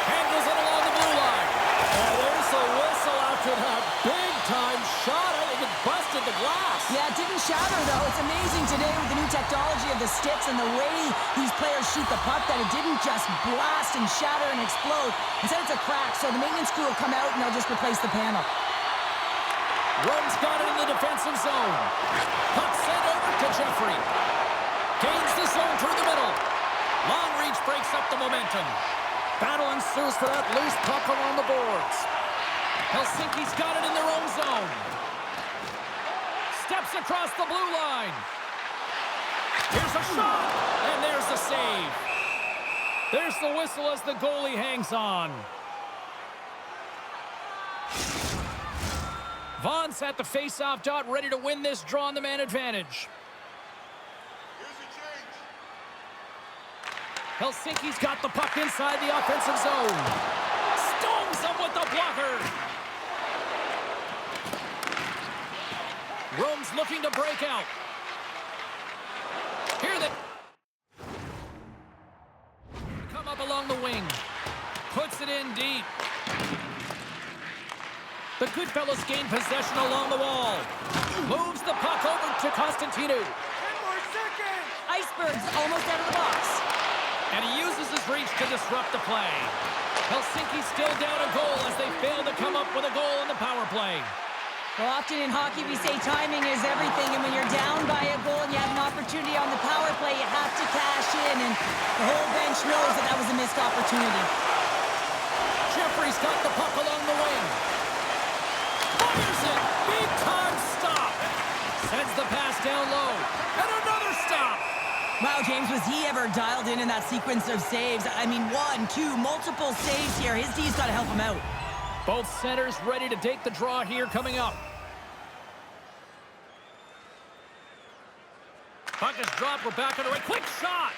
Handles it along the blue line. Oh, there's a whistle after that big-time shot. I think it busted the glass. Yeah, it didn't shatter, though. It's amazing today with the new technology of the sticks and the way these players shoot the puck that it didn't just blast and shatter and explode. Instead, it's a crack, so the maintenance crew will come out and they'll just replace the panel. Rome's got it in the defensive zone. Puck sent over to Jeffrey. Gains the zone through the middle. Long reach breaks up the momentum. Battle ensues for that loose puck along the boards. Helsinki's got it in their own zone. Steps across the blue line. Here's a shot, and there's the save. There's the whistle as the goalie hangs on. Vaughn's at the face-off dot, ready to win this draw on the man advantage. Helsinki's got the puck inside the offensive zone. Stones him with the blocker. Rome's looking to break out. Here they come up along the wing. Puts it in deep. The Goodfellas gain possession along the wall. Moves the puck over to Constantinu. 10 more seconds. Iceberg's almost out of the box. And he uses his reach to disrupt the play. Helsinki's still down a goal as they fail to come up with a goal in the power play. Well, often in hockey we say timing is everything, and when you're down by a goal and you have an opportunity on the power play, you have to cash in, and the whole bench knows that that was a missed opportunity. Jeffrey's got the puck along the wing. Fires it! Big time stop! Sends the pass down low. And another stop! Wow, James, was he ever dialed in that sequence of saves? I mean, 1, 2, multiple saves here. His D's got to help him out. Both centers ready to take the draw here coming up. Puck is dropped. We're back on the right. Quick shot!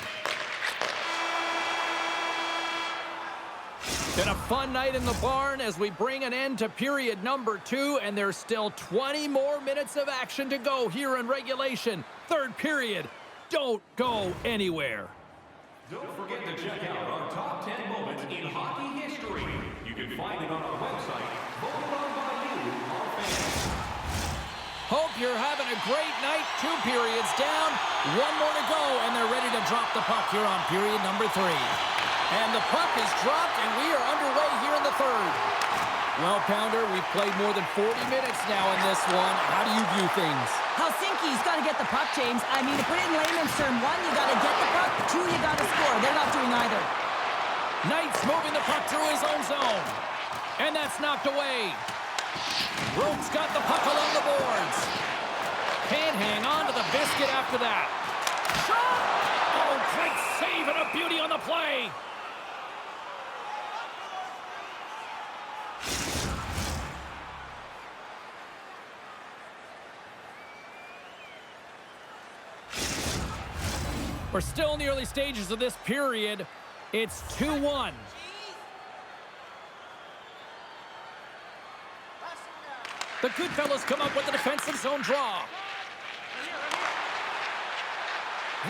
Been a fun night in the barn as we bring an end to period number 2, and there's still 20 more minutes of action to go here in regulation. Third period. Don't go anywhere. Don't forget to check out our top 10 moments in hockey history. You can find it on our website, voted on by you, our fans. Hope you're having a great night. 2 periods down, 1 more to go, and they're ready to drop the puck here on period number 3. And the puck is dropped, and we are underway here in the third. Well, Pounder, we've played more than 40 minutes now in this one. How do you view things? Helsinki's got to get the puck, James. I mean, to put it in layman's term, 1, you got to get the puck. 2, you got to score. They're not doing either. Knight's moving the puck through his own zone. And that's knocked away. Rome's got the puck along the boards. Can't hang on to the biscuit after that. Shot! Oh, great save and a beauty on the play. We're still in the early stages of this period. It's 2-1. The Goodfellas come up with a defensive zone draw.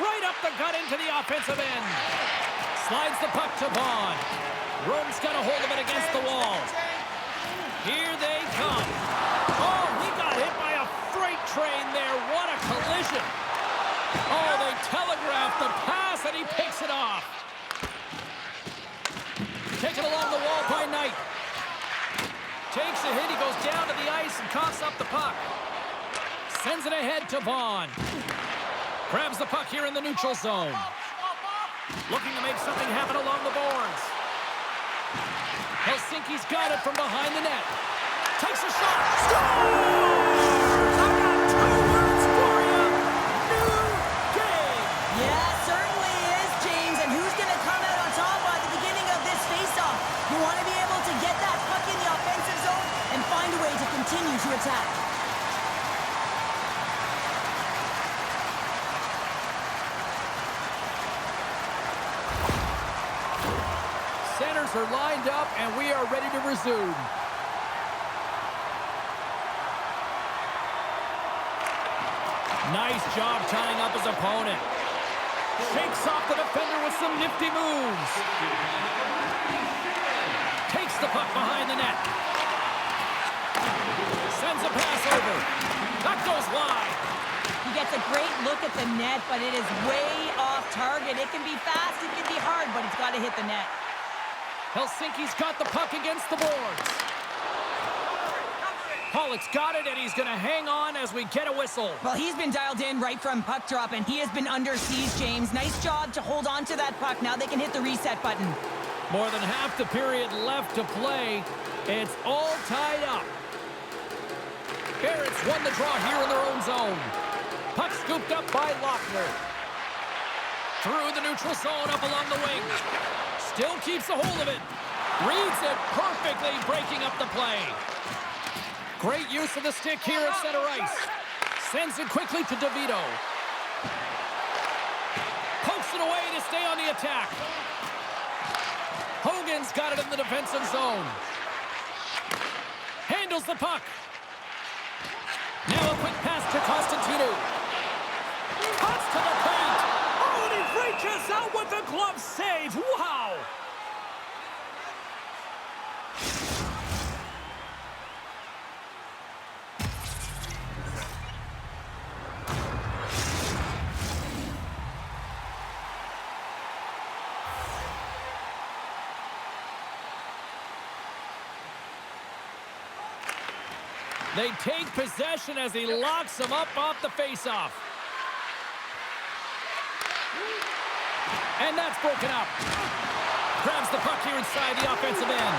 Right up the gut into the offensive end. Slides the puck to Vaughn. Rome's got a hold of it against the wall. Here they come. Oh, he got hit by a freight train there. What a collision. Oh, they telegraphed the pass, and he picks it off. Taken along the wall by Knight. Takes a hit, he goes down to the ice and coughs up the puck. Sends it ahead to Vaughn. Grabs the puck here in the neutral zone. Looking to make something happen along the boards. Helsinki's got it from behind the net. Takes a shot. Scores! I got 2 words for you. New game. Yeah, certainly is, James. And who's going to come out on top by the beginning attack. Centers are lined up, and we are ready to resume. Nice job tying up his opponent. Shakes off the defender with some nifty moves. Takes the puck behind the net. Sends a pass over. That goes wide. He gets a great look at the net, but it is way off target. It can be fast, it can be hard, but it's got to hit the net. Helsinki's got the puck against the boards. Pollock's got it, and he's going to hang on as we get a whistle. Well, he's been dialed in right from puck drop, and he has been under siege, James. Nice job to hold on to that puck. Now they can hit the reset button. More than half the period left to play. It's all tied up. Barrett's won the draw here in their own zone. Puck scooped up by Lochner. Through the neutral zone, up along the wing. Still keeps a hold of it. Reads it perfectly, breaking up the play. Great use of the stick here at center ice. Sends it quickly to DeVito. Pokes it away to stay on the attack. Hogan's got it in the defensive zone. Handles the puck. Now a quick pass to Constantino. Cuts to the paint. Oh, and he reaches out with the glove save. Wow! They take possession as he locks him up off the faceoff. And that's broken up. Grabs the puck here inside the offensive end.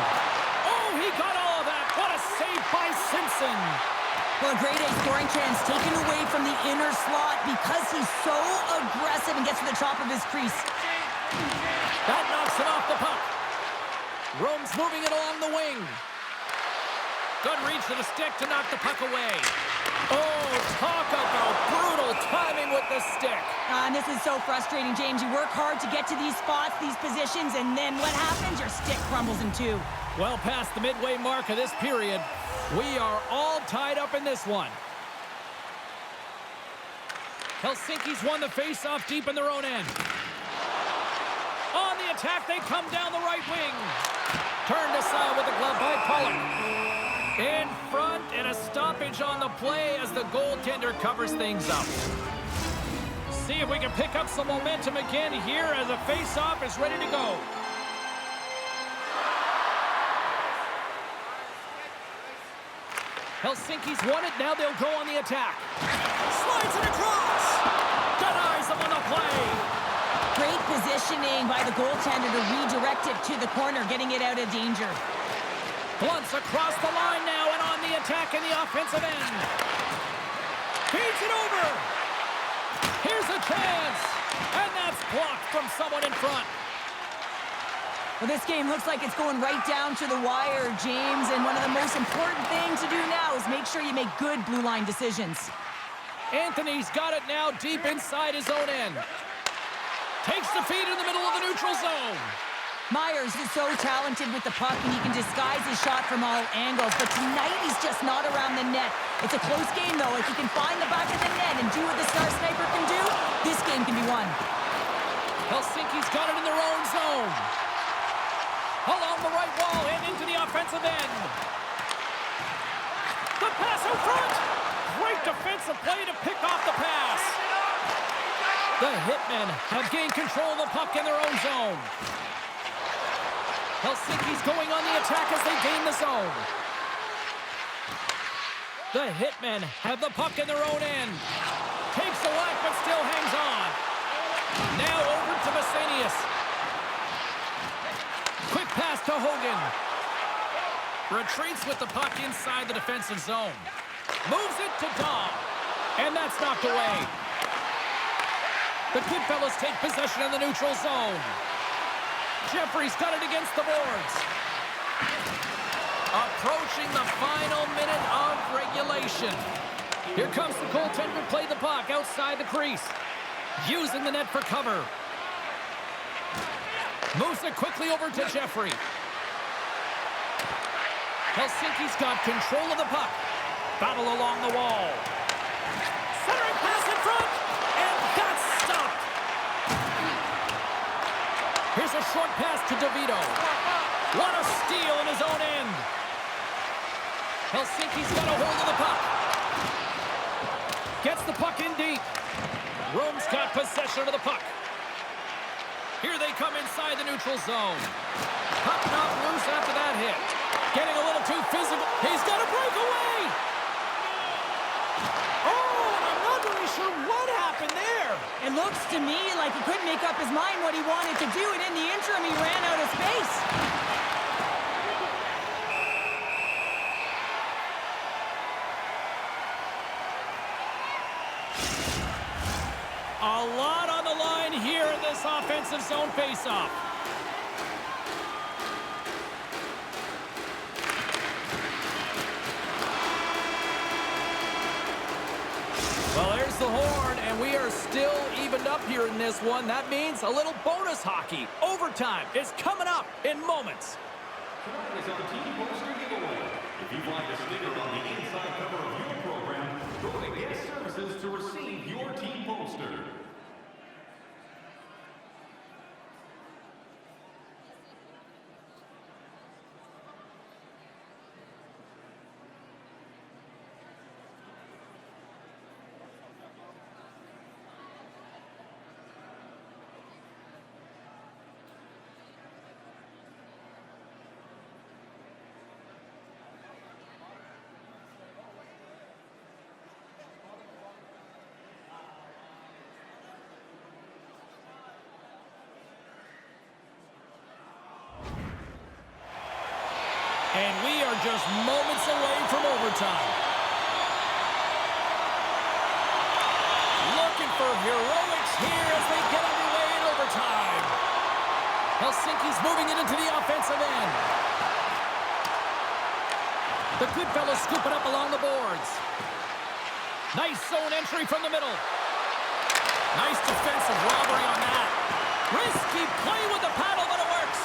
Oh, he got all of that. What a save by Simpson. Well, a great A scoring chance taken away from the inner slot because he's so aggressive and gets to the top of his crease. That knocks it off the puck. Rome's moving it along the wing. Good reach to the stick to knock the puck away. Oh, talk about brutal timing with the stick. And this is so frustrating, James. You work hard to get to these spots, these positions, and then what happens? Your stick crumbles in two. Well past the midway mark of this period, we are all tied up in this one. Helsinki's won the face-off deep in their own end. On the attack, they come down the right wing. Turned aside with the glove by Pollock. In front, and a stoppage on the play as the goaltender covers things up. See if we can pick up some momentum again here as the face-off is ready to go. Helsinki's won it, now they'll go on the attack. Slides it across! Denies them on the play! Great positioning by the goaltender to redirect it to the corner, getting it out of danger. Blunts across the line now and on the attack in the offensive end. Feeds it over. Here's a chance. And that's blocked from someone in front. Well, this game looks like it's going right down to the wire, James. And one of the most important things to do now is make sure you make good blue line decisions. Anthony's got it now deep inside his own end. Takes the feed in the middle of the neutral zone. Myers is so talented with the puck, and he can disguise his shot from all angles. But tonight, he's just not around the net. It's a close game, though. If he can find the back of the net and do what the Star Sniper can do, this game can be won. Helsinki's got it in their own zone. Along the right wall and into the offensive end. The pass out front. Great defensive play to pick off the pass. The Hitmen have gained control of the puck in their own zone. Helsinki's going on the attack as they gain the zone. The Hitmen have the puck in their own end. Takes the whack but still hangs on. Now over to Vasenius. Quick pass to Hogan. Retreats with the puck inside the defensive zone. Moves it to Dom. And that's knocked away. The Goodfellas take possession in the neutral zone. Jeffrey's got it against the boards. Approaching the final minute of regulation. Here comes the goaltender to play the puck outside the crease. Using the net for cover. Moves it quickly over to Jeffrey. Helsinki's got control of the puck. Battle along the wall. Centering pass in front. And that's stopped. Here's a short pass to DeVito. What a steal in his own end. Helsinki's got a hold of the puck. Gets the puck in deep. Rome's got possession of the puck. Here they come inside the neutral zone. Puck knocked loose after that hit. Getting a little too physical. He's got a breakaway. Oh, and I'm not really sure what happened there. It looks to me like he couldn't make up his mind what he wanted to do, and in the interim, he ran out of space. A lot on the line here in this offensive zone faceoff. Well, there's the horn, and we are still evened up here in this one. That means a little bonus hockey. Overtime is coming up in moments. Tonight is our team poster giveaway. If you'd like a sticker on the inside cover of your program, go to Guest Services to receive your team poster. And we are just moments away from overtime. Looking for heroics here as they get underway in overtime. Helsinki's moving it into the offensive end. The Goodfellas scoop it up along the boards. Nice zone entry from the middle. Nice defensive robbery on that. Risky play with the paddle, but it works.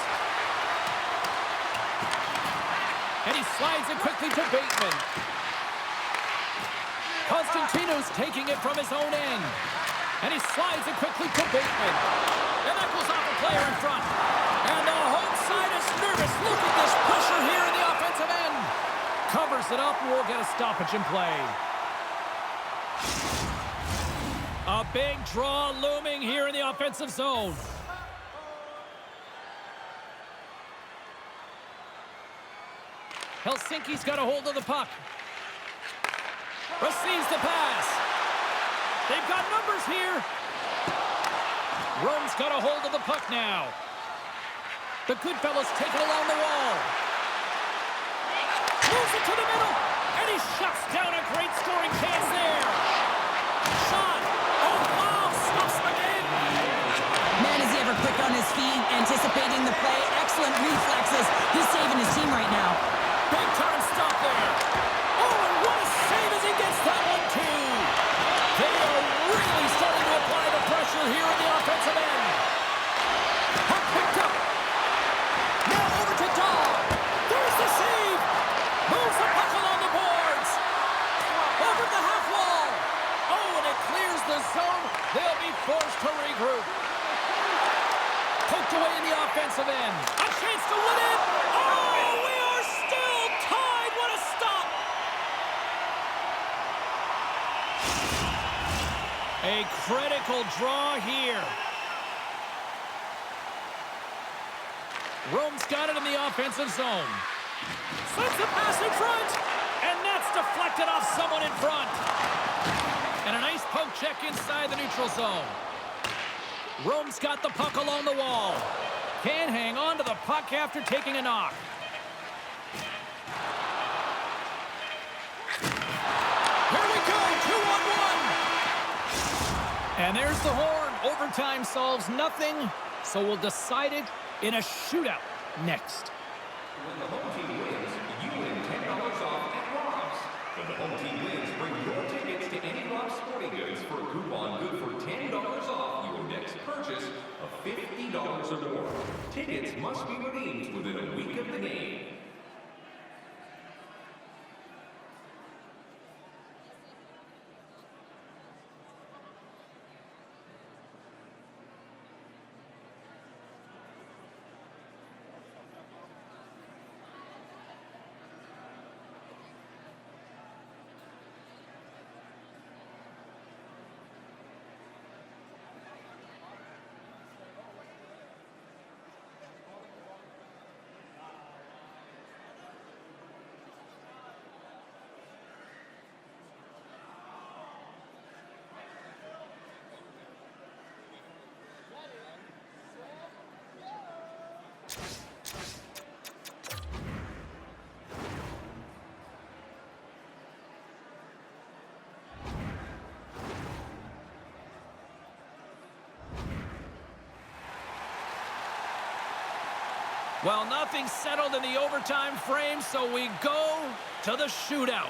And he slides it quickly to Bateman. Constantino's taking it from his own end. And he slides it quickly to Bateman. And that goes off a player in front. And the home side is nervous. Look at this pressure here in the offensive end. Covers it up and we'll get a stoppage in play. A big draw looming here in the offensive zone. Helsinki's got a hold of the puck. Receives the pass. They've got numbers here. Rome's got a hold of the puck now. The Goodfellas take it along the wall. Moves it to the middle. And he shuts down a great scoring chance there. Shot. Oh, wow. Stops him again. Man, is he ever quick on his feet, anticipating the play. Excellent reflexes. He's saving his team right now. Big time stop there. Oh, and what a save as he gets that one, too. They are really starting to apply the pressure here in the offensive end. Puck picked up. Now over to Dahl. There's the save. Moves the puck along the boards. Over the half wall. Oh, and it clears the zone. They'll be forced to regroup. Poked away in the offensive end. A chance to win it. Oh, we are still tied. What a stop. A critical draw here. Rome's got it in the offensive zone. Sends the pass in front. And that's deflected off someone in front. And a nice poke check inside the neutral zone. Rome's got the puck along the wall. Can't hang on to the puck after taking a knock. Here we go, 2-on-1. And there's the horn. Overtime solves nothing, so we'll decide it in a shootout next. When the home team wins, you win $10 off at Rob's. When the home team wins, bring your tickets to any Rock Sporting Goods for a coupon good for $10 off your next purchase of $50 or more. Tickets must be redeemed within a week of the game. Well, nothing's settled in the overtime frame, so we go to the shootout.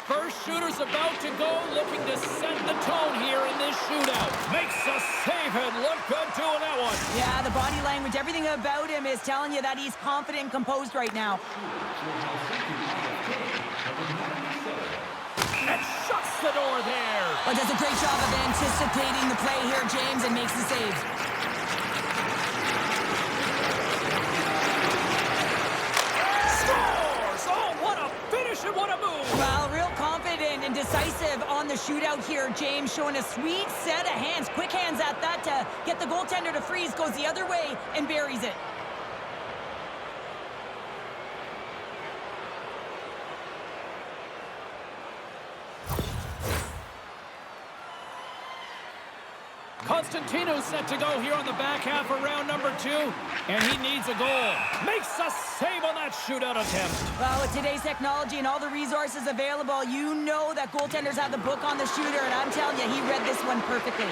First shooter's about to go, looking to set the tone here in this shootout. Makes a save and look good doing that one. Yeah, the body language, everything about him is telling you that he's confident and composed right now. And shuts the door there. Well, does a great job of anticipating the play here, James, and makes the save. And what a move! Well, real confident and decisive on the shootout here, James, showing a sweet set of hands, quick hands at that to get the goaltender to freeze, goes the other way and buries it. Constantino's set to go here on the back half of round number 2, and he needs a goal. Makes a save on that shootout attempt. Well, with today's technology and all the resources available, you know that goaltenders have the book on the shooter, and I'm telling you, he read this one perfectly.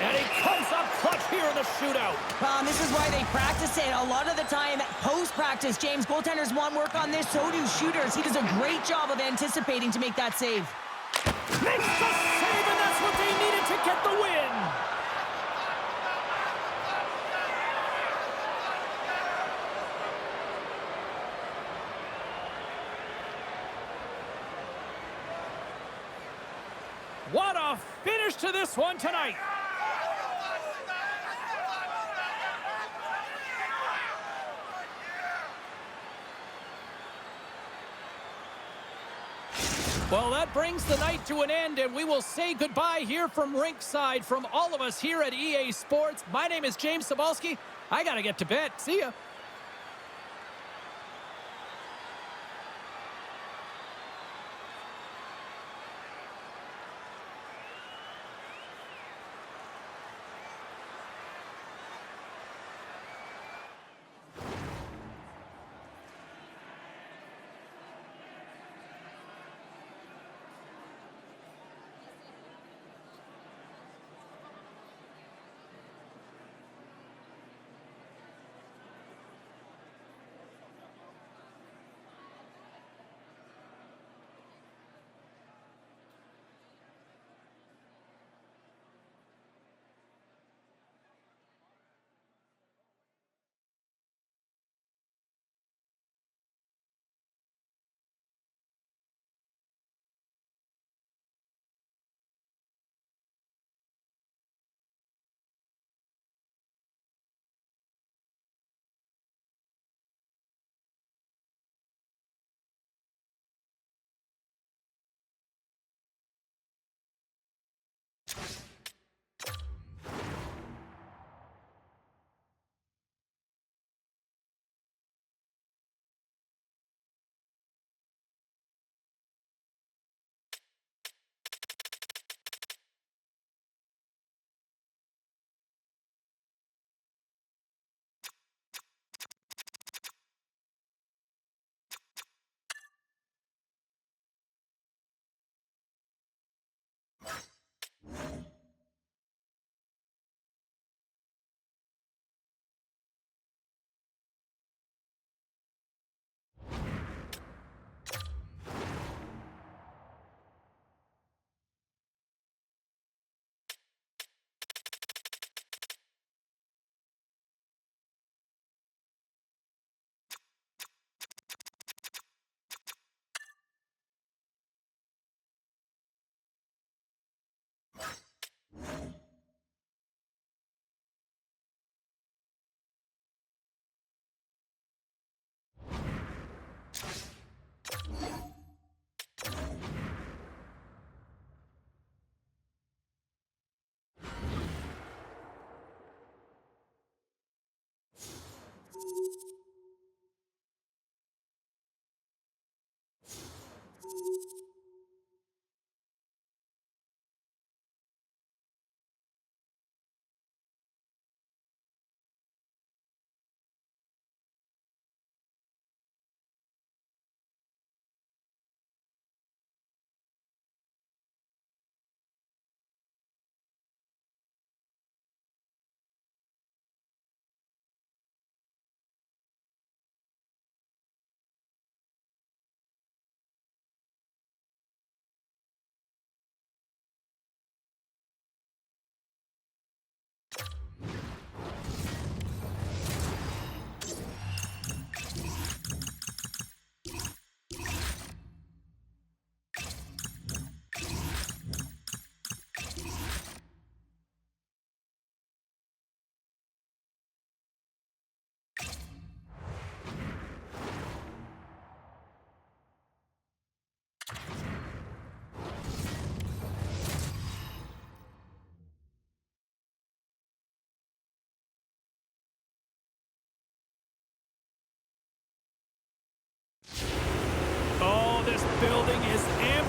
And he comes up clutch here in the shootout. Well, and this is why they practice it. A lot of the time, post-practice, James, goaltenders want work on this, so do shooters. He does a great job of anticipating to make that save. Makes the save, and that's what they needed to get the win. What a finish to this one tonight. Well, that brings the night to an end, and we will say goodbye here from rinkside. From all of us here at EA Sports, my name is James Cybulski. I got to get to bed. See ya.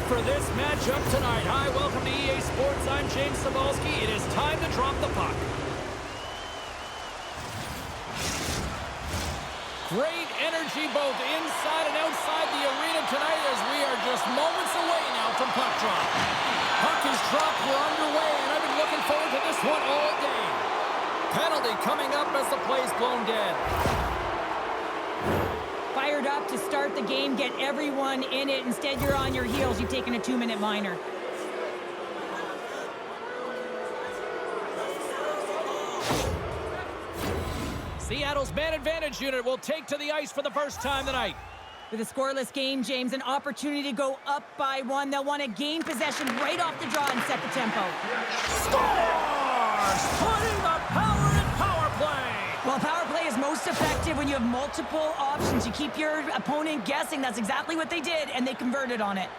for this matchup tonight. Hi, welcome to EA Sports. I'm James Cebulski. It is time to drop the puck. Great energy both inside and outside the arena tonight as we are just moments away now from puck drop. Puck is dropped, we're underway, and I've been looking forward to this one all day. Penalty coming up as the play's blown dead. Fired up to start the game, get everyone in it. Instead, you're on your heels. You've taken a 2-minute minor. Seattle's man advantage unit will take to the ice for the first time tonight. With a scoreless game, James, an opportunity to go up by one. They'll want to gain possession right off the draw and set the tempo. Scores! Putting the power in power play! Well, power play is most effective when you have multiple options. You keep your opponent guessing. That's exactly what they did, and they converted on it.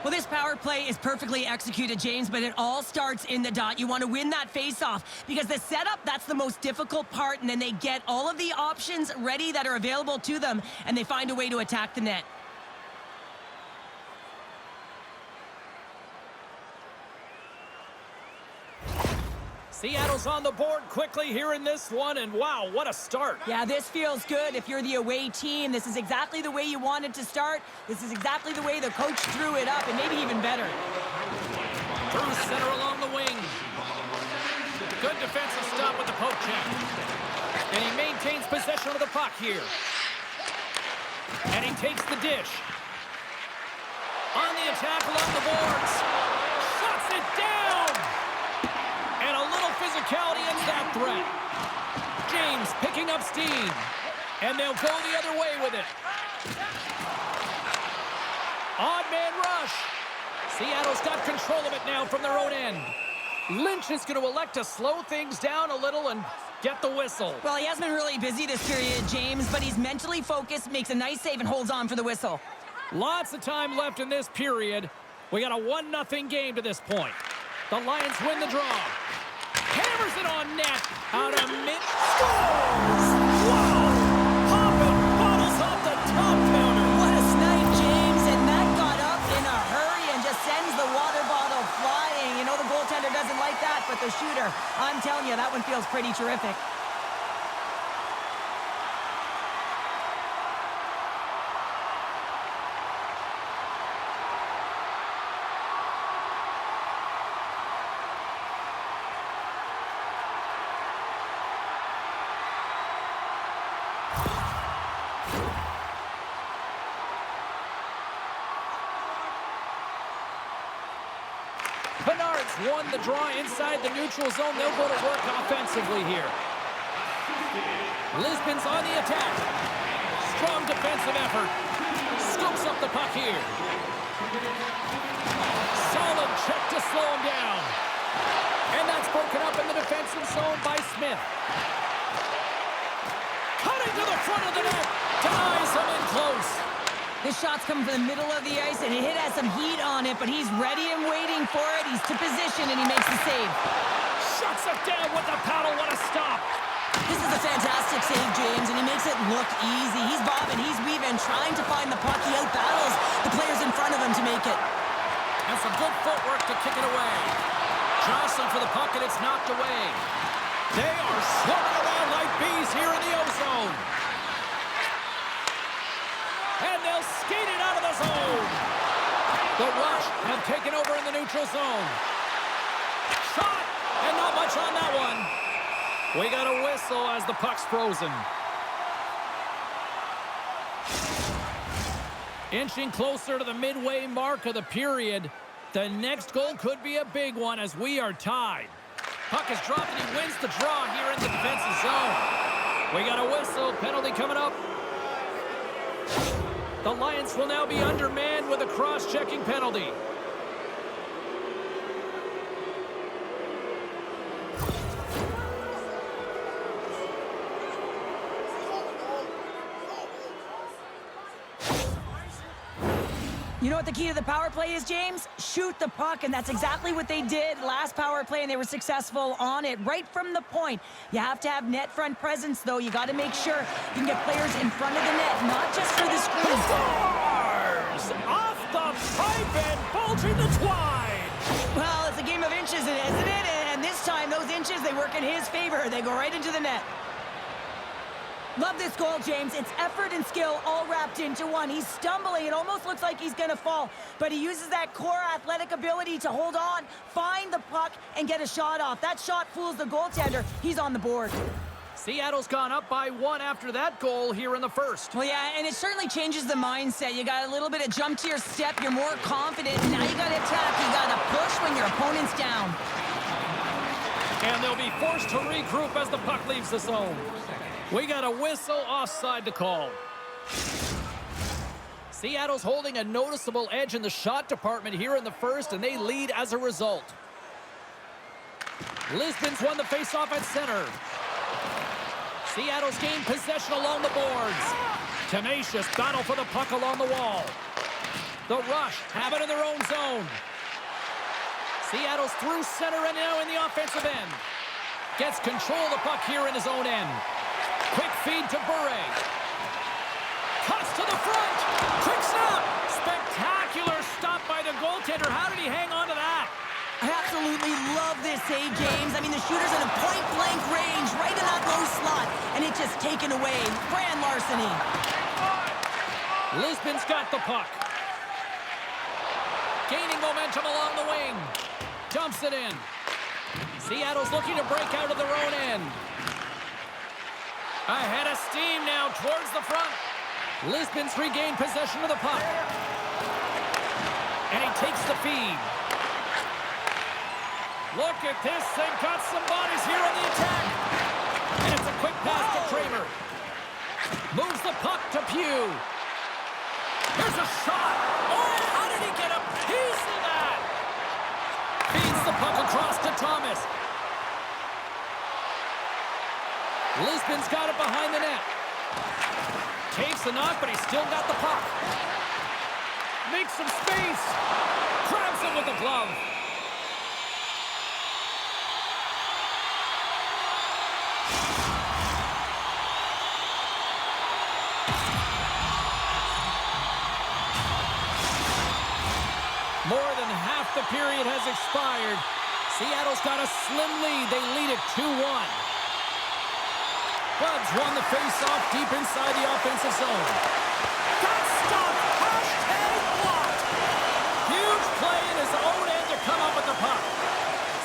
Well, this power play is perfectly executed, James, but it all starts in the dot. You want to win that face-off because the setup, that's the most difficult part, and then they get all of the options ready that are available to them, and they find a way to attack the net. Seattle's on the board quickly here in this one, and wow, what a start. Yeah, this feels good. If you're the away team, this is exactly the way you wanted to start. This is exactly the way the coach threw it up, and maybe even better. Through center along the wing. Good defensive stop with the poke check. And he maintains possession of the puck here. And he takes the dish. On the attack along the boards. Shuts it down! And a little physicality ends that threat. James picking up steam. And they'll go the other way with it. Odd man rush. Seattle's got control of it now from their own end. Lynch is going to elect to slow things down a little and get the whistle. Well, he has been really busy this period, James, but he's mentally focused, makes a nice save, and holds on for the whistle. Lots of time left in this period. We got a 1-0 game to this point. The Lions win the draw. Hammers it on net. Out of mid. Scores! Wow! Popping bottles off the top counter. What a snipe, James, and that got up in a hurry and just sends the water bottle flying. You know the goaltender doesn't like that, but the shooter, I'm telling you, that one feels pretty terrific. Bernard's won the draw inside the neutral zone. They'll go to work offensively here. Lisbon's on the attack. Strong defensive effort. Scoops up the puck here. Solid check to slow him down. And that's broken up in the defensive zone by Smith. Cutting to the front of the net. Denies him in close. This shot's coming from the middle of the ice, and it has some heat on it, but he's ready and waiting for it. He's to position, and he makes the save. Shuts it down with the paddle. What a stop. This is a fantastic save, James, and he makes it look easy. He's bobbing, he's weaving, trying to find the puck. He outbattles the players in front of him to make it. And some good footwork to kick it away. Jostling for the puck, and it's knocked away. They are swarming around like bees here in the O-zone. And they'll skate it out of the zone. The Rush have taken over in the neutral zone. Shot, and not much on that one. We got a whistle as the puck's frozen. Inching closer to the midway mark of the period. The next goal could be a big one as we are tied. Puck is dropped and he wins the draw here in the defensive zone. We got a whistle, penalty coming up. The Lions will now be undermanned with a cross-checking penalty. You know what the key to the power play is, James? Shoot the puck, and that's exactly what they did last power play, and they were successful on it right from the point. You have to have net front presence, though. You got to make sure you can get players in front of the net, not just for the screens. Scores! Off the pipe and bulging the twine. Well, it's a game of inches, isn't it? And this time, those inches, they work in his favor. They go right into the net. Love this goal, James. It's effort and skill all wrapped into one. He's stumbling. It almost looks like he's going to fall, but he uses that core athletic ability to hold on, find the puck, and get a shot off. That shot fools the goaltender. He's on the board. Seattle's gone up by 1 after that goal here in the first. Well, yeah, and it certainly changes the mindset. You got a little bit of jump to your step. You're more confident. Now you got to attack. You got to push when your opponent's down. And they'll be forced to regroup as the puck leaves the zone. We got a whistle offside to call. Seattle's holding a noticeable edge in the shot department here in the first, and they lead as a result. Lisbon's won the faceoff at center. Seattle's gained possession along the boards. Tenacious battle for the puck along the wall. The Rush have it in their own zone. Seattle's through center and now in the offensive end. Gets control of the puck here in his own end. Quick feed to Bure. Cuts to the front. Quick snap. Spectacular stop by the goaltender. How did he hang on to that? I absolutely love this save, James. I mean, the shooter's in a point-blank range, right in that low slot, and it's just taken away. Grand larceny. Lisbon's got the puck. Gaining momentum along the wing. Dumps it in. Seattle's looking to break out of their own end. Ahead of steam now towards the front. Lisbon's regained possession of the puck. And he takes the feed. Look at this. They've got some bodies here on the attack. And it's a quick pass to Kramer. Moves the puck to Pugh. Here's a shot. Oh, how did he get a piece of that? Feeds the puck across to Thomas. Lisbon's got it behind the net. Takes the knock, but he's still got the puck. Makes some space. Grabs it with the glove. More than half the period has expired. Seattle's got a slim lead. They lead it 2-1. Buds won the face-off deep inside the offensive zone. Got stopped! Hashtag blocked! Huge play in his own end to come up with the puck.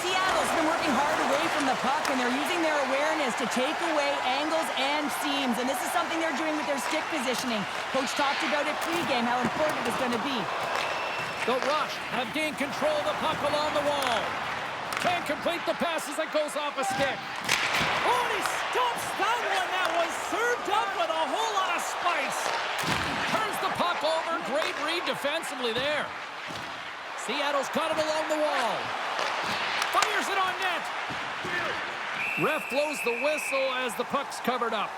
Seattle's been working hard away from the puck, and they're using their awareness to take away angles and seams, and this is something they're doing with their stick positioning. Coach talked about it pregame, how important it was going to be. The Rush have gained control of the puck along the wall. Can't complete the pass as it goes off a stick. Oh, and he stumps that one. That was served up with a whole lot of spice. Turns the puck over. Great read defensively there. Seattle's got it along the wall. Fires it on net. Ref blows the whistle as the puck's covered up.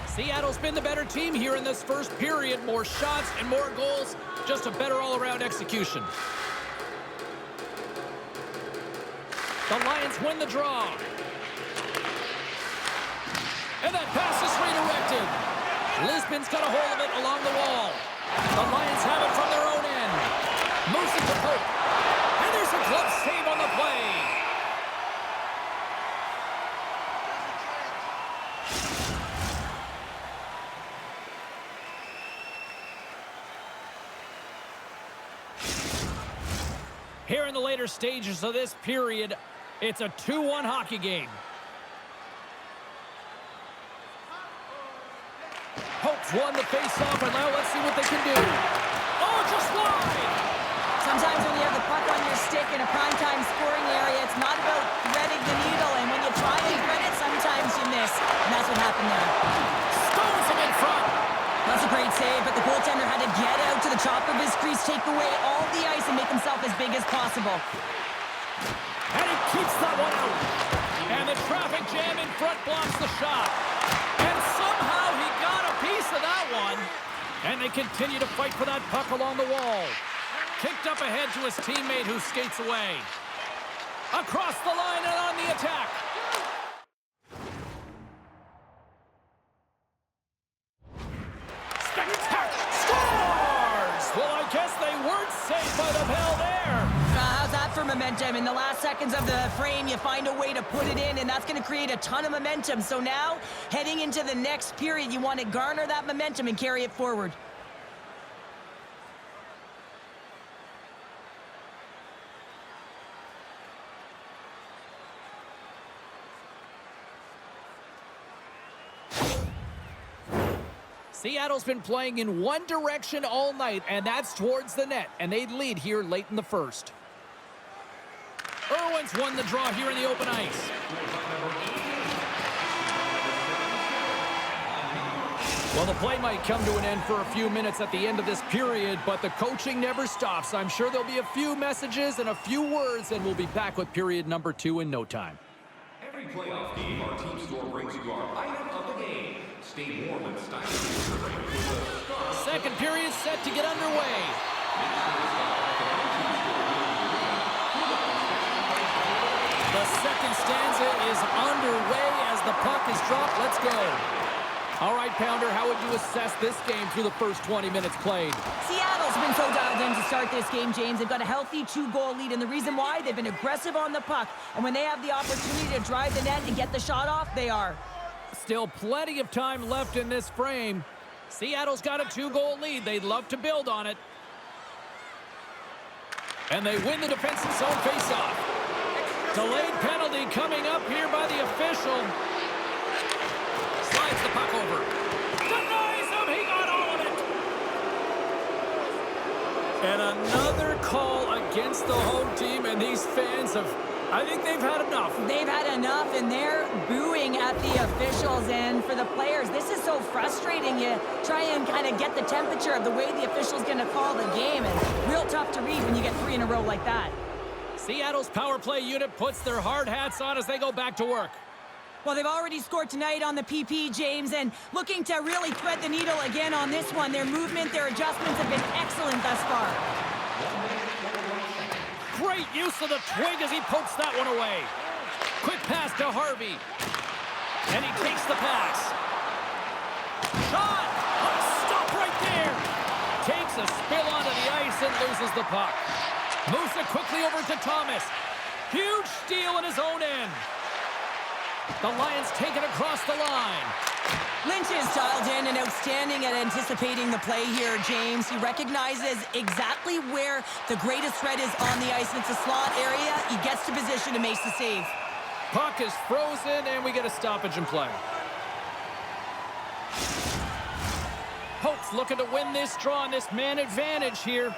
Seattle's been the better team here in this first period. More shots and more goals. Just a better all-around execution. The Lions win the draw. And that pass is redirected. Lisbon's got a hold of it along the wall. The Lions have it from their own end. Moves it to Pope. And there's a glove save on the play. Here in the later stages of this period, it's a 2-1 hockey game. Pope's won the face-off, and now let's see what they can do. Oh, just wide! Sometimes when you have the puck on your stick in a primetime scoring area, it's not about threading the needle, and when you try and thread it, sometimes you miss, and that's what happened there. Stones him in front. That's a great save, but the goaltender had to get out to the top of his crease, take away all the ice, and make himself as big as possible. And he keeps that one out. And the traffic jam in front blocks the shot. And somehow he got a piece of that one. And they continue to fight for that puck along the wall. Kicked up ahead to his teammate who skates away. Across the line and on the attack. momentum. In the last seconds of the frame, you find a way to put it in, and that's going to create a ton of momentum. So now, heading into the next period, you want to garner that momentum and carry it forward. Seattle's been playing in one direction all night, and that's towards the net, and they lead here late in the first. Irwin's won the draw here in the open ice. Well, the play might come to an end for a few minutes at the end of this period, but the coaching never stops. I'm sure there'll be a few messages and a few words, and we'll be back with period number 2 in no time. Every playoff game, our team store brings you our item of the game. Stay warm and stylish. Second period set to get underway. The second stanza is underway as the puck is dropped. Let's go. All right, Pounder, how would you assess this game through the first 20 minutes played? Seattle's been so dialed in to start this game, James. They've got a healthy 2-goal lead, and the reason why, they've been aggressive on the puck. And when they have the opportunity to drive the net and get the shot off, they are. Still plenty of time left in this frame. Seattle's got a 2-goal lead. They'd love to build on it. And they win the defensive zone faceoff. Delayed penalty coming up here by the official. Slides the puck over. Denies him. He got all of it. And another call against the home team, and these fans have, I think they've had enough. They've had enough, and they're booing at the officials. And for the players, this is so frustrating. You try and kind of get the temperature of the way the official's going to call the game, and real tough to read when you get 3 in a row like that. Seattle's power play unit puts their hard hats on as they go back to work. Well, they've already scored tonight on the PP, James, and looking to really thread the needle again on this one. Their movement, their adjustments have been excellent thus far. Great use of the twig as he pokes that one away. Quick pass to Harvey. And he takes the pass. Shot! Stop right there! Takes a spill onto the ice and loses the puck. Moves it quickly over to Thomas. Huge steal in his own end. The Lions take it across the line. Lynch is dialed in and outstanding at anticipating the play here, James. He recognizes exactly where the greatest threat is on the ice. It's a slot area. He gets to position and makes the save. Puck is frozen, and we get a stoppage in play. Holtz looking to win this draw on this man advantage here.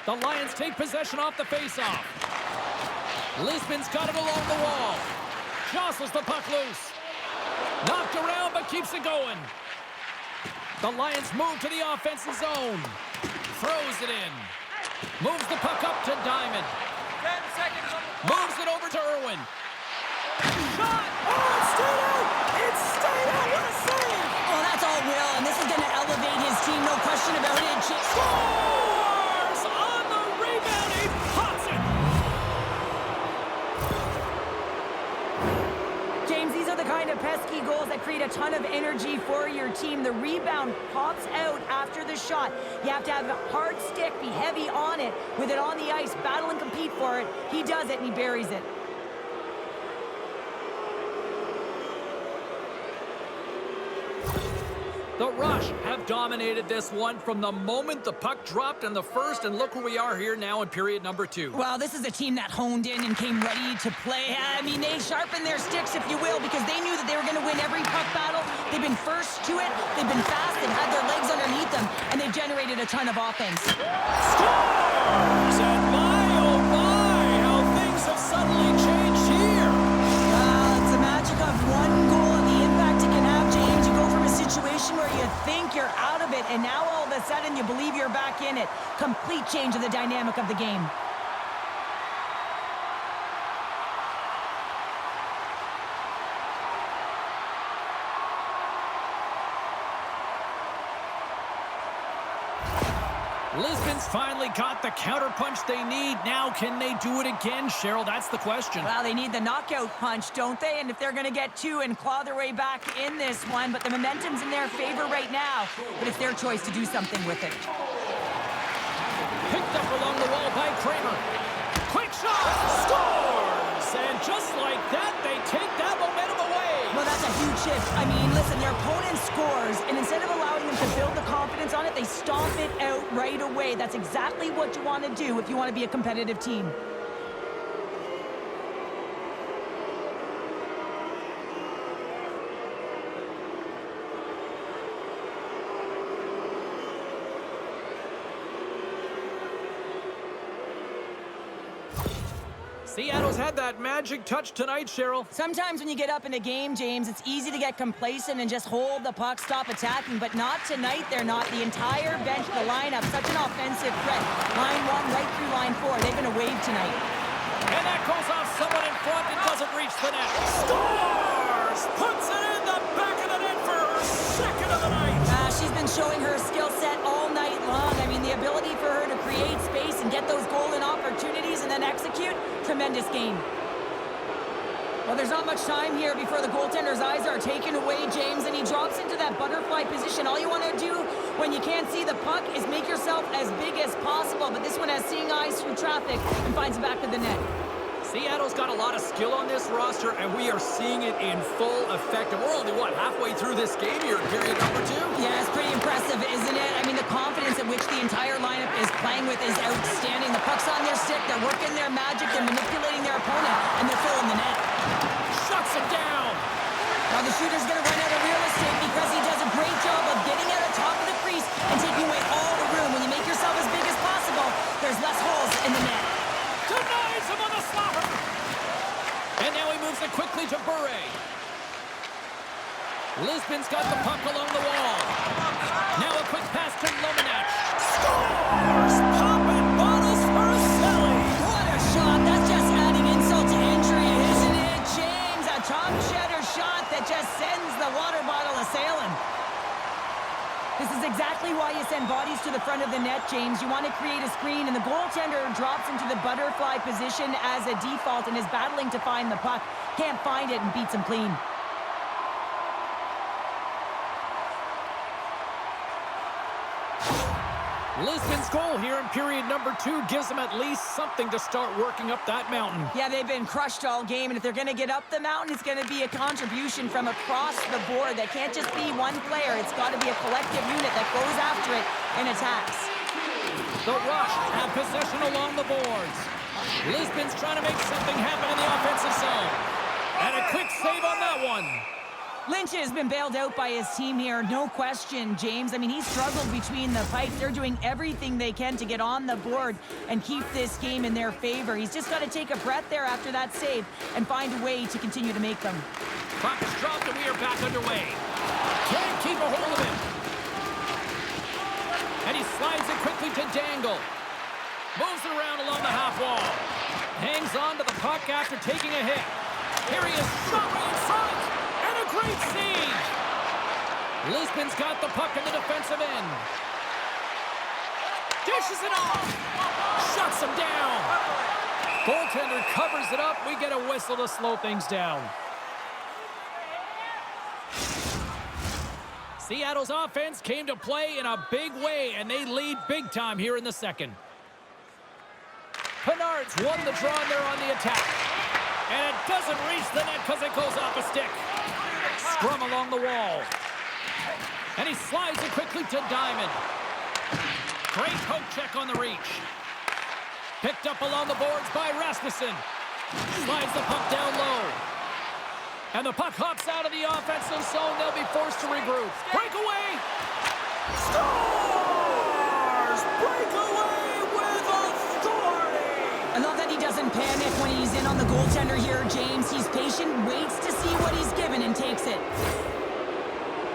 The Lions take possession off the faceoff. Lisbon's got it along the wall. Jostles the puck loose. Knocked around, but keeps it going. The Lions move to the offensive zone. Throws it in. Moves the puck up to Diamond. 10 seconds. Moves it over to Irwin. Shot! Oh, it stayed out! It stayed out! What a save! Oh, that's all Will, and this is going to elevate his team, no question about it. Scores! On the rebound, he pots it! James, these are the kind of pesky goals that create a ton of energy for your team. The rebound pops out after the shot. You have to have a hard stick, be heavy on it, with it on the ice, battle and compete for it. He does it, and he buries it. The Rush have dominated this one from the moment the puck dropped in the first, and look where we are here now in period number 2. Well, this is a team that honed in and came ready to play. I mean, they sharpened their sticks, if you will, because they knew that they were going to win every puck battle. They've been first to it, they've been fast, they've had their legs underneath them, and they've generated a ton of offense. Scores! And my, oh my, how things have suddenly changed here. It's the magic of one goal and the impact it can have, James. You go from a situation where you think you're out of it, and now all of a sudden you believe you're back in it. Complete change of the dynamic of the game. Lisbon's finally got the counterpunch they need. Now, can they do it again, Cheryl? That's the question. Well, they need the knockout punch, don't they? And if they're going to get 2 and claw their way back in this one, but the momentum's in their favor right now. But it's their choice to do something with it. Picked up along the wall by Kramer. Quick shot! Scores! And just like that, they take that momentum away. Well, that's a huge shift. I mean, listen, their opponent scores, and instead of allowing them to build the confidence on it, they stomp it out right away. That's exactly what you want to do if you want to be a competitive team. Seattle's had that magic touch tonight, Cheryl. Sometimes when you get up in a game, James, it's easy to get complacent and just hold the puck, stop attacking, but not tonight. They're not. The entire bench, the lineup, such an offensive threat. Line 1 right through line 4. They're going to wave tonight. And that goes off someone in front and doesn't reach the net. Scores! Puts it in the back of the net for her second of the night. She's been showing her skill set all night long. I mean, the ability for her to create space and get those golden opportunities and then execute, tremendous game. Well, there's not much time here before the goaltender's eyes are taken away, James, and he drops into that butterfly position. All you want to do when you can't see the puck is make yourself as big as possible, but this one has seeing eyes through traffic and finds the back of the net. Seattle's got a lot of skill on this roster, and we are seeing it in full effect. And we're only, halfway through this game here in period number 2? Yeah, it's pretty impressive, isn't it? I mean, the confidence at which the entire lineup is playing with is outstanding. The puck's on their stick, they're working their magic, they're manipulating their opponent, and they're filling the net. Shuts it down! Now the shooter's going to run out of real estate because he does a great job of getting out of top of the crease and taking away all the room. When you make yourself as big as possible, there's less holes in the net. Denies him on the slaughter! And now he moves it quickly to Bure. Lisbon's got the puck along the wall. Now a quick pass to Lomanach. Scores! Popping bottles for Selly! What a shot! That's just adding insult to injury, isn't it, James? A Tom Cheddar shot that just sends the water bottle a-sailing. This is exactly why you send bodies to the front of the net, James. You want to create a screen, and the goaltender drops into the butterfly position as a default and is battling to find the puck. Can't find it and beats him clean. Lisbon's goal here in period number 2 gives them at least something to start working up that mountain. Yeah, they've been crushed all game, and if they're going to get up the mountain, it's going to be a contribution from across the board. That can't just be one player. It's got to be a collective unit that goes after it and attacks. The Rush have possession along the boards. Lisbon's trying to make something happen in the offensive zone. And a quick save on that one. Lynch has been bailed out by his team here, no question, James. I mean, he's struggled between the pipes. They're doing everything they can to get on the board and keep this game in their favor. He's just got to take a breath there after that save and find a way to continue to make them. Puck is dropped and we are back underway. Can't keep a hold of it. And he slides it quickly to Dangle. Moves it around along the half wall. Hangs on to the puck after taking a hit. Here he is, shot right in front. Great save! Lisbon's got the puck in the defensive end. Dishes it off! Shuts him down! Goaltender covers it up. We get a whistle to slow things down. Seattle's offense came to play in a big way, and they lead big time here in the second. Penard's won the draw, and they're on the attack. And it doesn't reach the net because it goes off a stick. Scrum along the wall. And he slides it quickly to Diamond. Great poke check on the reach. Picked up along the boards by Rasmussen. Slides the puck down low. And the puck hops out of the offensive zone. They'll be forced to regroup. Breakaway! Scores! Breakaway with authority! I love that he doesn't panic when he's in on the goaltender here, James. He's patient, waits to see what he's given, and takes it.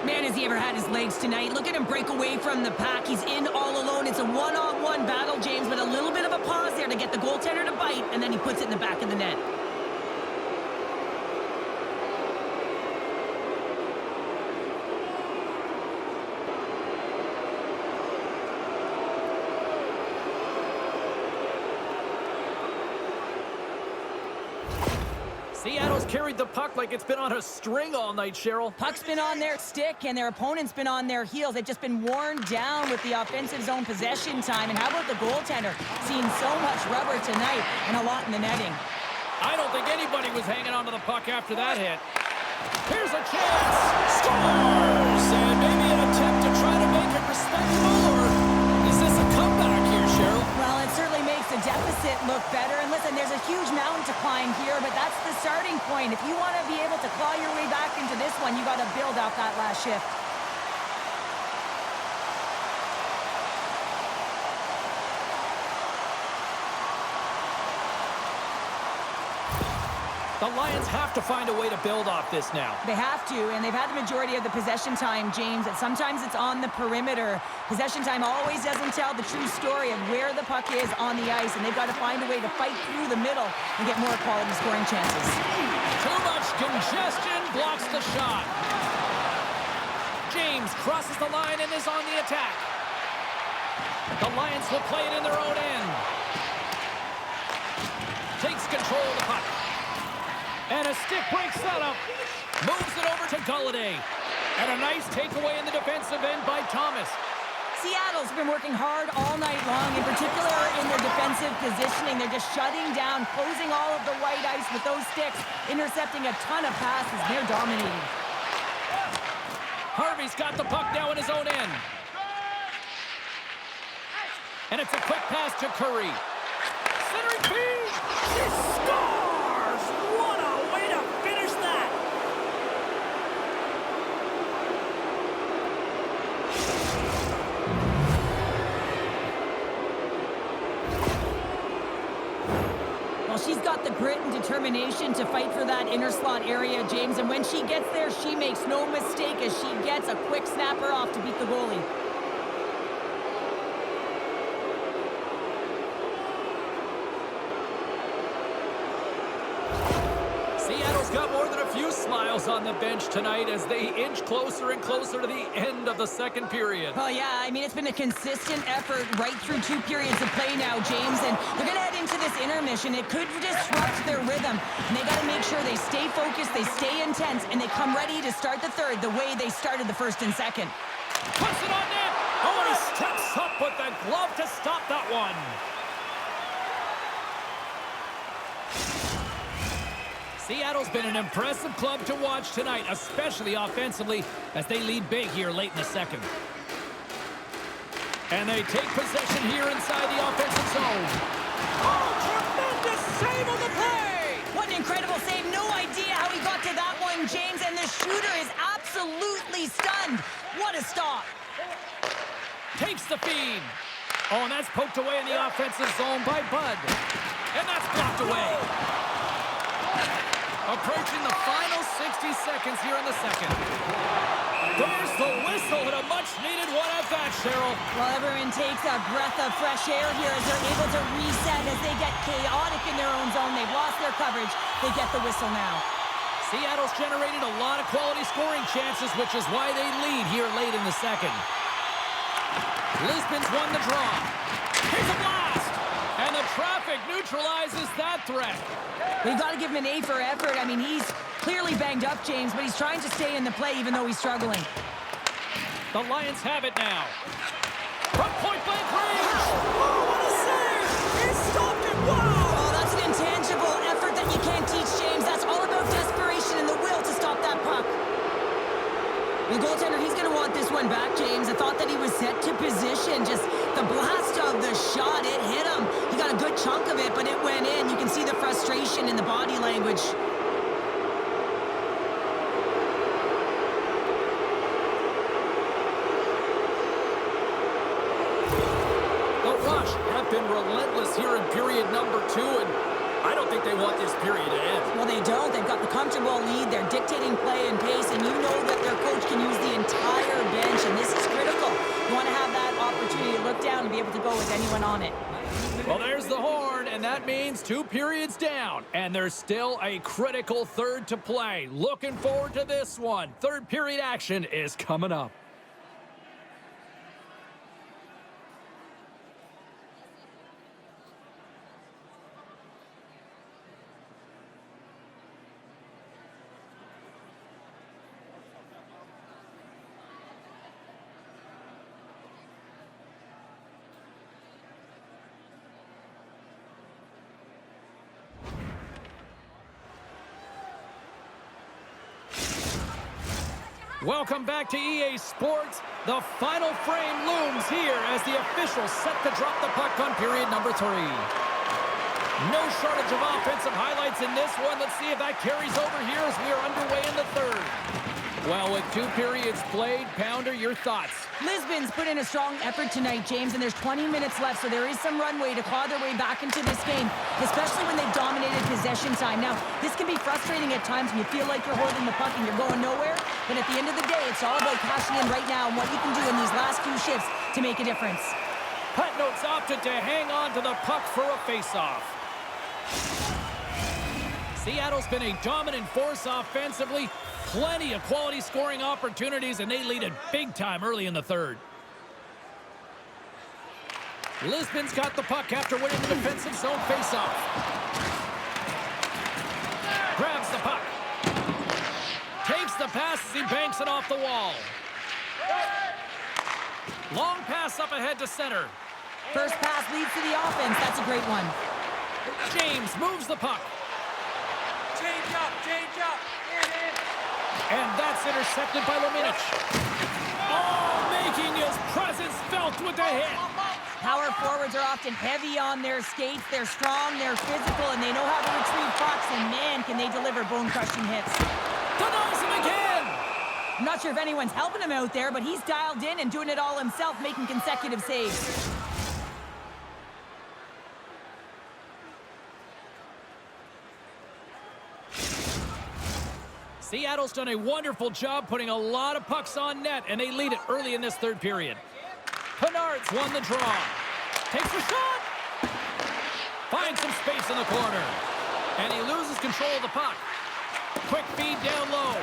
Man, has he ever had his legs tonight. Look at him break away from the pack. He's in all alone. It's a one-on-one battle, James, but a little bit of a pause there to get the goaltender to bite, and then he puts it in the back of the net. Seattle's carried the puck like it's been on a string all night, Cheryl. Puck's been on their stick, and their opponent's been on their heels. They've just been worn down with the offensive zone possession time. And how about the goaltender? Seeing so much rubber tonight and a lot in the netting. I don't think anybody was hanging on to the puck after that hit. Here's a chance. Scores! And maybe an attempt to try to make it respectable, or is this a comeback here, Cheryl? Well, it certainly makes the deficit look better. And listen, there's a huge mountain to climb here, but that's the starting point. If you want to be able to claw your way back into this one, you got to build off that last shift. The Lions have to find a way to build off this now. They have to, and they've had the majority of the possession time, James. And sometimes it's on the perimeter. Possession time always doesn't tell the true story of where the puck is on the ice, and they've got to find a way to fight through the middle and get more quality scoring chances. Too much congestion blocks the shot. James crosses the line and is on the attack. The Lions will play it in their own end. Takes control of the puck. And a stick breaks that up. Moves it over to Gameday. And a nice takeaway in the defensive end by Thomas. Seattle's been working hard all night long, in particular in their defensive positioning. They're just shutting down, closing all of the white ice with those sticks, intercepting a ton of passes. They're dominating. Harvey's got the puck now in his own end. And it's a quick pass to Curry. Centering feed. He scores! What a way to finish that! Well, she's got the grit and determination to fight for that inner slot area, James. And when she gets there, she makes no mistake as she gets a quick snapper off to beat the goalie. Seattle's got more than a few smiles on the bench tonight as they inch closer and closer to the end of the second period. Well, yeah, I mean, it's been a consistent effort right through 2 periods of play now, James, and they're going to head into this intermission. It could disrupt their rhythm, and they got to make sure they stay focused, they stay intense, and they come ready to start the third the way they started the first and second. Puts it on net. Oh, and he steps up with the glove to stop that one. Seattle's been an impressive club to watch tonight, especially offensively, as they lead big here late in the second. And they take possession here inside the offensive zone. Oh, tremendous save on the play! What an incredible save. No idea how he got to that one, James, and the shooter is absolutely stunned. What a stop. Takes the feed. Oh, and that's poked away in the offensive zone by Bud. And that's blocked away. Approaching the final 60 seconds here in the second. There's the whistle and a much-needed one at that, Cheryl. Well, everyone takes a breath of fresh air here as they're able to reset as they get chaotic in their own zone. They've lost their coverage. They get the whistle now. Seattle's generated a lot of quality scoring chances, which is why they lead here late in the second. Lisbon's won the draw. Here's a blast! And the traffic neutralizes that threat. We've got to give him an A for effort. I mean, he's clearly banged up, James, but he's trying to stay in the play even though he's struggling. The Lions have it now. From point-blank range. Oh, what a save! He stopped it. Wow! Oh, that's an intangible effort that you can't teach, James. That's all about desperation and the will to stop that puck. The goaltender, he's going to want this one back, James. I thought that he was set to position. Just the blast of the shot, it hit him. He got a good chunk of it, but it went in. You can see the frustration in the body language. The Rush have been relentless here in period number 2, and I don't think they want this period to end. Well, they don't. They've got the comfortable lead. They're dictating play and pace, and you know that their coach can use the entire bench, and this is critical. You want to have that opportunity to look down and be able to go with anyone on it. Well, there's the horn, and that means 2 periods down, and there's still a critical third to play. Looking forward to this one. Third period action is coming up. Welcome back to EA Sports. The final frame looms here as the officials set to drop the puck on period number 3. No shortage of offensive highlights in this one. Let's see if that carries over here as we are underway in the third. Well, with 2 periods played, Pounder, your thoughts? Lisbon's put in a strong effort tonight, James, and there's 20 minutes left, so there is some runway to claw their way back into this game, especially when they've dominated possession time. Now, this can be frustrating at times when you feel like you're holding the puck and you're going nowhere, but at the end of the day, it's all about cashing in right now and what you can do in these last few shifts to make a difference. Putno's opted to hang on to the puck for a face-off. Seattle's been a dominant force offensively. Plenty of quality scoring opportunities, and they lead it big time early in the third. Lisbon's got the puck after winning the defensive zone faceoff. Grabs the puck. Takes the pass as he banks it off the wall. Long pass up ahead to center. First pass leads to the offense. That's a great one. James moves the puck. Change up. And that's intercepted by Leminic. Oh, making his presence felt with the hit. Power forwards are often heavy on their skates. They're strong, they're physical, and they know how to retrieve pucks, and man, can they deliver bone-crushing hits. Denies him again. I'm not sure if anyone's helping him out there, but he's dialed in and doing it all himself, making consecutive saves. Seattle's done a wonderful job putting a lot of pucks on net, and they lead it early in this third period. Pinard's won the draw. Takes a shot. Finds some space in the corner. And he loses control of the puck. Quick feed down low.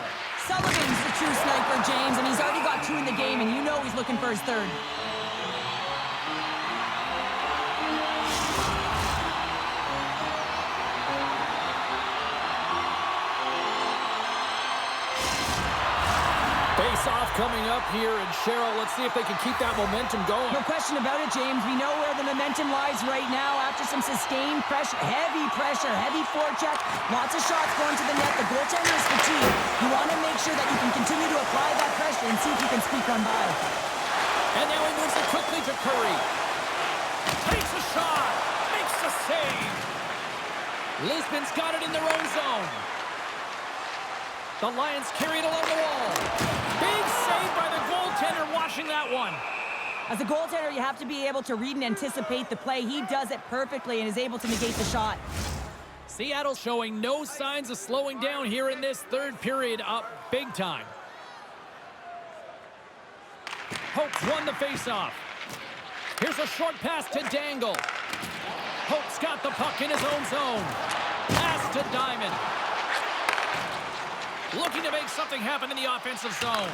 Sullivan's the true sniper, James, and he's already got 2 in the game, and you know he's looking for his third. Face-off coming up here, and Cheryl, let's see if they can keep that momentum going. No question about it, James. We know where the momentum lies right now after some sustained pressure, heavy forecheck, lots of shots going to the net. The goaltender is fatigued. You want to make sure that you can continue to apply that pressure and see if you can squeak one by. And now he moves it quickly to Curry. Takes a shot. Makes a save. Lisbon's got it in their own zone. The Lions carry it along the wall. Big save by the goaltender, washing that one. As a goaltender, you have to be able to read and anticipate the play. He does it perfectly and is able to negate the shot. Seattle showing no signs of slowing down here in this third period, up big time. Hope's won the faceoff. Here's a short pass to Dangle. Hope's got the puck in his own zone. Pass to Diamond. Looking to make something happen in the offensive zone.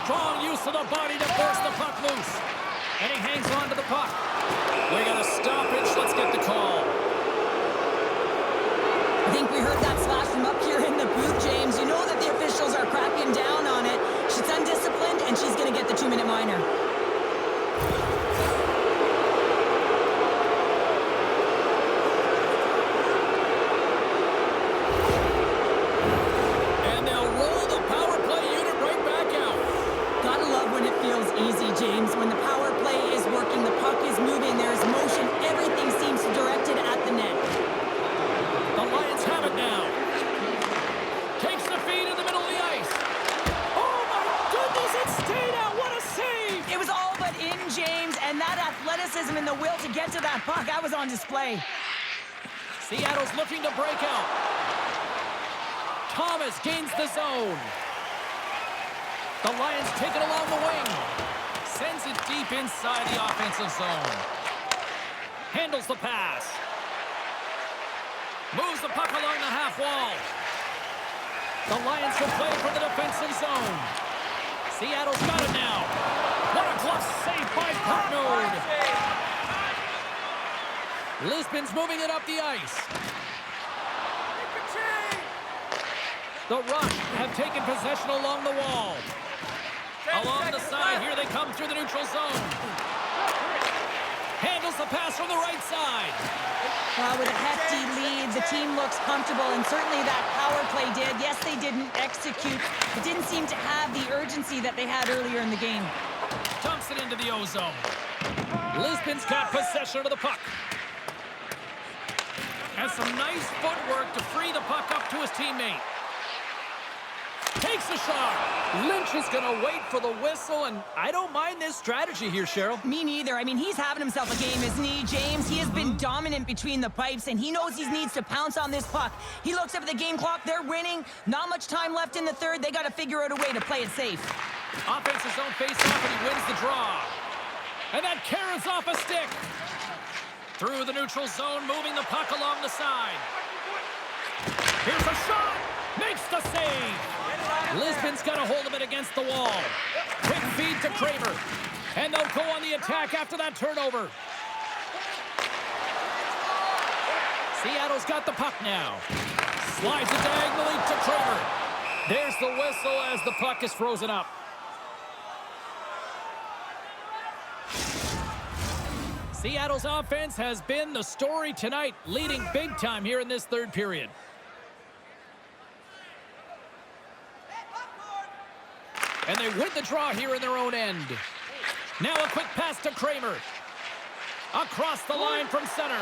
Strong use of the body to force the puck loose. And he hangs on to the puck. We got a stoppage. Let's get the call. I think we heard that slash from up here in the booth, James. You know that the officials are cracking down on it. She's undisciplined, and she's going to get the 2-minute minor. James, when the power play is working, the puck is moving, there's motion, everything seems directed at the net. The Lions have it now. Takes the feed in the middle of the ice. Oh my goodness, it stayed out. What a save! It was all but in, James, and that athleticism and the will to get to that puck, that was on display. Seattle's looking to break out. Thomas gains the zone. The Lions take it along the wing. Sends it deep inside the offensive zone. Handles the pass. Moves the puck along the half wall. The Lions will play for the defensive zone. Seattle's got it now. What a glove save by Putnode. Lisbon's moving it up the ice. The Rush have taken possession along the wall. Along the side, here they come through the neutral zone. Handles the pass from the right side. With a hefty lead, the team looks comfortable, and certainly that power play did. Yes, they didn't execute. It didn't seem to have the urgency that they had earlier in the game. Dumps it into the O-zone. Lisbon's got possession of the puck. Has some nice footwork to free the puck up to his teammate. Takes a shot. Lynch is going to wait for the whistle, and I don't mind this strategy here, Cheryl. Me neither. I mean, he's having himself a game, isn't he, James? He has been dominant between the pipes, and he knows he needs to pounce on this puck. He looks up at the game clock. They're winning. Not much time left in the third. They got to figure out a way to play it safe. Offense's own face-off, and he wins the draw. And that carries off a stick. Through the neutral zone, moving the puck along the side. Here's a shot. Makes the save. Lisbon's got a hold of it against the wall. Quick feed to Kramer. And they'll go on the attack after that turnover. Seattle's got the puck now. Slides it diagonally to Kramer. There's the whistle as the puck is frozen up. Seattle's offense has been the story tonight, leading big time here in this third period. And they win the draw here in their own end. Now a quick pass to Kramer. Across the line from center.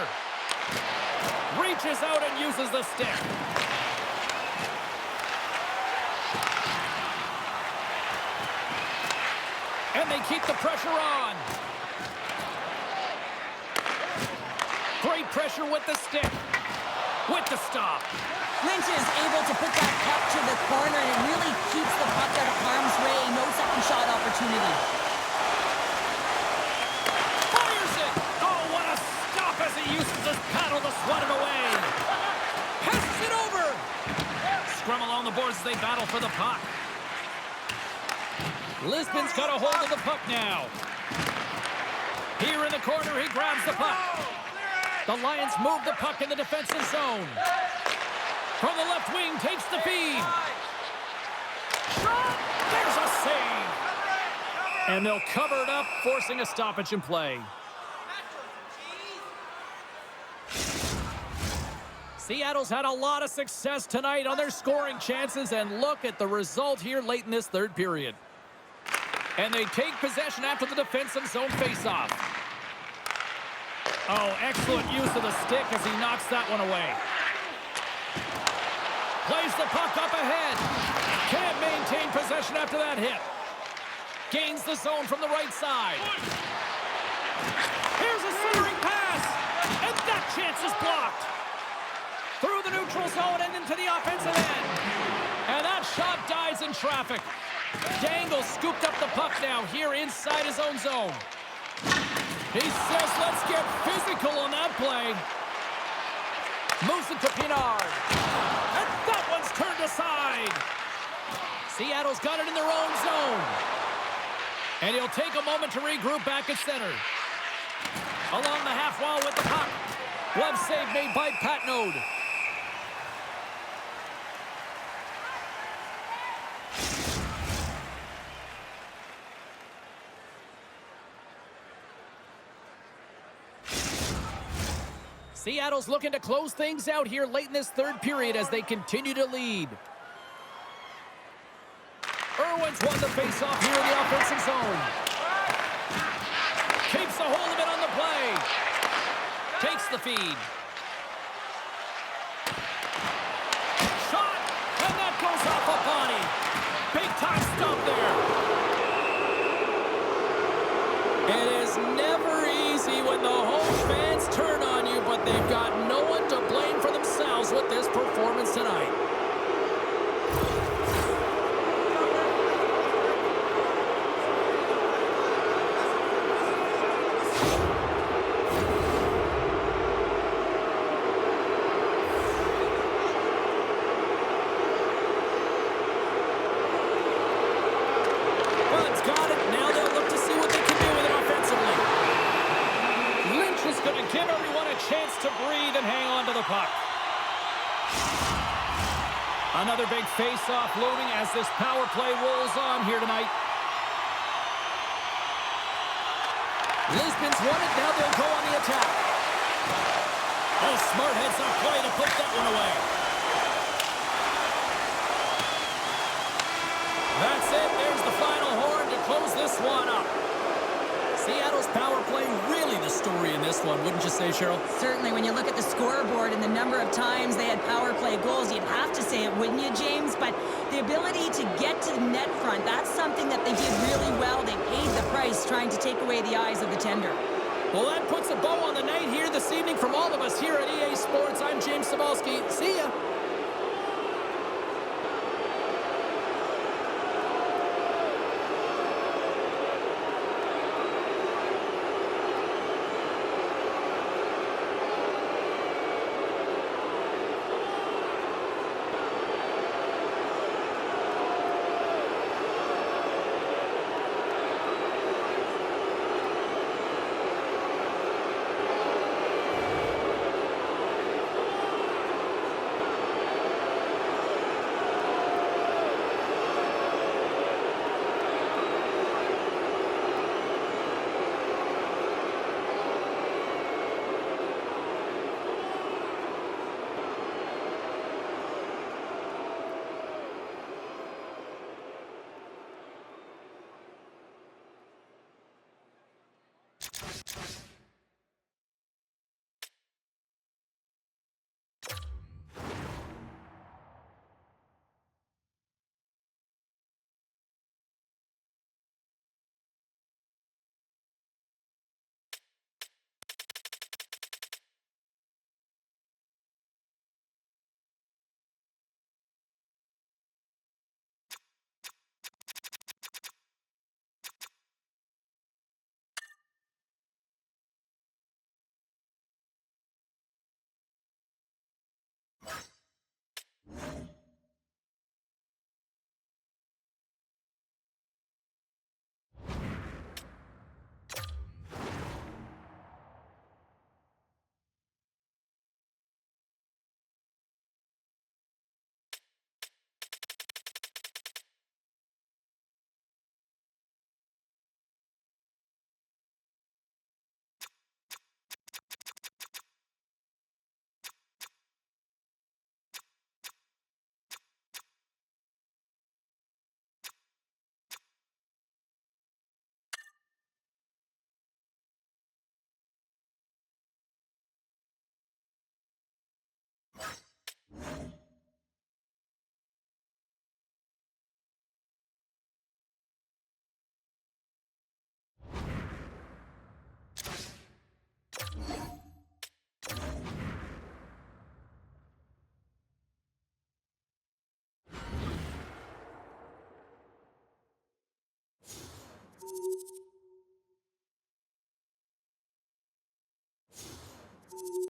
Reaches out and uses the stick. And they keep the pressure on. Great pressure with the stick. With the stop. Lynch is able to put that puck to the corner, and it really keeps the puck out of harm's way. No second shot opportunity. Fires it! Oh, what a stop as he uses his paddle to swat it away. Passes it over. Scrum along the boards as they battle for the puck. Lisbon's got a hold of the puck now. Here in the corner, he grabs the puck. The Lions move the puck in the defensive zone. From the left wing, takes the feed. Shot! There's a save. And they'll cover it up, forcing a stoppage in play. Seattle's had a lot of success tonight on their scoring chances, and look at the result here late in this third period. And they take possession after the defensive zone faceoff. Oh, excellent use of the stick as he knocks that one away. Plays the puck up ahead. Can't maintain possession after that hit. Gains the zone from the right side. Here's a centering pass. And that chance is blocked. Through the neutral zone and into the offensive end. And that shot dies in traffic. Dangle scooped up the puck now here inside his own zone. He says, let's get physical on that play. Moves it to Pinard. And that one's turned aside. Seattle's got it in their own zone. And he'll take a moment to regroup back at center. Along the half wall with the puck. Glove save made by Patnode. Seattle's looking to close things out here late in this third period as they continue to lead. Irwin's won the faceoff here in the offensive zone. Keeps a hold of it on the play. Takes the feed. Shot! And that goes off a body. Big time stop there. It is never easy when the home fans turn on you, but they've got no one to blame for themselves with this performance tonight. Bud's got it. Now they'll look to see what they can do with it offensively. Lynch is going to give everyone a chance to breathe and hang on to the puck. Another big face-off looming as this power play rolls on here tonight. Lisbon's won it. Now they'll go on the attack. Oh, smart heads-up play to put that one away. That's it. There's the final horn to close this one up. Seattle's power play really the story in this one, wouldn't you say, Cheryl? Certainly, when you look at the scoreboard and the number of times they had power play goals, you'd have to say it, wouldn't you, James? But the ability to get to the net front, that's something that they did really well. They paid the price trying to take away the eyes of the tender. Well, that puts a bow on the night here this evening from all of us here at EA Sports. I'm James Cebulski. See ya.